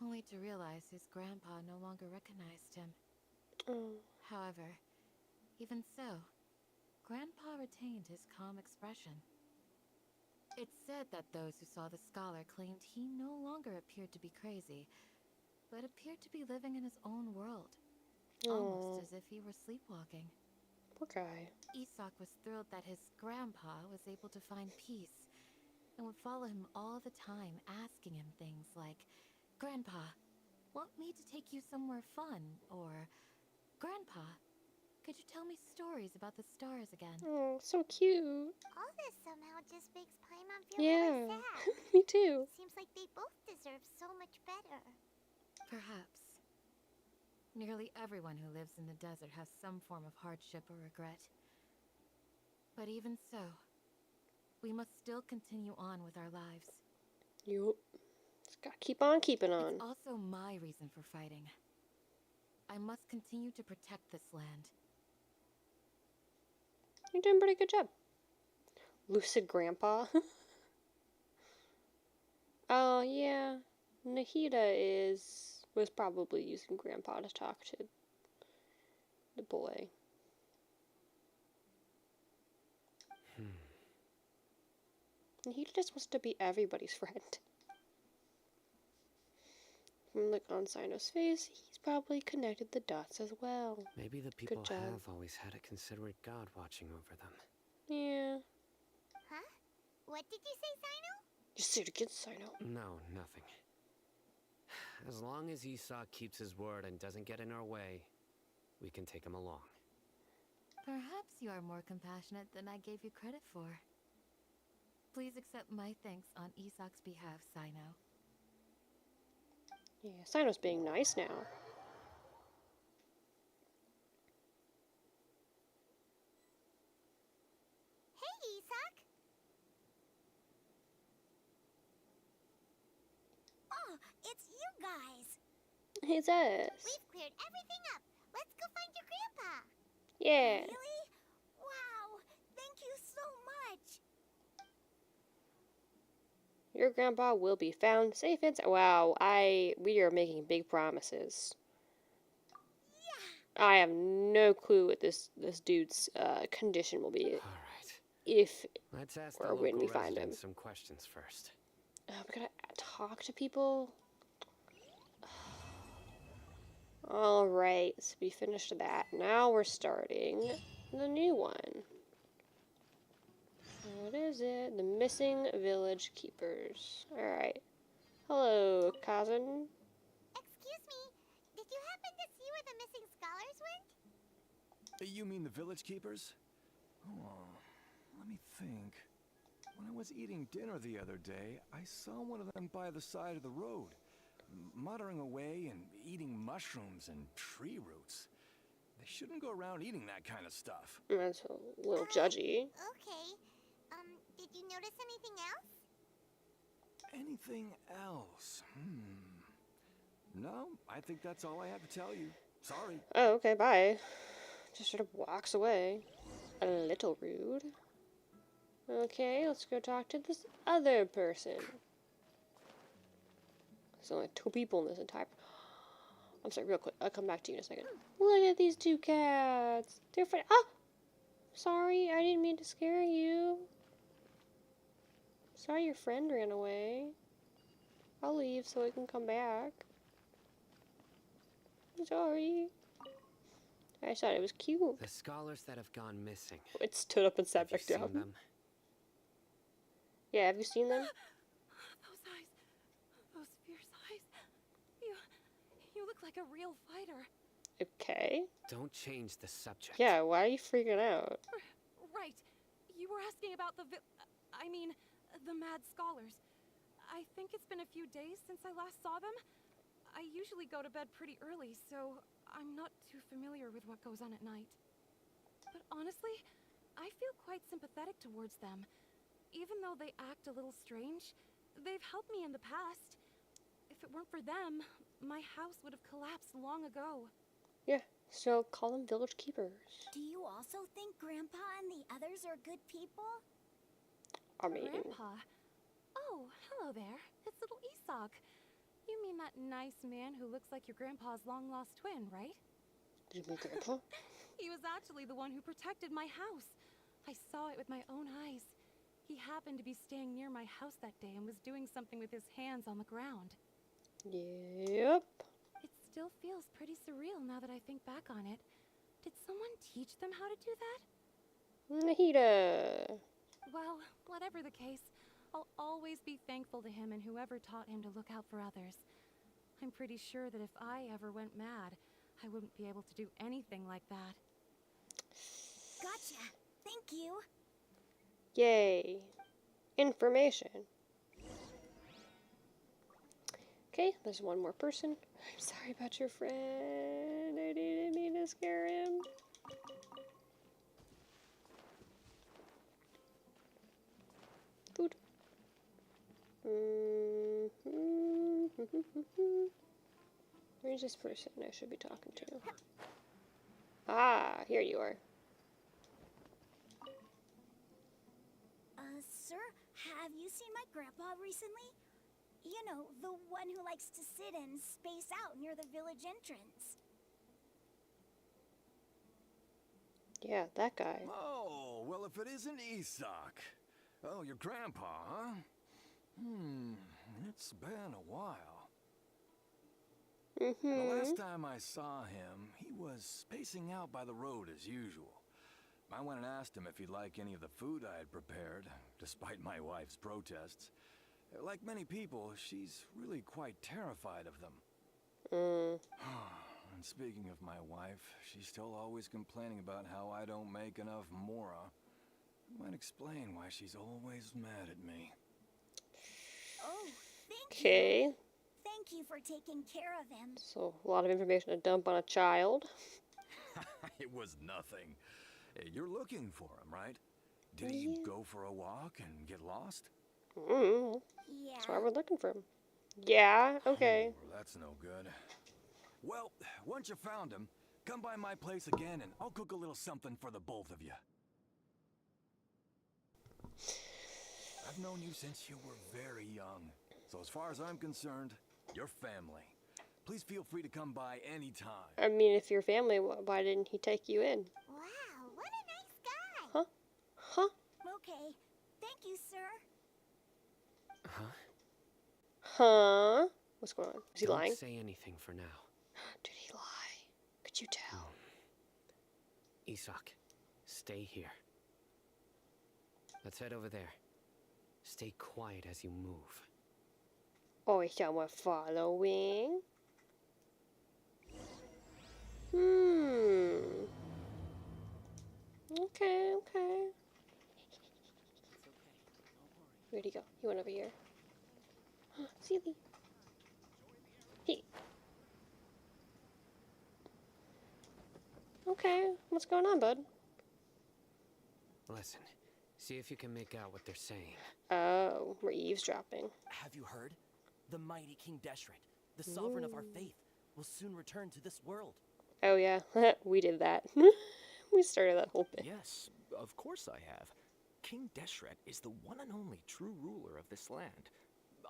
only to realize his grandpa no longer recognized him. Oh, However, even so, Grandpa retained his calm expression. It's said that those who saw the scholar claimed he no longer appeared to be crazy, but appeared to be living in his own world, almost as if he were sleepwalking. poor guy. Isak was thrilled that his grandpa was able to find peace, and would follow him all the time, asking him things like, "Grandpa, want me to take you somewhere fun?" Or, "Grandpa, could you tell me stories about the stars again?" Oh, so cute. All this somehow just makes Paimon feel Yeah, really sad. me too. Seems like they both deserve so much better. Perhaps. Nearly everyone who lives in the desert has some form of hardship or regret. But even so, we must still continue on with our lives. Yup. Just gotta keep on keeping on. It's also my reason for fighting. I must continue to protect this land. You're doing a pretty good job. Lucid grandpa. Oh, yeah. Nahida was probably using grandpa to talk to the boy. Nahida just wants to be everybody's friend. From the look on Sino's face, he's probably connected the dots as well. Maybe the people job. have always had a considerate God watching over them. Yeah. Huh? What did you say, Sino? Just say it again, Sino. No, nothing. As long as Isak keeps his word and doesn't get in our way, we can take him along. Perhaps you are more compassionate than I gave you credit for. Please accept my thanks on Isak's behalf, Sino. Yeah, Sino's being nice now. Hey, Isak! Oh, it's you guys! It's us. We've cleared everything up. Let's go find your grandpa. Yeah. Really? Wow! Thank you so much! Your grandpa will be found safe and wow, we are making big promises. Yeah! I have no clue what this dude's condition will be All right. if Let's ask or the when local we find him. residents some questions first. We gotta talk to people. All right, so we finished that. Now we're starting the new one. What is it? The missing village keepers. All right. Hello, cousin. Excuse me, did you happen to see where the missing scholars went? You mean the village keepers? Oh, let me think. When I was eating dinner the other day, I saw one of them by the side of the road, muttering away and eating mushrooms and tree roots. They shouldn't go around eating that kind of stuff. That's a little judgy. Okay. Did you notice anything else? Anything else? No, I think that's all I have to tell you. Sorry. Oh, okay, bye. Just sort of walks away. A little rude. Okay, let's go talk to this other person. There's only 2 people in this entire... I'm sorry, real quick. I'll come back to you in a second. Look at these 2 cats. They're fine. Ah! Sorry, I didn't mean to scare you. Sorry your friend ran away. I'll leave so I can come back. Sorry. I just thought it was cute. The scholars that have gone missing. It stood up and sat Have you back seen down. them? Yeah, have you seen them? Those eyes. Those fierce eyes. You look like a real fighter. Okay. Don't change the subject. Yeah, why are you freaking out? Right. You were asking about the mad scholars. I think it's been a few days since I last saw them. I usually go to bed pretty early, so I'm not too familiar with what goes on at night. But honestly, I feel quite sympathetic towards them. Even though they act a little strange, they've helped me in the past. If it weren't for them, my house would have collapsed long ago. Yeah, so call them village keepers. Do you also think Grandpa and the others are good people? I mean, Grandpa? Oh, hello there. It's little Isak. You mean that nice man who looks like your grandpa's long-lost twin, right? did you meet Grandpa? He was actually the one who protected my house. I saw it with my own eyes. He happened to be staying near my house that day and was doing something with his hands on the ground. Yep. It still feels pretty surreal now that I think back on it. Did someone teach them how to do that? Nahida. Well, whatever the case, I'll always be thankful to him and whoever taught him to look out for others. I'm pretty sure that if I ever went mad, I wouldn't be able to do anything like that. Gotcha. Thank you. Yay. Information. Okay, there's one more person. I'm sorry about your friend. I didn't mean to scare him. Food. Where's this person I should be talking to? Ah, here you are. Sir, have you seen my grandpa recently? You know, the one who likes to sit and space out near the village entrance. Yeah, that guy. Oh, well, if it isn't Isak. Oh, your grandpa, huh? It's been a while. The last time I saw him, he was spacing out by the road as usual. I went and asked him if he'd like any of the food I had prepared, despite my wife's protests. Like many people, she's really quite terrified of them. And speaking of my wife, she's still always complaining about how I don't make enough mora. Might explain why she's always mad at me. Oh, thank you. Okay. Thank you for taking care of him. So, a lot of information to dump on a child. It was nothing. You're looking for him, right? Did he go for a walk and get lost? Yeah. Yeah. That's why we're looking for him. Yeah, okay. Oh, that's no good. Well, once you found him, come by my place again and I'll cook a little something for the both of you. I've known you since you were very young. So as far as I'm concerned, you're family. Please feel free to come by anytime. I mean, if you're family, why didn't he take you in? Wow, what a nice guy. Huh? Huh? Okay, thank you, sir. Huh? What's going on? Is he Don't lying? say anything for now. Did he lie? Could you tell? Isak, stay here. Let's head over there. Stay quiet as you move. Oh, is someone following? Okay, okay. Where'd he go? He went over here. Silly. He. Okay, what's going on, bud? Listen, see if you can make out what they're saying. Oh, we're eavesdropping. Have you heard? The mighty King Deshret, the sovereign of our faith, will soon return to this world. Oh yeah, we did that. We started that whole thing. Yes, of course I have. King Deshret is the one and only true ruler of this land.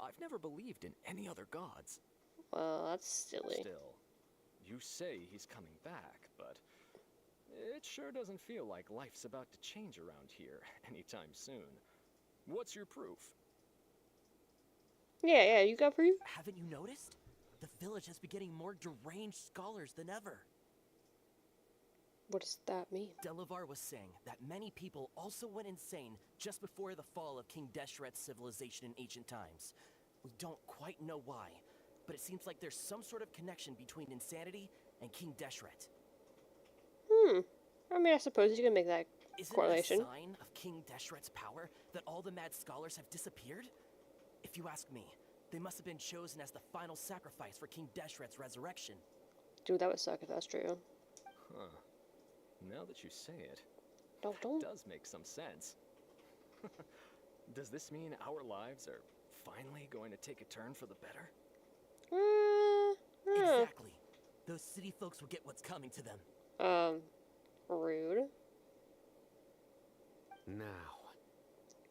I've never believed in any other gods. Well, that's silly. Still, you say he's coming back, but it sure doesn't feel like life's about to change around here anytime soon. What's your proof? Yeah, you got proof? Haven't you noticed? The village has been getting more deranged scholars than ever. What does that mean? Delavar was saying that many people also went insane just before the fall of King Deshret's civilization in ancient times. We don't quite know why, but it seems like there's some sort of connection between insanity and King Deshret. I mean, I suppose you can make that Isn't correlation. it a sign of King Deshret's power that all the mad scholars have disappeared? If you ask me, they must have been chosen as the final sacrifice for King Deshret's resurrection. Dude, that would suck if that's true. Huh. Now that you say it, Don't. it does make some sense. Does this mean our lives are finally going to take a turn for the better? Exactly. Those city folks will get what's coming to them. Rude. Now,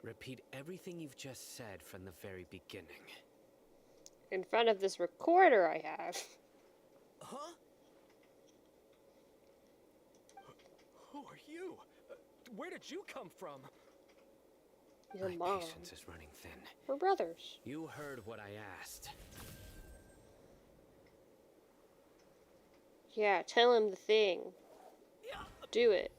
repeat everything you've just said from the very beginning. In front of this recorder I have. Huh? Who are you? Where did you come from? He's a My mom. patience is running thin. We're brothers. You heard what I asked. Yeah, tell him the thing. Yeah. Do it.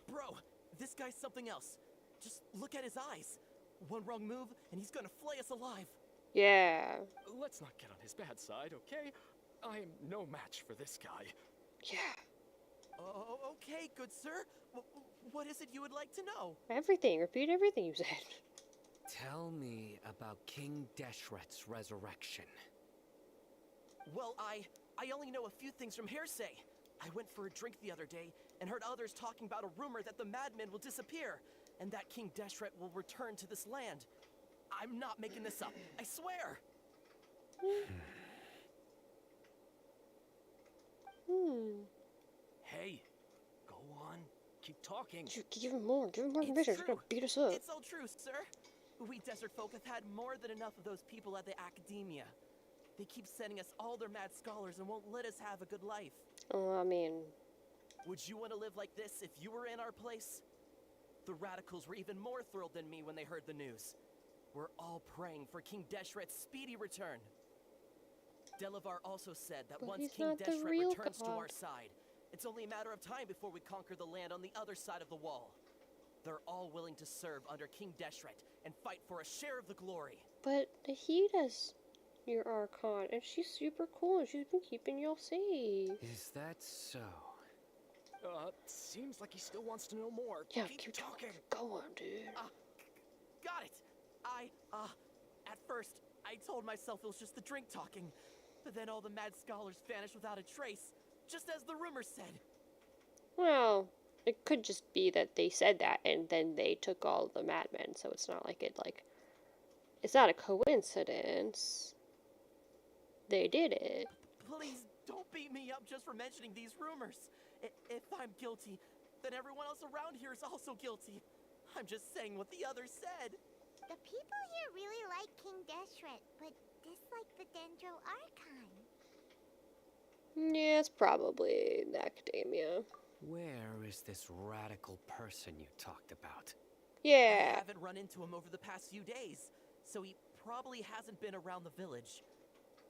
Bro, this guy's something else. Just look at his eyes. One wrong move, and he's gonna flay us alive. Yeah. Let's not get on his bad side, okay? I am no match for this guy. Yeah. Oh, okay, good sir. What is it you would like to know? Everything. Repeat everything you said. Tell me about King Deshret's resurrection. Well, I only know a few things from hearsay. I went for a drink the other day and heard others talking about a rumor that the madmen will disappear and that King Deshret will return to this land. I'm not making this up. I swear. Hey, go on. Keep talking. Dude, give him more. Give him more It's information. He's true. gonna beat us up. It's all true, sir. We desert folk have had more than enough of those people at the academia. They keep sending us all their mad scholars and won't let us have a good life. Oh, I mean, Would you want to live like this if you were in our place? The radicals were even more thrilled than me when they heard the news. We're all praying for King Deshret's speedy return. Delavar also said that But once he's King not the Deshret real returns to god. our side, it's only a matter of time before we conquer the land on the other side of the wall. They're all willing to serve under King Deshret and fight for a share of the glory. but Nahida's your Archon, and she's super cool, and she's been keeping y'all safe. Is that so? Seems like he still wants to know more. Yeah, keep keep talking. Go on, dude. Got it! At first, I told myself it was just the drink talking, but then all the mad scholars vanished without a trace, just as the rumor said. Well, it could just be that they said that, and then they took all the madmen, so it's not like it's not a coincidence. They did it. Please don't beat me up just for mentioning these rumors. If I'm guilty, then everyone else around here is also guilty. I'm just saying what the others said. The people here really like King Deshret, but dislike the Dendro Archon. Yeah, it's probably the academia. Where is this radical person you talked about? I Yeah. haven't run into him over the past few days, so he probably hasn't been around the village.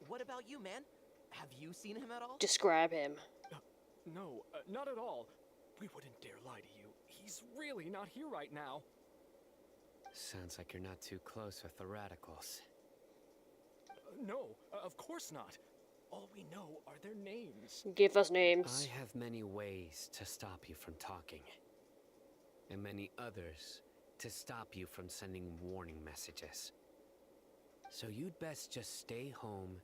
What about you, man? Have you seen him at all? Describe him. No, not at all. We wouldn't dare lie to you. He's really not here right now. Sounds like you're not too close with the radicals. No, of course not. All we know are their names. Give us names. I have many ways to stop you from talking. And many others to stop you from sending warning messages. So you'd best just stay home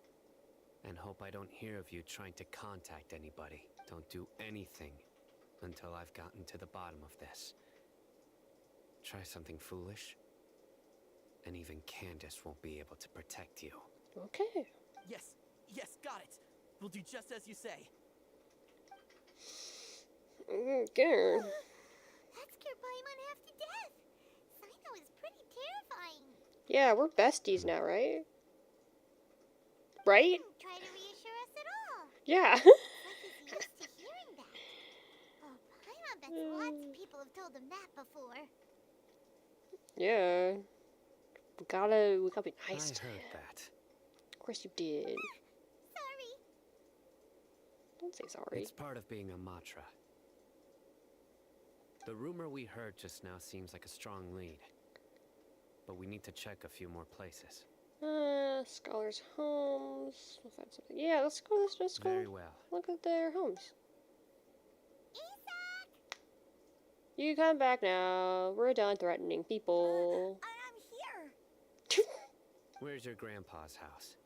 and hope I don't hear of you trying to contact anybody. Don't do anything until I've gotten to the bottom of this. Try something foolish, and even Candace won't be able to protect you. Okay. Yes, got it. We'll do just as you say. Okay. That scared Paimon half to death. Sino is pretty terrifying. Yeah, we're besties now, right? Right? Didn't try to reassure us at all. Yeah. Like he's used to hearing that. Oh, Paimon bets lots of people have told him that before. Yeah. We gotta be nice I to heard him. that. Of course you did. Sorry. Don't say sorry. It's part of being a Matra. The rumor we heard just now seems like a strong lead. But we need to check a few more places. Scholars' homes. We'll find something. Yeah, let's go. Let's just go. Very well. Look at their homes. You come back now. We're done threatening people. I'm here. Where's your grandpa's house?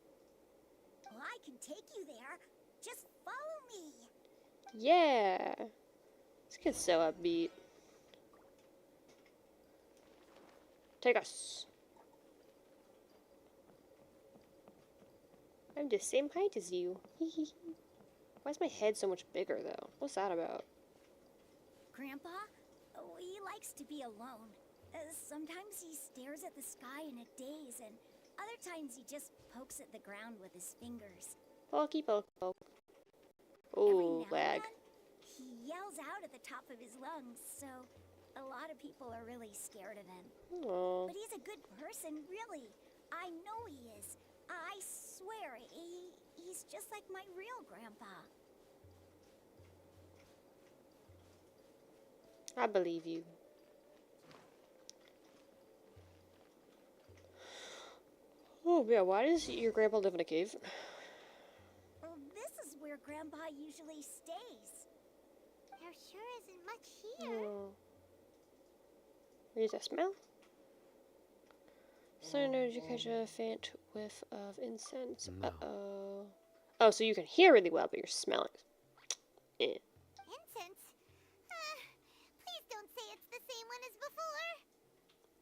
Well, I can take you there. Just follow me. Yeah. This kid's so upbeat. Take us. I'm the same height as you. Why is my head so much bigger, though? What's that about? Grandpa, he likes to be alone. Sometimes he stares at the sky in a daze, and other times he just pokes at the ground with his fingers. Pokey poke poke. Every Ooh, now lag. and then, he yells out at the top of his lungs, so a lot of people are really scared of him. Aww. But he's a good person, really. I know he is. I swear, he's just like my real grandpa. I believe you. Oh, yeah, why does your grandpa live in a cave? Well, this is where Grandpa usually stays. There sure isn't much here. Oh. Where's that smell? So did you catch a faint whiff of incense? No. Uh-oh. Oh, so you can hear really well, but you're smelling. Eh. Incense? Please don't say it's the same one as before.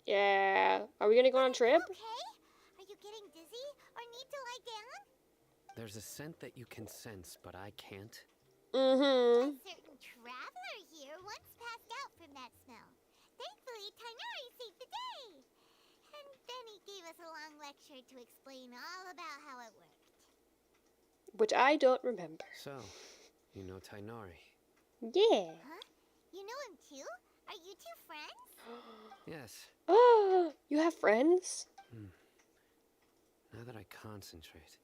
Yeah. Are we gonna go on a trip? Okay? Are you getting dizzy or need to lie down? There's a scent that you can sense, but I can't. Mm-hmm. A certain traveler here once passed out from that smell. Thankfully, Tainari saved the day. And then he gave us a long lecture to explain all about how it worked. Which I don't remember. So, you know Tainari? Yeah. Huh? You know him too? Are you two friends? Yes. Oh, you have friends? Now that I concentrate,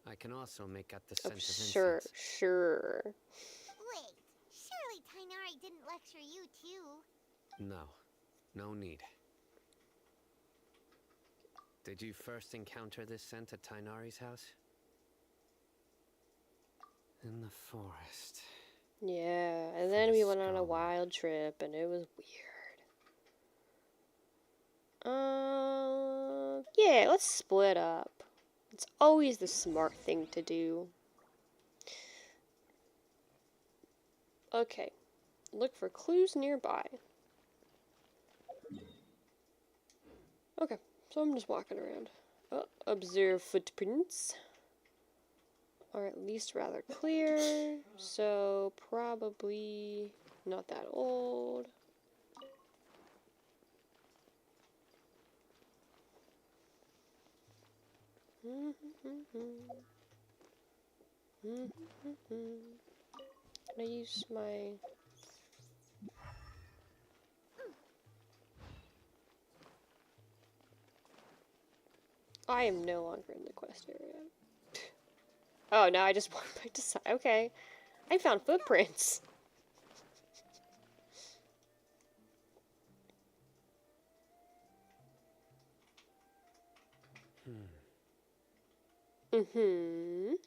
I can also make out the scent of Sure, incense. sure. Wait, surely Tainari didn't lecture you too? No, no need. Did you first encounter this scent at Tainari's house? In the forest. Yeah, and then we went on a wild trip, and it was weird. Yeah, let's split up. It's always the smart thing to do. Okay, look for clues nearby. Okay, so I'm just walking around. Observe footprints. Or at least rather clear, so probably not that old. Can I use my... I am no longer in the quest area. Oh, now I just walked back to side. Okay. I found footprints. You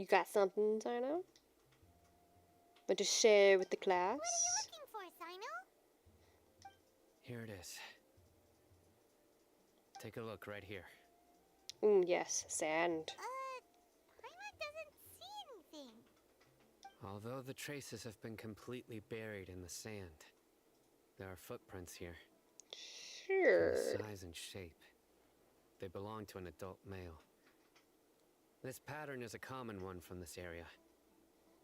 got something, Sino? Want to share with the class? What are you looking for, Sino? Here it is. Take a look right here. Yes, sand. Paimon doesn't see anything. Although the traces have been completely buried in the sand, there are footprints here. Sure. From the size and shape. They belong to an adult male. This pattern is a common one from this area.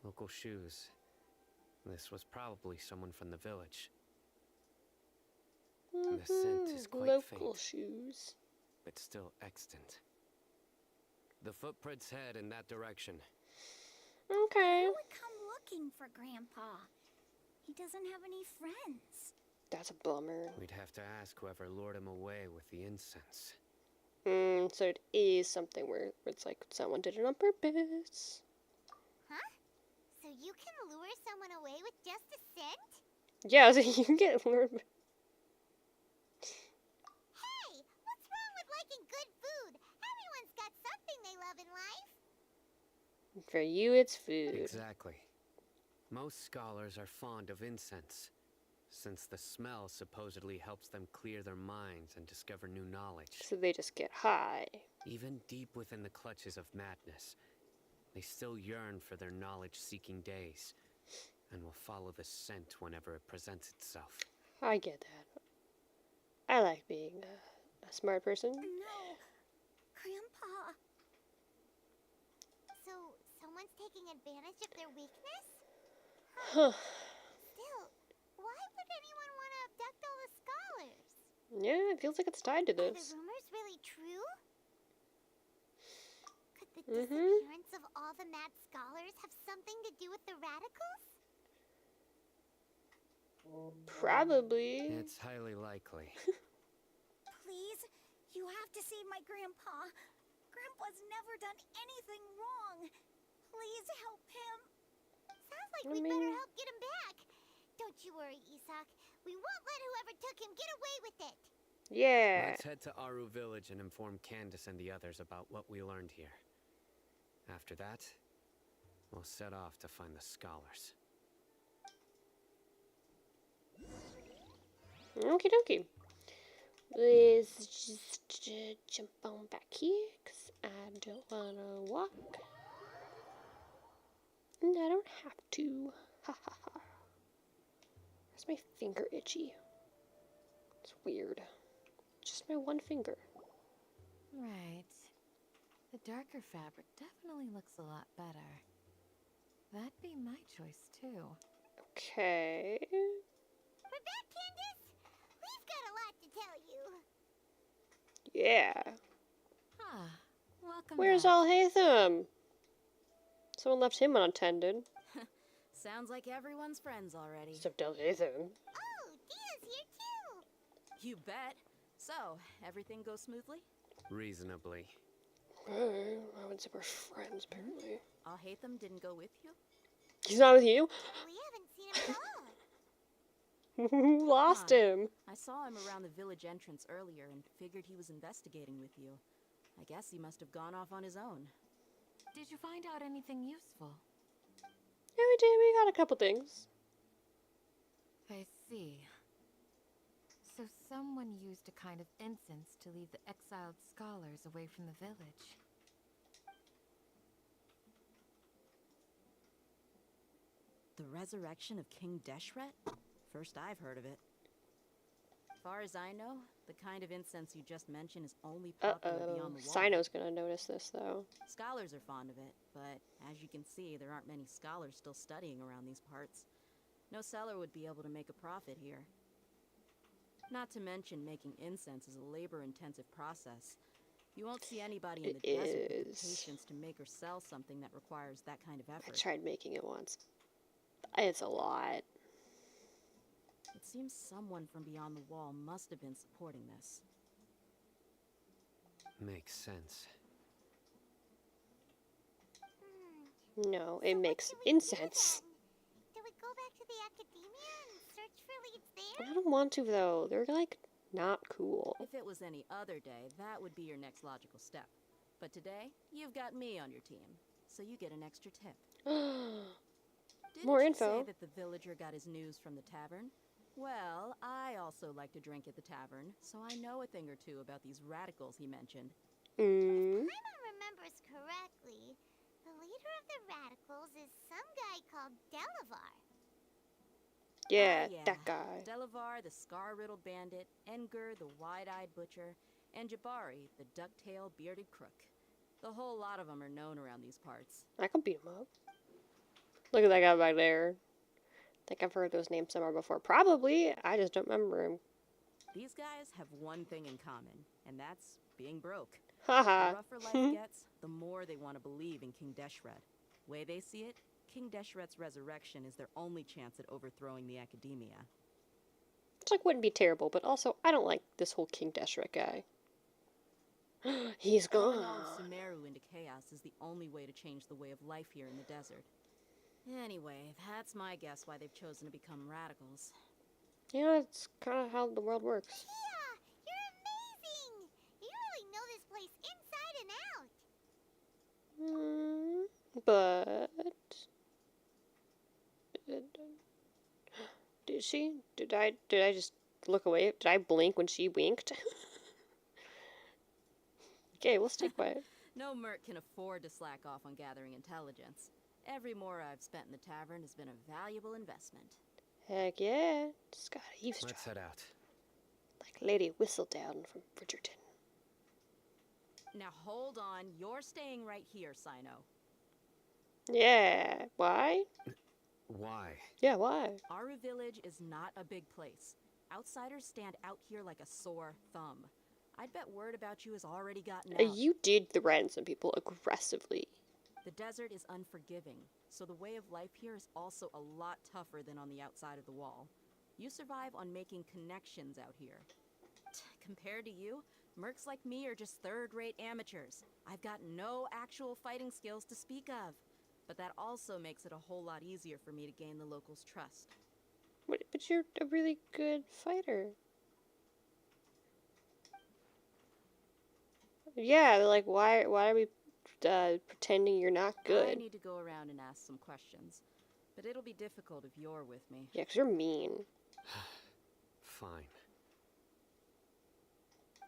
Local shoes. This was probably someone from the village. The scent is quite Local faint, shoes. but still extant. The footprints head in that direction. Okay. Who would come looking for Grandpa? He doesn't have any friends. That's a bummer. We'd have to ask whoever lured him away with the incense. So it is something where it's like someone did it on purpose. Huh? you can lure someone away with just a scent? Yeah, so you can get lured. Hey, what's wrong with liking good food? Everyone's got something they love in life. For you, it's food. Exactly. Most scholars are fond of incense, since the smell supposedly helps them clear their minds and discover new knowledge. So they just get high. Even deep within the clutches of madness, they still yearn for their knowledge-seeking days, and will follow the scent whenever it presents itself. I get that. I like being a smart person. No, Grandpa. So, someone's taking advantage of their weakness? Huh. Still, why would anyone want to abduct all the scholars? Yeah, it feels like it's tied to Are the this. rumors really true? Could the Mm-hmm. disappearance of all the mad scholars have something to do with the radicals? Probably. It's highly likely. Please, you have to save my grandpa. Grandpa's never done anything wrong. Please help him. Sounds like we'd better help get him back. Don't you worry, Isak. We won't let whoever took him get away with it. Yeah. Let's head to Aru Village and inform Candace and the others about what we learned here. After that, we'll set off to find the scholars. Okie dokie. Let's just jump on back here, because I don't want to walk. And I don't have to. Ha ha ha. Where's my finger itchy? It's weird. Just my one finger. Right. The darker fabric definitely looks a lot better. That'd be my choice too. Okay. We're back, Candace. We've got a lot to tell you. Yeah. Ah, welcome Where's back. Al Haytham? Someone left him unattended. Sounds like everyone's friends already. Except Al Haytham. Oh, Dia's here too. You bet. So, everything goes smoothly? Reasonably. I would say we're friends, apparently. Al Haytham didn't go with you? He's not with you? We haven't seen him at all. Who lost him? I saw him around the village entrance earlier and figured he was investigating with you. I guess he must have gone off on his own. Did you find out anything useful? Yeah, we did. We got a couple things. I see. So someone used a kind of incense to lead the exiled scholars away from the village. The resurrection of King Deshret? First I've heard of it. Far as I know, the kind of incense you just mentioned is only popular beyond the wall. Sino's gonna notice this, though. Scholars are fond of it, but as you can see, there aren't many scholars still studying around these parts. No seller would be able to make a profit here. Not to mention, making incense is a labor-intensive process. You won't see anybody in the desert with the patience to make or sell something that requires that kind of effort. I tried making it once. It's a lot. It seems someone from beyond the wall must have been supporting this. Makes sense. No, it makes incense. Do we go back to the academia and search for leads there? I don't want to, though. They're, like, not cool. If it was any other day, that would be your next logical step. But today, you've got me on your team, so you get an extra tip. Didn't More you info. say that the villager got his news from the tavern? Well, I also like to drink at the tavern, so I know a thing or two about these radicals he mentioned. Paimon remembers correctly, the leader of the radicals is some guy called Delavar. Yeah, Yeah, that guy. Delavar, the scar-riddled bandit, Enger, the wide-eyed butcher, and Jabari, the duck-tailed bearded crook. The whole lot of them are known around these parts. I can beat him up. Look at that guy back there. I think I've heard those names somewhere before. Probably. I just don't remember him. These guys have one thing in common, and that's being broke. Haha. The rougher life gets, the more they want to believe in King Deshret. Way they see it, King Deshret's resurrection is their only chance at overthrowing the academia. Which, like, wouldn't be terrible, but also, I don't like this whole King Deshret guy. He's Throwing gone. all of Sumeru into chaos is the only way to change the way of life here in the desert. Anyway, that's my guess why they've chosen to become radicals. Yeah, it's kind of how the world works. Tia, you're amazing! You really know this place inside and out. But did she? Did I just look away? Did I blink when she winked? Okay, we'll stick by it. No merc can afford to slack off on gathering intelligence. Every mora I've spent in the tavern has been a valuable investment. Heck yeah, just gotta eavesdrop. Let's head out. Like Lady Whistledown from Bridgerton. Now hold on, you're staying right here, Sino. Yeah, why? Why? Yeah, why? Aru Village is not a big place. Outsiders stand out here like a sore thumb. I'd bet word about you has already gotten out. You did threaten some people aggressively. The desert is unforgiving, so the way of life here is also a lot tougher than on the outside of the wall. You survive on making connections out here. Compared to you, mercs like me are just third-rate amateurs. I've got no actual fighting skills to speak of. But that also makes it a whole lot easier for me to gain the locals' trust. But you're a really good fighter. Yeah, like why are we pretending you're not good? I need to go around and ask some questions, but it'll be difficult if you're with me. Yeah, 'cause you're mean. Fine.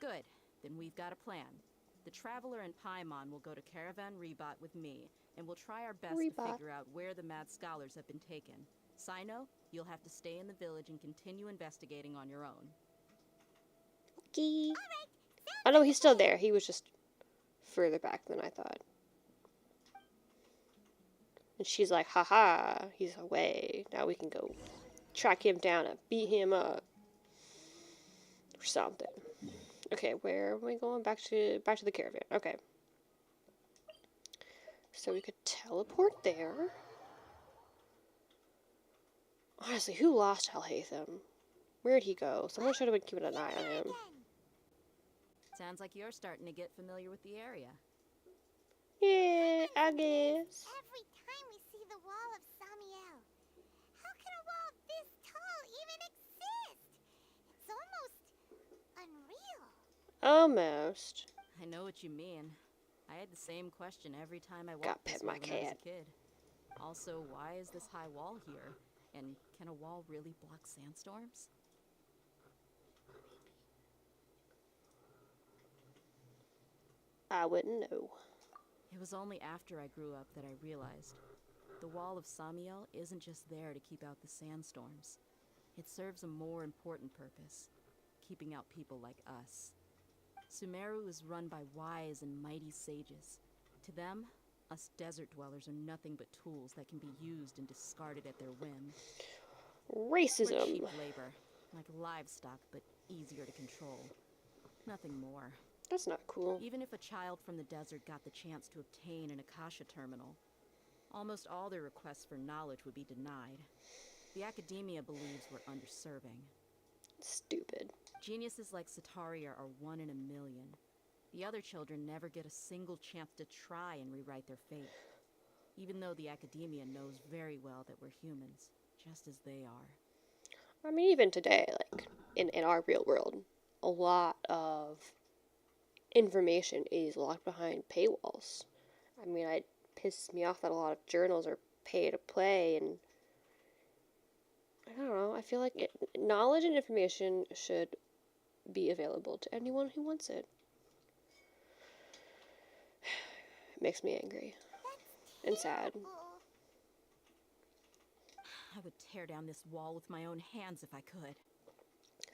Good. Then we've got a plan. The Traveler and Paimon will go to Caravan Rebat with me, and we'll try our best to figure out where the mad scholars have been taken. Sino, you'll have to stay in the village and continue investigating on your own. Okay. Oh no, he's still there. He was just further back than I thought. And she's like, haha, he's away. Now we can go track him down and beat him up. Or something. Okay, where are we going? Back to the caravan. Okay. So we could teleport there. Honestly, who lost Alhaitham? Where'd he go? Someone should have been keeping an eye on him. Sounds like you're starting to get familiar with the area. Yeah, I guess. Every time we see the wall of Samiel. How can a wall this tall even exist? It's almost unreal. Almost. I know what you mean. I had the same question every time I Got walked pet this my way when I was cat. a kid. Also, why is this high wall here? And can a wall really block sandstorms? I wouldn't know. It was only after I grew up that I realized the wall of Samiel isn't just there to keep out the sandstorms. It serves a more important purpose, keeping out people like us. Sumeru is run by wise and mighty sages. To them, us desert dwellers are nothing but tools that can be used and discarded at their whim. Racism. We're cheap labor, like livestock, but easier to control. Nothing more. That's not cool. Even if a child from the desert got the chance to obtain an Akasha terminal, almost all their requests for knowledge would be denied. The academia believes we're underserving. Stupid. Geniuses like Sataria are 1 in a million. The other children never get a single chance to try and rewrite their fate. Even though the academia knows very well that we're humans, just as they are. I mean, even today, like, in our real world, a lot of information is locked behind paywalls. I mean, it pisses me off that a lot of journals are pay to play, and I don't know, I feel like knowledge and information should be available to anyone who wants it. It makes me angry and sad. I would tear down this wall with my own hands if I could.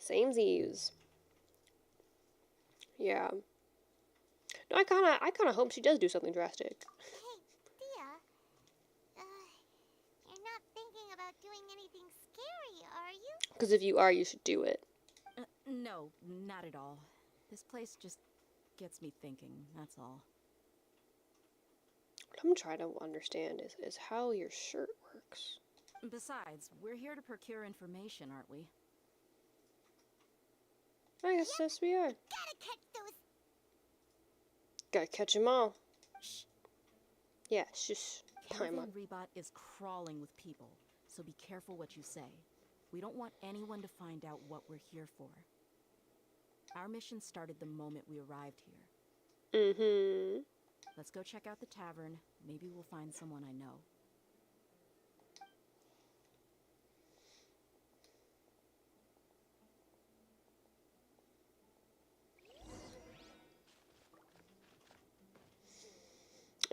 Samesies. Yeah. No, I kind of hope she does do something drastic. Hey, Thea. You're not thinking about doing anything scary, are you? Because if you are, you should do it. No, not at all. This place just gets me thinking, that's all. What I'm trying to understand is how your shirt works. Besides, we're here to procure information, aren't we? I guess yes we are. Gotta catch those. Gotta catch them all. Yeah, shush. Caravan Rebot is crawling with people, so be careful what you say. We don't want anyone to find out what we're here for. Our mission started the moment we arrived here. Mm-hmm. Let's go check out the tavern. Maybe we'll find someone I know.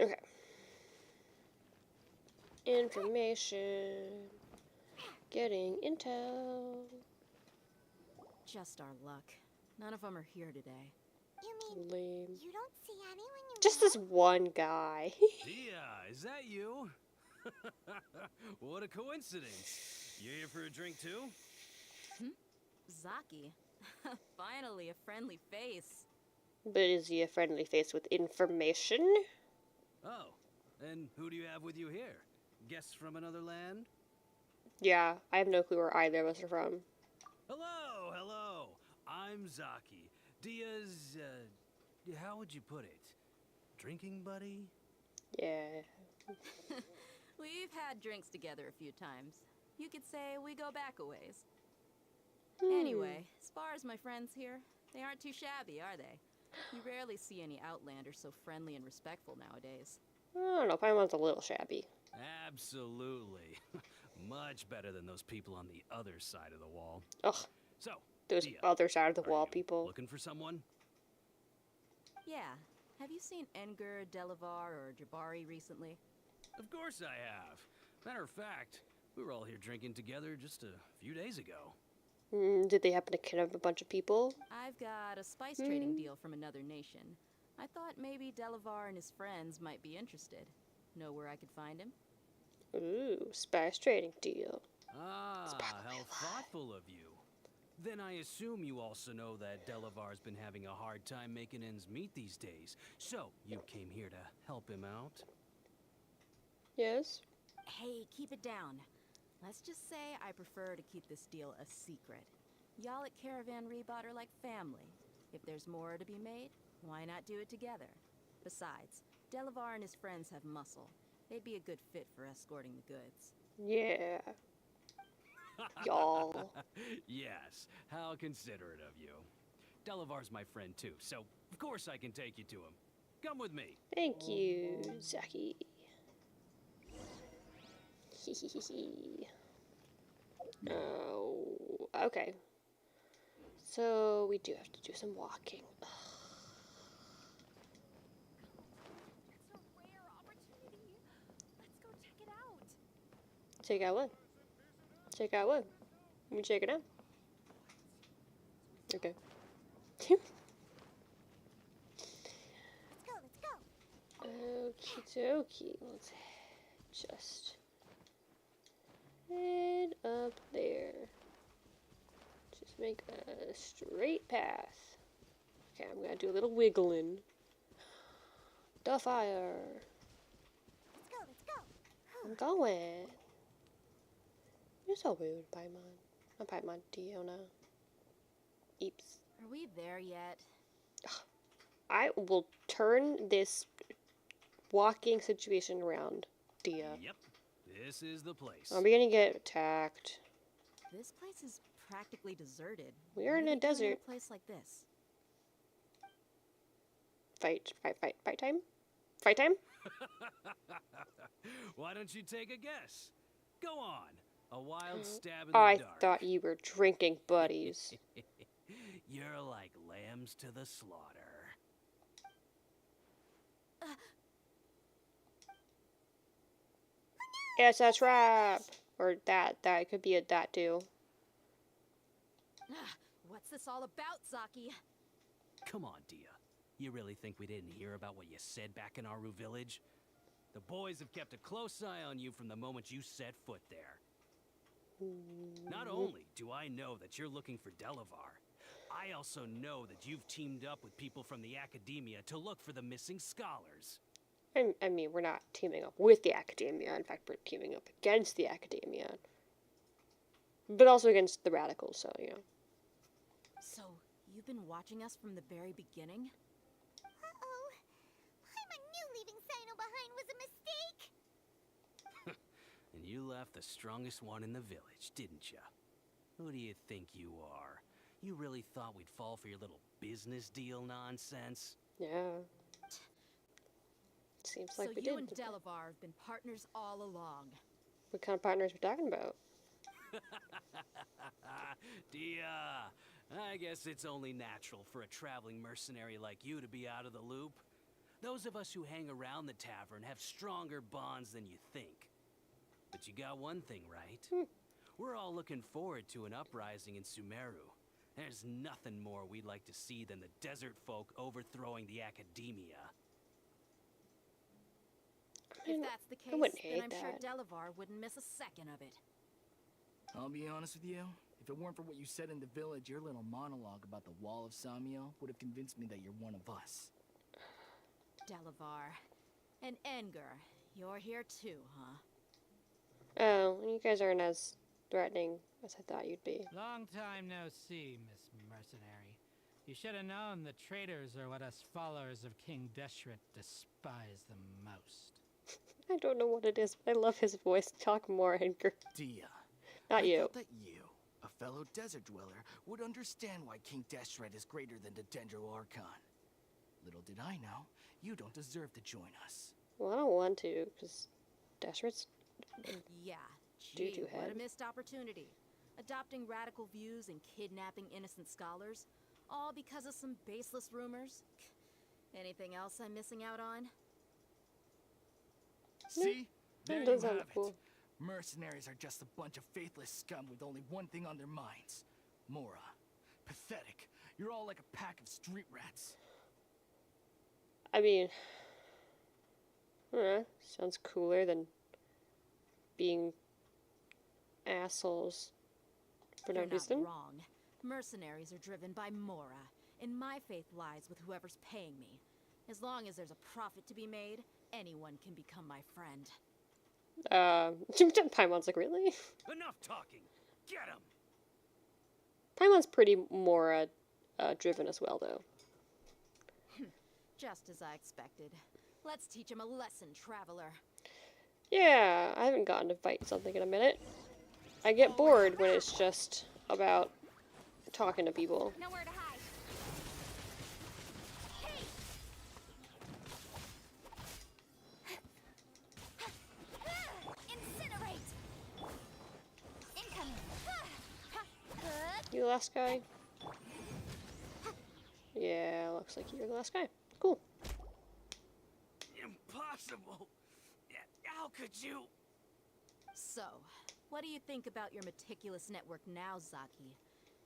Okay. Information. Getting intel. Just our luck. None of them are here today. You mean Lame. you don't see anyone you Just know? this one guy. Dia, is that you? What a coincidence. You here for a drink too? Zaki. Finally, a friendly face. But is he a friendly face with information? Oh, and who do you have with you here? Guests from another land? Yeah, I have no clue where either of us are from. Hello, hello. I'm Zaki. Dia's, how would you put it? Drinking buddy? Yeah. We've had drinks together a few times. You could say we go back a ways. Anyway, as far as my friends here, they aren't too shabby, are they? You rarely see any Outlanders so friendly and respectful nowadays. I don't know, Paimon's a little shabby. Absolutely. Much better than those people on the other side of the wall. Ugh, So, those Dia, other side of the are wall you people. looking for someone? Yeah. Have you seen Enger, Delavar, or Jabari recently? Of course I have. Matter of fact, we were all here drinking together just a few days ago. Did they happen to kidnap a bunch of people? I've got a spice trading deal from another nation. I thought maybe Delavar and his friends might be interested. Know where I could find him? Ooh, spice trading deal. Ah, how thoughtful of you. Then I assume you also know that Delavar's been having a hard time making ends meet these days. So, you came here to help him out? Yes? Hey, keep it down. Let's just say I prefer to keep this deal a secret. Y'all at Caravan Rebot are like family. If there's more to be made, why not do it together? Besides, Delavar and his friends have muscle. They'd be a good fit for escorting the goods. Yeah. Y'all. Yes, how considerate of you. Delavar's my friend too, so of course I can take you to him. Come with me. Thank you, Zaki. Oh, okay. So we do have to do some walking. It's a rare opportunity. Let's go check it out. Check out what? Check out what? Let me check it out. Okay. Let's go. Okie dokie. Let's just head up there. Just make a straight path. Okay, I'm gonna do a little wiggling. The fire. Let's go. I'm going. You're so rude, Paimon. I'm Paimon Diona. Eeps. Are we there yet? I will turn this walking situation around, Dia. Yep, this is the place. Are we gonna get attacked? This place is practically deserted. We are What in are a they doing desert. a place like this? Fight time? Fight time? Why don't you take a guess? Go on. A wild stab in the I dark. thought you were drinking buddies. You're like lambs to the slaughter. It's a trap! Or that could be that too. What's this all about, Zaki? Come on, Dia. You really think we didn't hear about what you said back in Aru village? The boys have kept a close eye on you from the moment you set foot there. Not only do I know that you're looking for Delavar, I also know that you've teamed up with people from the Academia to look for the missing scholars. I mean, we're not teaming up with the Academia. In fact, we're teaming up against the Academia. But also against the Radicals, so, you know. So, you've been watching us from the very beginning? Uh-oh. Paimon knew leaving Sino behind was a mistake. You left the strongest one in the village, didn't ya? Who do you think you are? You really thought we'd fall for your little business deal nonsense? Yeah. Seems like So we you did. and Delavar have been partners all along. What kind of partners we talking about? Dia, I guess it's only natural for a traveling mercenary like you to be out of the loop. Those of us who hang around the tavern have stronger bonds than you think. But you got one thing right. We're all looking forward to an uprising in Sumeru. There's nothing more we'd like to see than the desert folk overthrowing the academia. If that's the case, wouldn't then hate I'm sure that. Delavar wouldn't miss a second of it. I'll be honest with you. If it weren't for what you said in the village, your little monologue about the Wall of Samiel would have convinced me that you're one of us. Delavar. And Enger, you're here too, huh? Oh, you guys aren't as threatening as I thought you'd be. Long time no see, Miss Mercenary. You should have known the traitors are what us followers of King Deshret despise the most. I don't know what it is, but I love his voice. Talk more, Edgar. Dia. Not I you. thought that you, a fellow desert dweller, would understand why King Deshret is greater than the Sumeru Archon. Little did I know, you don't deserve to join us. Well, I don't want to, because Deshret's Yeah, Doo-doo gee, what head. a missed opportunity. Adopting radical views and kidnapping innocent scholars, all because of some baseless rumors. Anything else I'm missing out on? See? There that you does sound have it. cool. Mercenaries are just a bunch of faithless scum with only one thing on their minds. Mora. Pathetic. You're all like a pack of street rats. I mean, sounds cooler than being assholes for no You're not reason. wrong. Mercenaries are driven by Mora, and my faith lies with whoever's paying me. As long as there's a profit to be made, anyone can become my friend. Paimon's like, really? Enough talking! Get him! Paimon's pretty more driven as well, though. Just as I expected. Let's teach him a lesson, traveler. Yeah, I haven't gotten to fight something in a minute. I get bored when it's just about talking to people. Nowhere to hide. Hey! Incinerate! Incoming! You the last guy? Yeah, looks like you're the last guy. Cool. Impossible! How could you? So, what do you think about your meticulous network now, Zaki?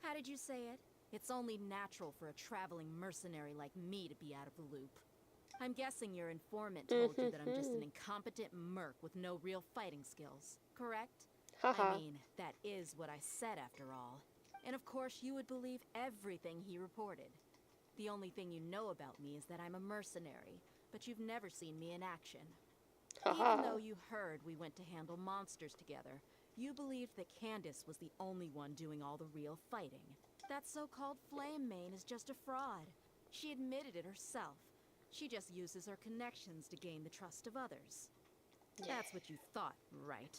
How did you say it? It's only natural for a traveling mercenary like me to be out of the loop. I'm guessing your informant told you that I'm just an incompetent merc with no real fighting skills, correct? Haha. I mean, that is what I said after all. And of course you would believe everything he reported. The only thing you know about me is that I'm a mercenary, but you've never seen me in action. Haha. Even though you heard we went to handle monsters together, you believed that Candace was the only one doing all the real fighting. That so-called Flame Mane is just a fraud. She admitted it herself. She just uses her connections to gain the trust of others. That's what you thought, right?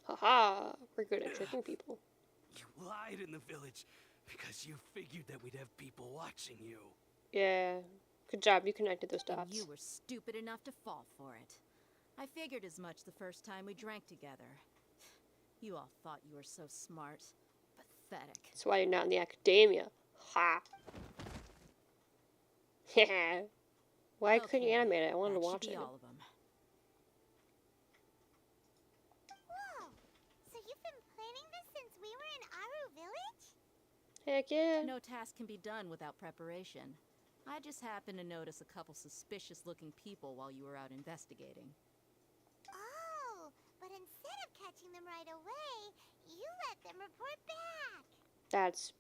Haha. We're good at tricking people. You lied in the village because you figured that we'd have people watching you. Yeah. Good job. You connected those And dots. you were stupid enough to fall for it. I figured as much the first time we drank together. You all thought you were so smart. Pathetic. That's why you're not in the academia. Ha. Yeah. Why couldn't you Okay, animate it? I wanted to that should watch be it. all of them. Whoa! So you've been planning this since we were in Aru Village? Heck yeah. No task can be done without preparation. I just happened to notice a couple suspicious-looking people while you were out investigating. Oh, but instead of catching them right away, you let them report back. That's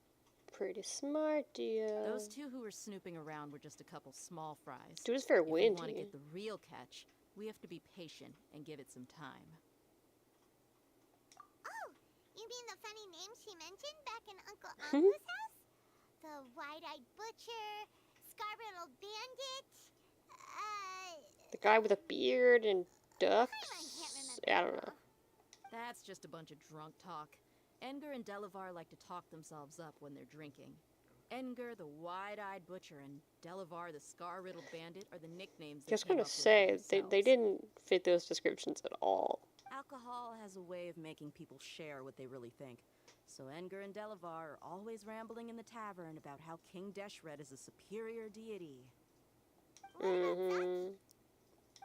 pretty smart, dear. Those two who were snooping around were just a couple small fries. Dude, it's very If we want to windy. get the real catch, we have to be patient and give it some time. Oh, you mean the funny name she mentioned back in Uncle Angu's house? The wide-eyed butcher, scar-riddled bandit, The guy with a beard and ducks? I can't remember. I don't know. That's just a bunch of drunk talk. Edgar and Delavar like to talk themselves up when they're drinking. Edgar, the wide-eyed butcher, and Delavar, the scar-riddled bandit, are the nicknames they I was came gonna up with for say, they themselves. didn't fit those descriptions at all. Alcohol has a way of making people share what they really think. So Edgar and Delavar are always rambling in the tavern about how King Deshret is a superior deity. Mm-hmm.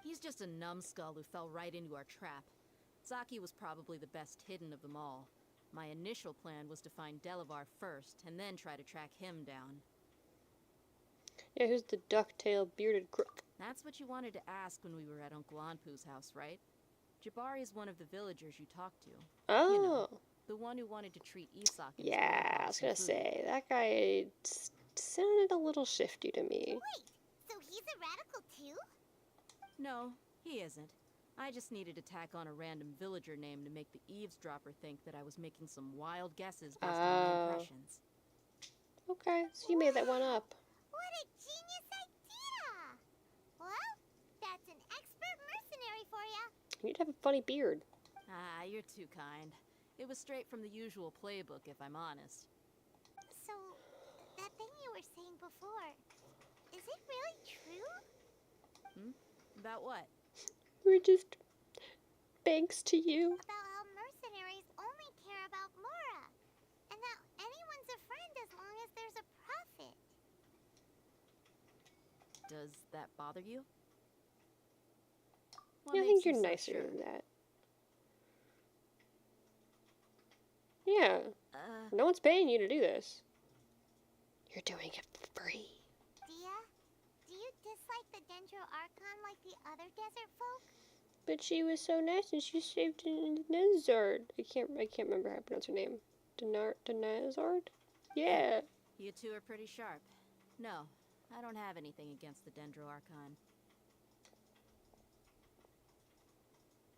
He's just a numbskull who fell right into our trap. Zaki was probably the best hidden of them all. My initial plan was to find Delavar first, and then try to track him down. Yeah, who's the ducktail bearded crook? That's what you wanted to ask when we were at Uncle Anpu's house, right? Jabari is one of the villagers you talked to. Oh. You know, the one who wanted to treat Isak and Yeah, I was gonna say, that guy sounded a little shifty to me. Wait, so he's a radical too? No, he isn't. I just needed to tack on a random villager name to make the eavesdropper think that I was making some wild guesses based on my impressions. Okay, so you made that one up. What a genius idea! Well, that's an expert mercenary for ya. You'd have a funny beard. Ah, you're too kind. It was straight from the usual playbook, if I'm honest. So, that thing you were saying before, is it really true? About what? We're just thanks to you. About how mercenaries only care about Mora, and that anyone's a friend as long as there's a profit. Does that bother you? Yeah, I think you're nicer than that. Yeah. No one's paying you to do this. You're doing it for free. Dia, do you dislike the Dendro Archon like the other desert folk? But she was so nice and she saved Denazard. I can't remember how to pronounce her name. Denazard? Yeah. You two are pretty sharp. No, I don't have anything against the Dendro Archon.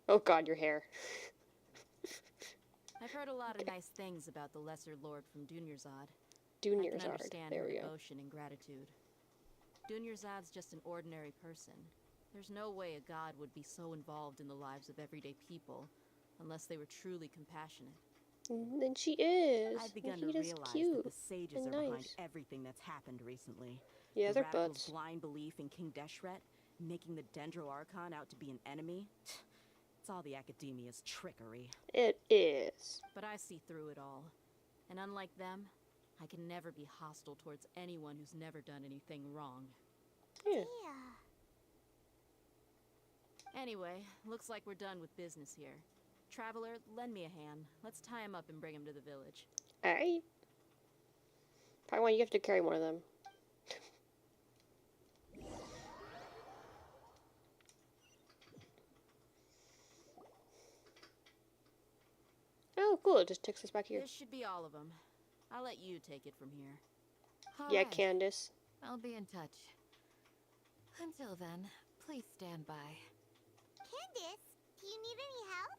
Oh god, your hair. I've heard a lot of nice things about the Lesser Lord from Dunyarzad. I Dunyarzad. can understand There her we go. devotion and gratitude. Dunyarzad's just an ordinary person. There's no way a god would be so involved in the lives of everyday people unless they were truly compassionate. And she is. I've begun and to he is realize cute that the sages and are behind nice. everything that's happened recently. Yeah, the they're radicals' butts. blind belief in King Deshret, making the Dendro Archon out to be an enemy. It's all the academia's trickery. It is. But I see through it all. And unlike them, I can never be hostile towards anyone who's never done anything wrong. Yeah. Anyway, looks like we're done with business here. Traveler, lend me a hand. Let's tie him up and bring him to the village. Alright. Probably why you have to carry one of them. Oh, cool. It just takes us back here. This should be all of them. I'll let you take it from here. Yeah, Alright, Candace. I'll be in touch. Until then, please stand by. Candace, do you need any help?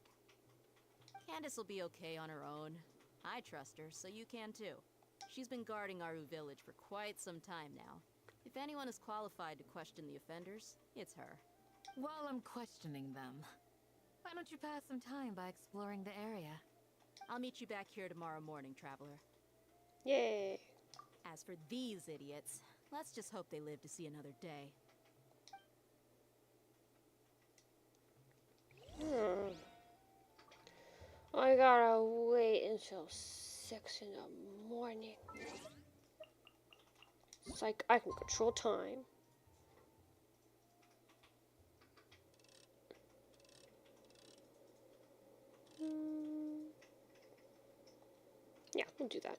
Candace will be okay on her own. I trust her, so you can too. She's been guarding Aru village for quite some time now. If anyone is qualified to question the offenders, it's her. While I'm questioning them, why don't you pass some time by exploring the area? I'll meet you back here tomorrow morning, Traveler. Yay. As for these idiots, let's just hope they live to see another day. I gotta wait until 6 in the morning. It's like I can control time. Yeah, we'll do that.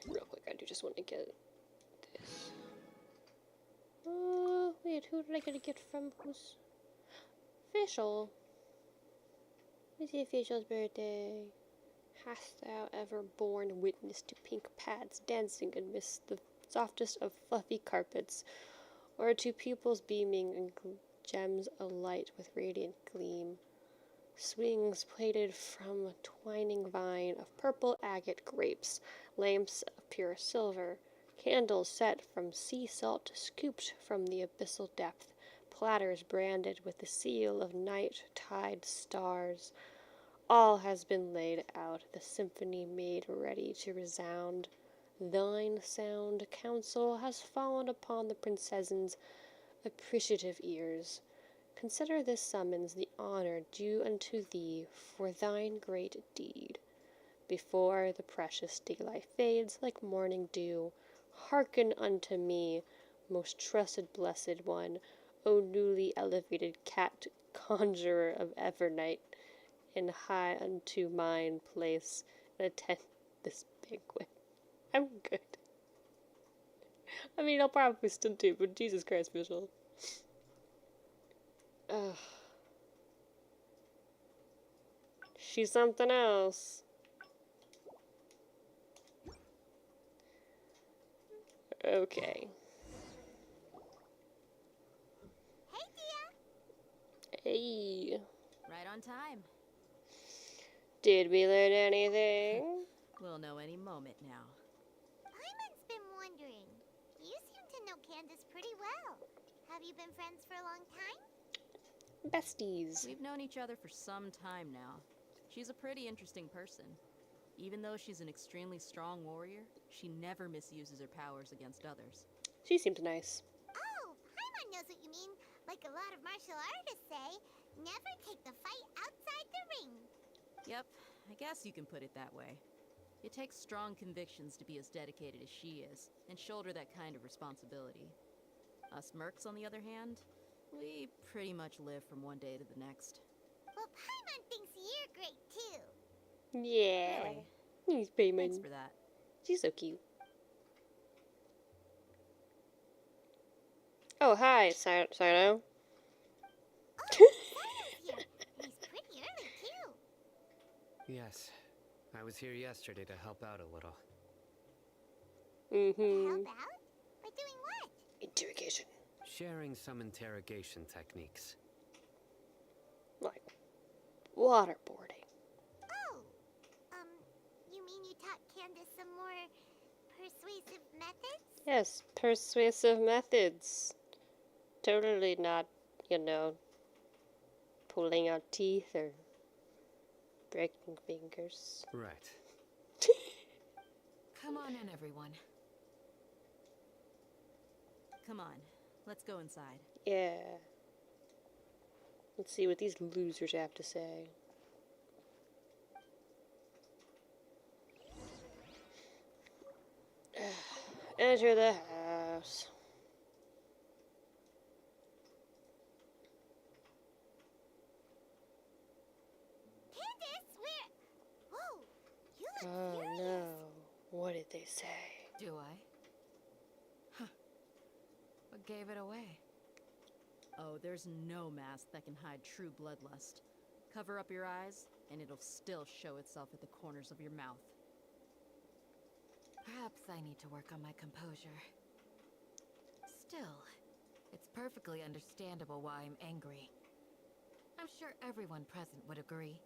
Real quick, I do just want to get this. Wait, who did I get a gift from? Who's Official? Is the official's birthday? Hast thou ever borne witness to pink pads dancing amidst the softest of fluffy carpets, or to pupils beaming and gems alight with radiant gleam? Swings plaited from a twining vine of purple agate grapes, lamps of pure silver, candles set from sea salt scooped from the abyssal depth, platters branded with the seal of night tide stars. All has been laid out, the symphony made ready to resound. Thine sound counsel has fallen upon the princess's appreciative ears. Consider this summons the honor due unto thee for thine great deed. Before the precious daylight fades like morning dew, hearken unto me, most trusted blessed one, O newly elevated cat conjurer of Evernight, and hie unto mine place and attend this banquet. I'm good. I mean, I'll probably still do, but Jesus Christ, Mitchell. Ugh. She's something else. Okay. Hey, Dia. Hey. Right on time. Did we learn anything? We'll know any moment now. Paimon's been wondering. You seem to know Candace pretty well. Have you been friends for a long time? Besties. We've known each other for some time now. She's a pretty interesting person. Even though she's an extremely strong warrior, she never misuses her powers against others. She seems nice. Oh, Paimon knows what you mean. Like a lot of martial artists say, never take the fight outside the ring. Yep, I guess you can put it that way. It takes strong convictions to be as dedicated as she is, and shoulder that kind of responsibility. Us mercs, on the other hand, we pretty much live from one day to the next. Well, Paimon thinks you're great too. Yeah. Really? He's Paimon. Thanks for that. She's so cute. Oh, hi, Sino. Oh, Sino's here. And he's pretty early too. Yes. I was here yesterday to help out a little. Help out? By doing what? Interrogation. Sharing some interrogation techniques. Like waterboarding. Oh, you mean you taught Candace some more persuasive methods? Yes, persuasive methods. Totally not, pulling out teeth or breaking fingers. Right. Come on in, everyone. Come on, let's go inside. Yeah. Let's see what these losers have to say. Enter the house. Candace, where? Whoa, you look Oh furious. no. What did they say? Do I? Huh. What gave it away? Oh, there's no mask that can hide true bloodlust. Cover up your eyes, and it'll still show itself at the corners of your mouth. Perhaps I need to work on my composure. Still, it's perfectly understandable why I'm angry. I'm sure everyone present would agree.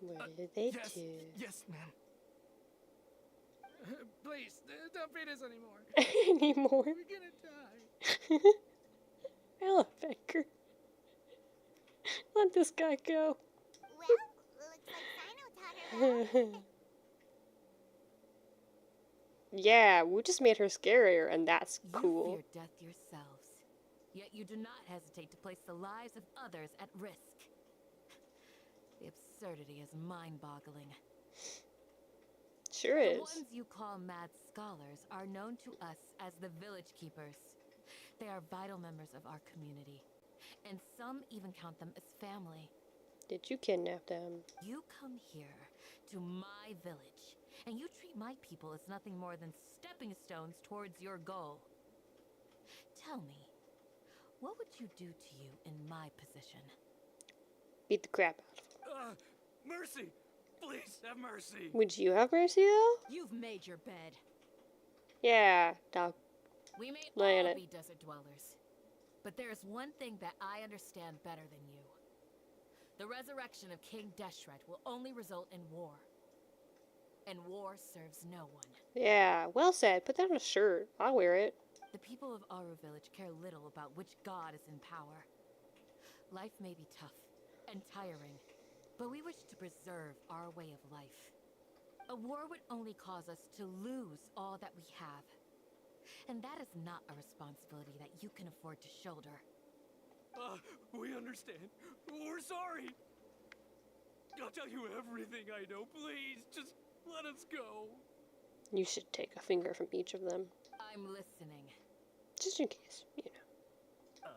What did they yes, do? Yes, ma'am. Please, don't beat us anymore. Anymore? We're gonna die. I love Edgar. Let this guy go. Well, looks like Sino taught her well. Yeah, we just made her scarier, and that's cool. You fear death yourselves, yet you do not hesitate to place the lives of others at risk. The absurdity is mind-boggling. Sure The is. ones you call mad scholars are known to us as the Village Keepers. They are vital members of our community, and some even count them as family. Did you kidnap them? You come here to my village, and you treat my people as nothing more than stepping stones towards your goal. Tell me, what would you do to you in my position? Beat the crap out of them. Mercy! Please have mercy! Would you have mercy, though? You've made your bed. Yeah, dog. We may Lay in all it. be desert dwellers, but there is one thing that I understand better than you. The resurrection of King Deshret will only result in war. and war serves no one. Yeah, well said. Put that on a shirt. I'll wear it. The people of Aru Village care little about which god is in power. Life may be tough and tiring, but we wish to preserve our way of life. A war would only cause us to lose all that we have. And that is not a responsibility that you can afford to shoulder. We understand. We're sorry. I'll tell you everything I know. Please, just let us go. You should take a finger from each of them. I'm listening. Just in case, you know.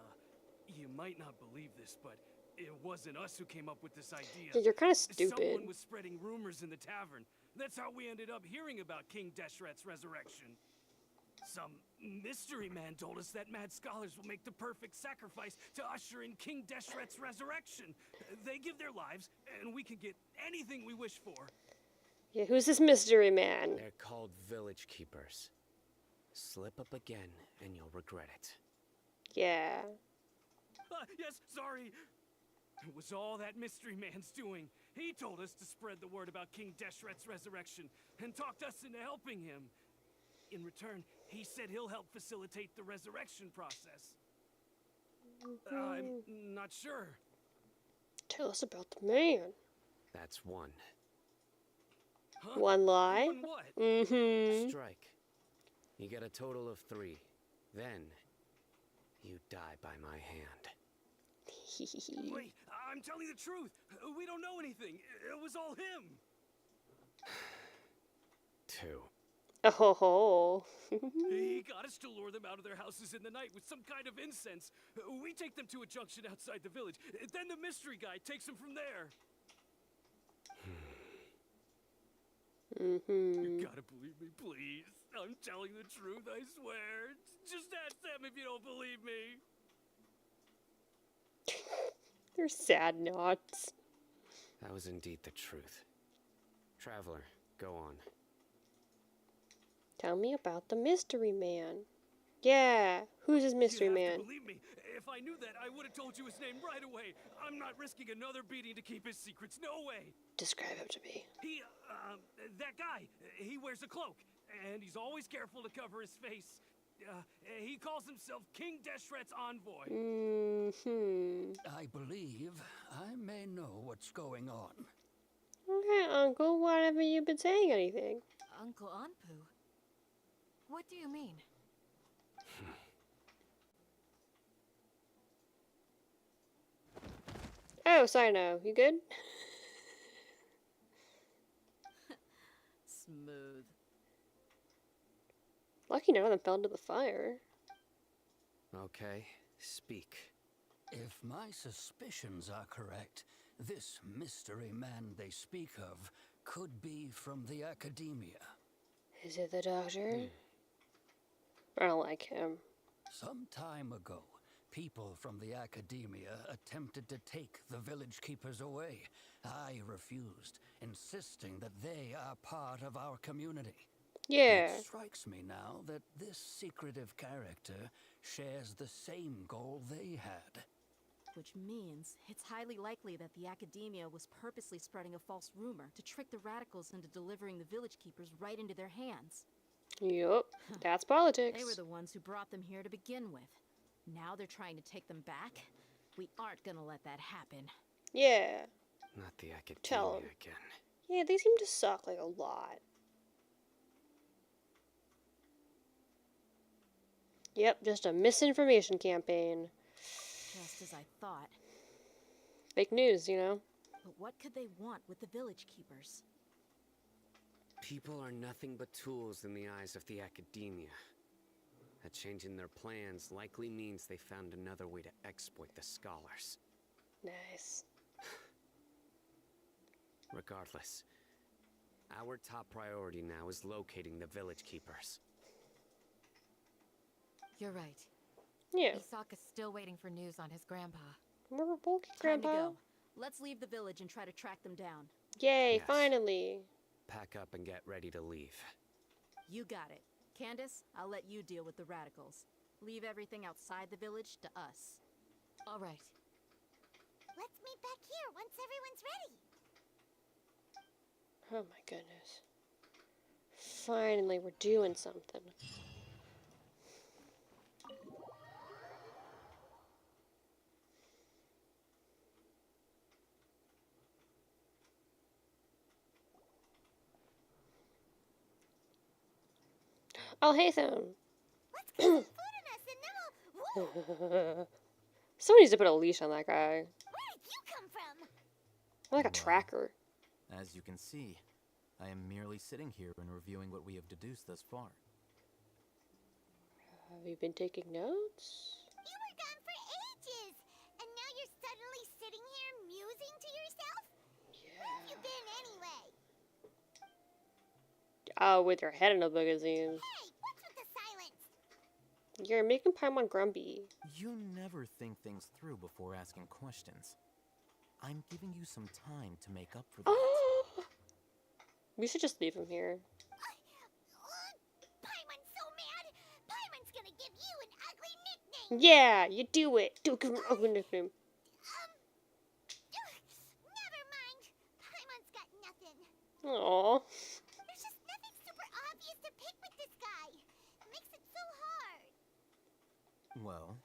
You might not believe this, but it wasn't us who came up with this idea. Yeah, you're kind of stupid. Someone was spreading rumors in the tavern. That's how we ended up hearing about King Deshret's resurrection. Some mystery man told us that mad scholars will make the perfect sacrifice to usher in King Deshret's resurrection. They give their lives, and we can get anything we wish for. Yeah, who's this mystery man? They're called village keepers. Slip up again, and you'll regret it. Yeah. Yes, sorry. It was all that mystery man's doing. He told us to spread the word about King Deshret's resurrection, and talked us into helping him. In return, he said he'll help facilitate the resurrection process. I'm not sure. Tell us about the man. That's one. Huh? One lie? One what? Mm-hmm. Strike. You get a total of 3. Then, you die by my hand. Wait, I'm telling the truth. We don't know anything. It was all him. 2. Oh. He got us to lure them out of their houses in the night with some kind of incense. We take them to a junction outside the village. Then the mystery guy takes them from there. You gotta believe me, please. I'm telling the truth, I swear. Just ask them if you don't believe me. They're sad nods. That was indeed the truth. Traveler, go on. Tell me about the mystery man. Yeah, who's this mystery You have man? to believe me. If I knew that, I would have told you his name right away. I'm not risking another beating to keep his secrets. No way. Describe him to me. That guy, he wears a cloak, and he's always careful to cover his face. He calls himself King Deshret's envoy. I believe I may know what's going on. Okay, Uncle, why haven't you been saying anything? Uncle Anpu? What do you mean? Oh, Sino, you good? Smooth. Lucky none of them fell into the fire. Okay, speak. If my suspicions are correct, this mystery man they speak of could be from the academia. Is it the doctor? I don't like him. Some time ago, people from the academia attempted to take the village keepers away. I refused, insisting that they are part of our community. Yeah. It strikes me now that this secretive character shares the same goal they had. Which means it's highly likely that the academia was purposely spreading a false rumor to trick the radicals into delivering the village keepers right into their hands. Yup, that's politics. They were the ones who brought them here to begin with. Now they're trying to take them back? We aren't gonna let that happen. Yeah. Not the academia Tell 'em. again. Yeah, they seem to suck like a lot. Yep, just a misinformation campaign. Just as I thought. Fake news, you know? But what could they want with the village keepers? People are nothing but tools in the eyes of the academia. A change in their plans likely means they found another way to exploit the scholars. Nice. Regardless, our top priority now is locating the village keepers. You're right. Yeah. Isaka's still waiting for news on his grandpa. Remember bulky Time to grandpa? go. Let's leave the village and try to track them down. Yay, Yes. finally. Pack up and get ready to leave. You got it. Candace, I'll let you deal with the radicals. Leave everything outside the village to us. All right. Let's meet back here once everyone's ready. Oh my goodness. Finally, we're doing something. Oh, hey, Thone. Let's get some food in us and then we'll... Someone needs to put a leash on that guy. Where did you come from? Like a tracker. As you can see, I am merely sitting here and reviewing what we have deduced thus far. Have you been taking notes? You were gone for ages, and now you're suddenly sitting here musing to yourself? Yeah. Where have you been anyway? Oh, with your head in a magazine. Hey, what's with the silence? You're making Paimon grumpy. You never think things through before asking questions. I'm giving you some time to make up for that. Oh! We should just leave him here. Paimon's so mad. Paimon's gonna give you an ugly nickname. Yeah, you do it. Do an ugly nickname. Never mind. Paimon's got nothing. Aww. There's just nothing super obvious to pick with this guy. It makes it so hard. Well,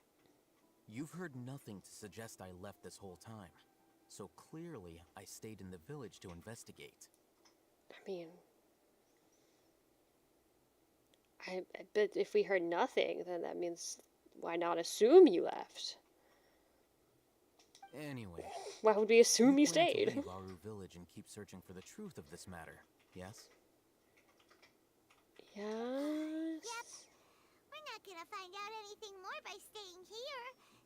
you've heard nothing to suggest I left this whole time. So clearly, I stayed in the village to investigate. I mean, I bet if we heard nothing, then that means why not assume you left? Anyway, Why would we assume you plan to stayed? leave Aru village and keep searching for the truth of this matter, yes? Yes. Yep. We're not gonna find out anything more by staying here,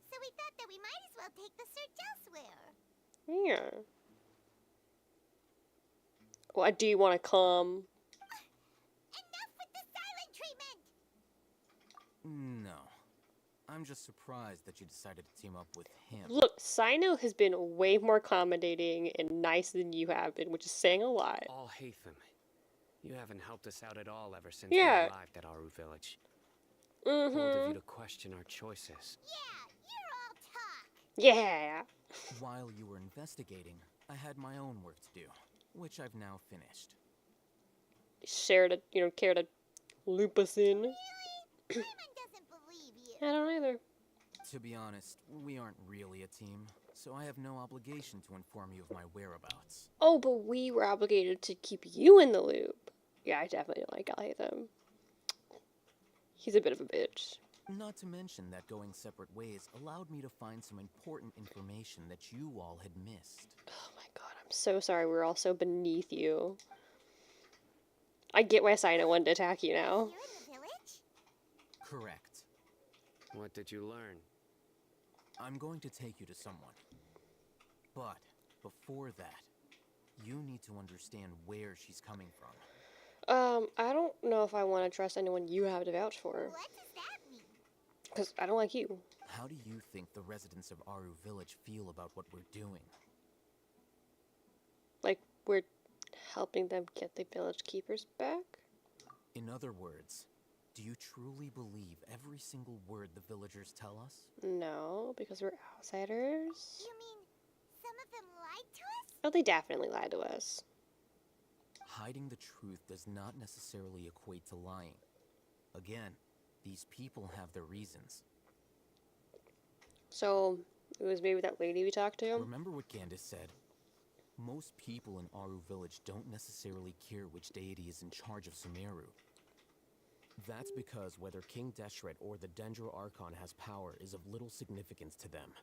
so we thought that we might as well take the search elsewhere. Yeah. What, do you want to come? Enough with the silent treatment! No. I'm just surprised that you decided to team up with him. Look, Sino has been way more accommodating and nice than you have been, which is saying a lot. All Hatham. You haven't helped us out at all ever since Yeah. we arrived at Aru village. Bold of you Mm-hmm. to question our choices. Yeah, you're all talk. Yeah. While you were investigating, I had my own work to do, which I've now finished. Share to, care to loop us in. Really? Paimon doesn't believe you. I don't either. To be honest, we aren't really a team, so I have no obligation to inform you of my whereabouts. Oh, but we were obligated to keep you in the loop. Yeah, I definitely like Alhaitham. He's a bit of a bitch. Not to mention that going separate ways allowed me to find some important information that you all had missed. Oh my god, I'm so sorry we're all so beneath you. I get why Sino wanted to attack you now. You're in the village? Correct. What did you learn? I'm going to take you to someone. But before that, you need to understand where she's coming from. I don't know if I want to trust anyone you have to vouch for. What does that mean? Because I don't like you. How do you think the residents of Aru village feel about what we're doing? Like, we're helping them get the village keepers back? In other words, do you truly believe every single word the villagers tell us? No, because we're outsiders. You mean some of them lied to us? Oh, they definitely lied to us. Hiding the truth does not necessarily equate to lying. Again, these people have their reasons. So, it was maybe that lady we talked to? Remember what Gandis said? Most people in Aru village don't necessarily care which deity is in charge of Sumeru. That's because whether King Deshret or the Dendro Archon has power is of little significance to them.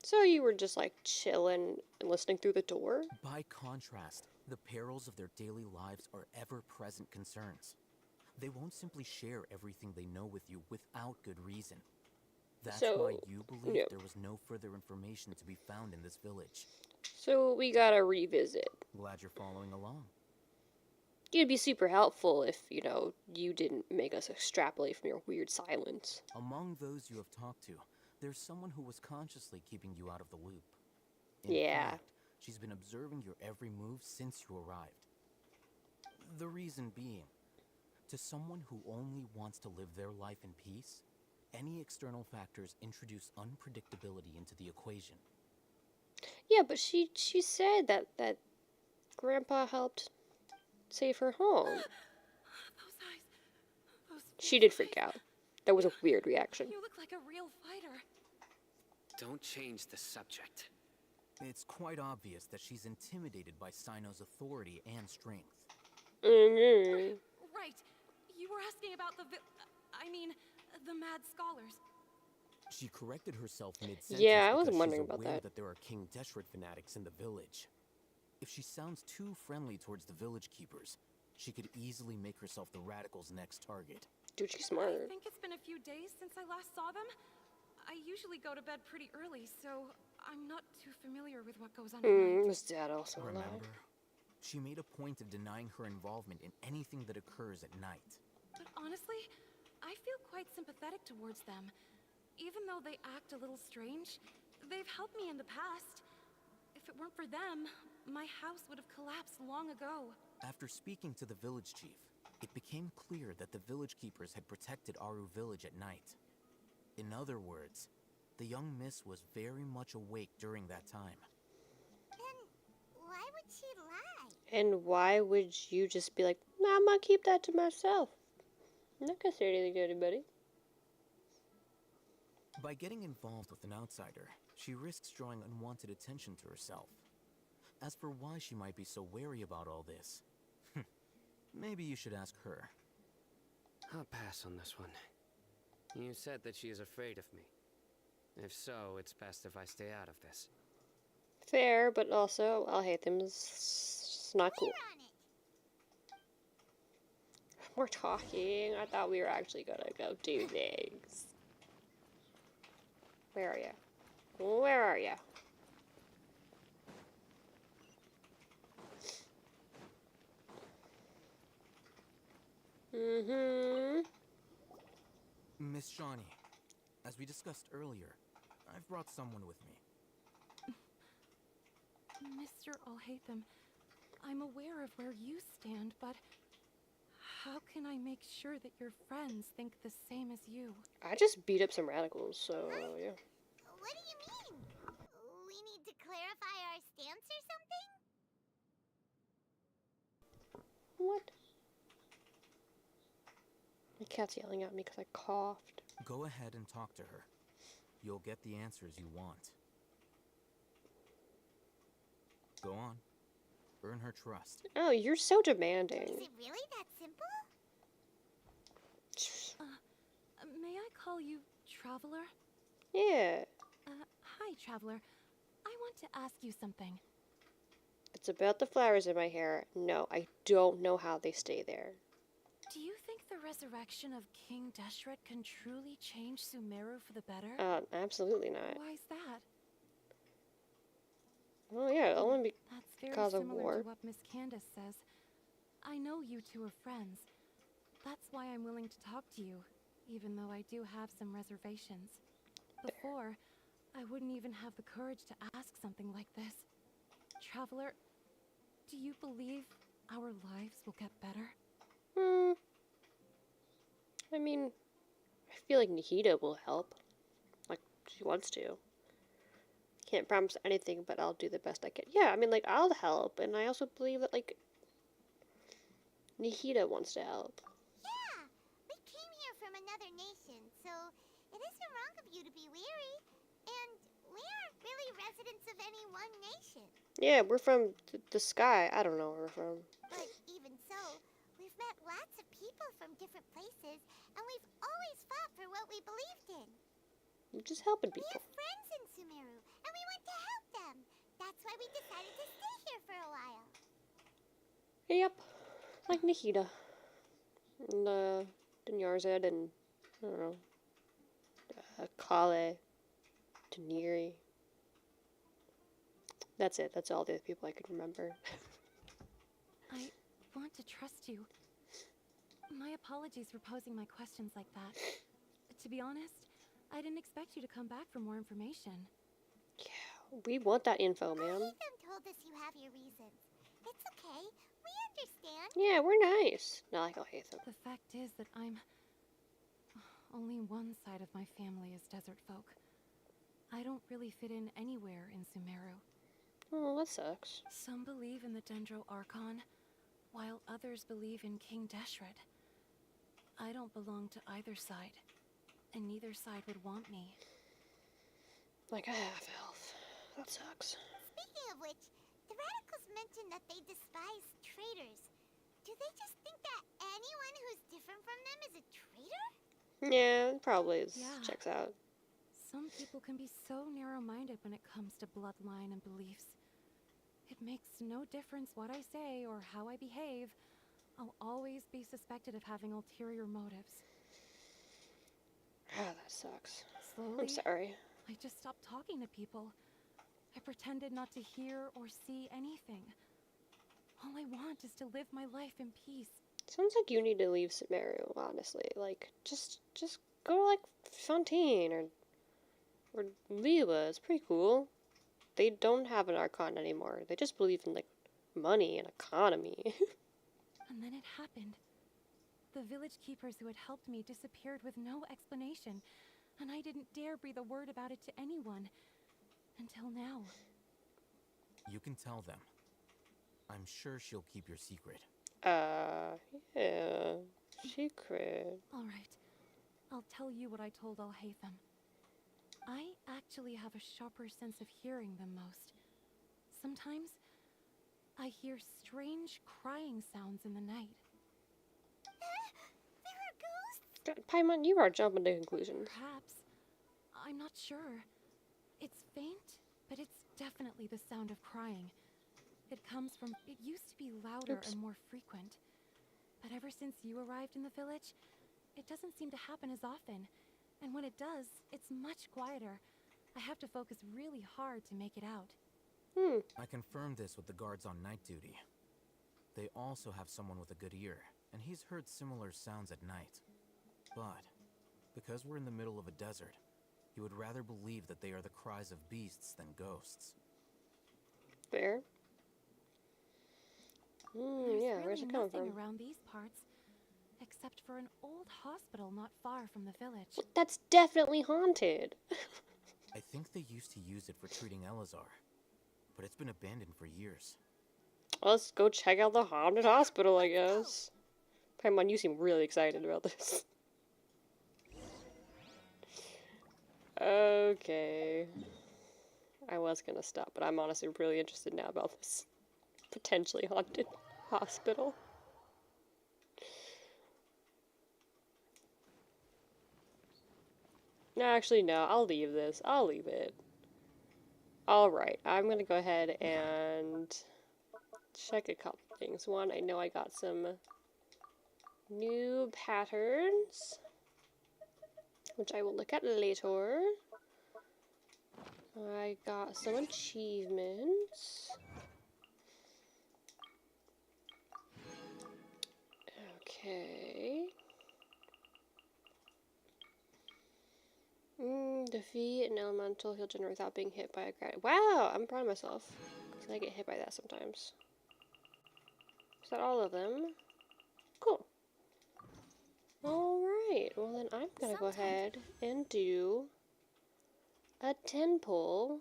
So you were just like chilling and listening through the door? By contrast, the perils of their daily lives are ever-present concerns. They won't simply share everything they know with you without good reason. That's why you believe there was no further information to be found in this village. So we gotta revisit. Glad you're following along. It'd be super helpful if, you didn't make us extrapolate from your weird silence. Among those you have talked to, there's someone who was consciously keeping you out of the loop. In fact, she's been observing your every move since you arrived. The reason being, to someone who only wants to live their life in peace, any external factors introduce unpredictability into the equation. Yeah, but she said that Grandpa helped save her home. Those eyes. Those She did freak out. That was a weird reaction. You look like a real fighter. Don't change the subject. It's quite obvious that she's intimidated by Sino's authority and strength. Mm-hmm. Right. You were asking about the mad scholars. She corrected herself mid-sentence Yeah, I was because wondering she's about aware that. that there are King Deshret fanatics in the village. If she sounds too friendly towards the village keepers, she could easily make herself the radicals' next target. Dude, she's smart. I think it's been a few days since I last saw them. I usually go to bed pretty early, so I'm not too familiar with what goes on at night. Was Dad also alive? Remember, she made a point of denying her involvement in anything that occurs at night. But honestly, I feel quite sympathetic towards them. Even though they act a little strange, they've helped me in the past. If it weren't for them, my house would have collapsed long ago. After speaking to the village chief, it became clear that the village keepers had protected Aru village at night. In other words, the young miss was very much awake during that time. Then why would she lie? And why would you just be like, nah, I'm gonna keep that to myself? I'm not gonna say anything to anybody. By getting involved with an outsider, she risks drawing unwanted attention to herself. As for why she might be so wary about all this, maybe you should ask her. I'll pass on this one. You said that she is afraid of me. If so, it's best if I stay out of this. Fair, but also, I'll hate them. It's not cool. We're talking. I thought we were actually gonna go do things. Where are you? Where are you? Mm-hmm. Miss Shawnee, as we discussed earlier, I've brought someone with me. Mr. Alhaitham, I'm aware of where you stand, but how can I make sure that your friends think the same as you? I just beat up some radicals, so yeah. What do you mean? We need to clarify our stance or something? What? My cat's yelling at me because I coughed. Go ahead and talk to her. You'll get the answers you want. Go on. Earn her trust. Oh, you're so demanding. Is it really that simple? May I call you Traveler? Yeah. Hi, Traveler. I want to ask you something. It's about the flowers in my hair. No, I don't know how they stay there. Do you think the resurrection of King Deshret can truly change Sumeru for the better? Absolutely not. Why is that? Well, yeah, only That's very because of similar war. to what Miss Candace says. I know you two are friends. That's why I'm willing to talk to you, even though I do have some reservations. Before, I wouldn't even have the courage to ask something like this. Traveler, do you believe our lives will get better? I mean, I feel like Nihida will help. Like, she wants to. Can't promise anything, but I'll do the best I can. Yeah, I mean, like, I'll help, and I also believe that, like, Nihida wants to help. Yeah, we came here from another nation, so it isn't wrong of you to be weary. And we aren't really residents of any one nation. Yeah, we're from the sky. I don't know where we're from. But even so, we've met lots of people from different places, and we've always fought for what we believed in. We're just helping We people. have friends in Sumeru, and we want to help them. That's why we decided to stay here for a while. Yep, like Nihida. And, Dinyarzad and, I don't know, Kale, Daniri. That's it. That's all the people I could remember. I want to trust you. My apologies for posing my questions like that. To be honest, I didn't expect you to come back for more information. Yeah, we want that info, ma'am. Ethan told us you have your reasons. It's okay. We understand. Yeah, we're nice. Not like Alhaitham. The fact is that only one side of my family is desert folk. I don't really fit in anywhere in Sumeru. Oh, that sucks. Some believe in the Dendro Archon, while others believe in King Deshret. I don't belong to either side, and neither side would want me. Like a half-elf. That sucks. Speaking of which, the radicals mentioned that they despise traitors. Do they just think that anyone who's different from them is a traitor? Yeah, it probably is. Yeah. Checks out. Some people can be so narrow-minded when it comes to bloodline and beliefs. It makes no difference what I say or how I behave. I'll always be suspected of having ulterior motives. Ah, that sucks. Slowly, I'm sorry. I just stopped talking to people. I pretended not to hear or see anything. All I want is to live my life in peace. Sounds like you need to leave Sumeru, honestly. Like, just go to, like, Fontaine or Lila. It's pretty cool. They don't have an Archon anymore. They just believe in, like, money and economy. And then it happened. The village keepers who had helped me disappeared with no explanation, and I didn't dare breathe a word about it to anyone. Until now. You can tell them. I'm sure she'll keep your secret. Yeah. Secret. Alright. I'll tell you what I told Alhaitham. I actually have a sharper sense of hearing than most. Sometimes, I hear strange crying sounds in the night. There are ghosts? Paimon, you are jumping to conclusions. Perhaps. I'm not sure. It's faint, but it's definitely the sound of crying. It used to be louder and more frequent. But ever since you arrived in the village, it doesn't seem to happen as often. And when it does, it's much quieter. I have to focus really hard to make it out. I confirmed this with the guards on night duty. They also have someone with a good ear, and he's heard similar sounds at night. But, because we're in the middle of a desert, he would rather believe that they are the cries of beasts than ghosts. Fair. There's Yeah, really where's it coming nothing from? around these parts, except for an old hospital not far from the village. That's definitely haunted. I think they used to use it for treating Elazar, but it's been abandoned for years. Let's go check out the haunted hospital, I guess. Paimon, you seem really excited about this. Okay. I was gonna stop, but I'm honestly really interested now about this potentially haunted hospital. Actually, no, I'll leave this. I'll leave it. Alright, I'm gonna go ahead and check a couple things. One, I know I got some new patterns, which I will look at later. I got some achievements. Okay. Defeat an elemental he'll generate without being hit by a gravity. Wow, I'm proud of myself. Because I get hit by that sometimes. Is that all of them? Cool. Alright, well then I'm gonna go ahead and do a 10 pull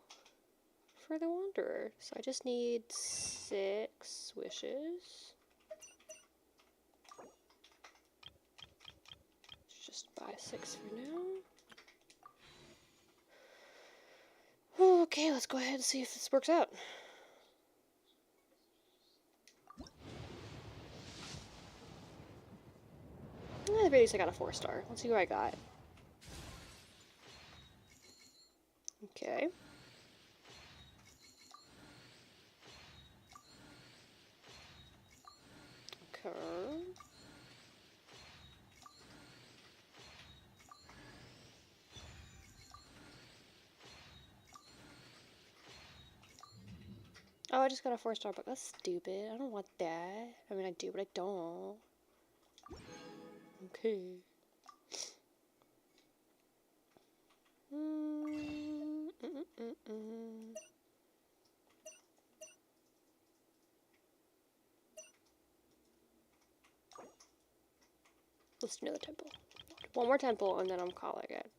for the Wanderer. So I just need 6 wishes. Let's just buy 6 for now. Okay, let's go ahead and see if this works out. At the very least, I got a 4-star. Let's see who I got. Okay. Okay. Oh, I just got a 4-star book. That's stupid. I don't want that. I mean, I do, but I don't. Okay. Let's do another temple. One more temple, and then I'm calling it.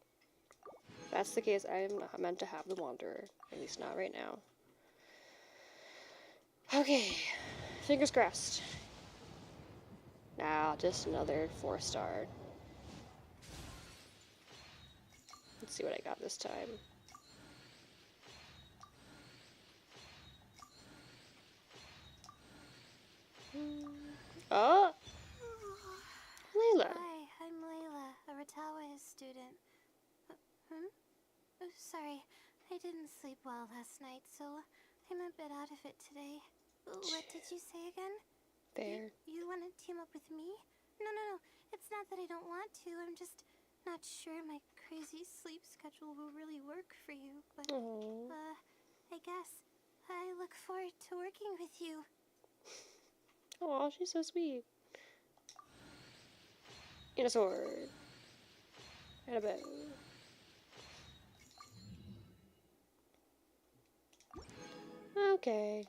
If that's the case, I am not meant to have the Wanderer. At least not right now. Okay. Fingers crossed. Nah, just another 4-star. Let's see what I got this time. Oh! Layla. Hi, I'm Layla, a Ratawa student. Oh, sorry, I didn't sleep well last night, so I'm a bit out of it today. What did you say again? Fair. You want to team up with me? No. It's not that I don't want to. I'm just not sure my crazy sleep schedule will really work for you. But, Aww. I guess I look forward to working with you. Aw, she's so sweet. And a sword. And a bow. Okay.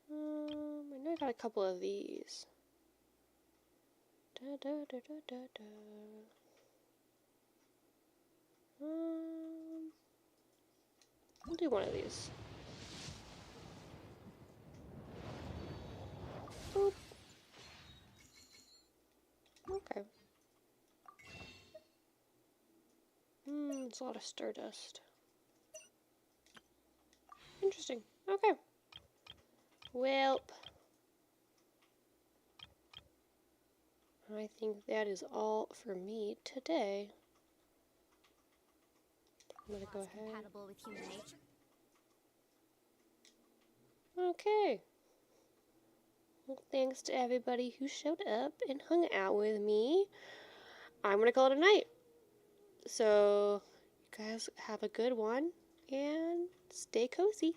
I know I got a couple of these. I'll do one of these. Boop. Okay. It's a lot of stardust. Interesting. Okay. Welp. I think that is all for me today. I'm gonna go ahead. Compatible with human nature. Okay. Well, thanks to everybody who showed up and hung out with me. I'm gonna call it a night. So, you guys have a good one and stay cozy.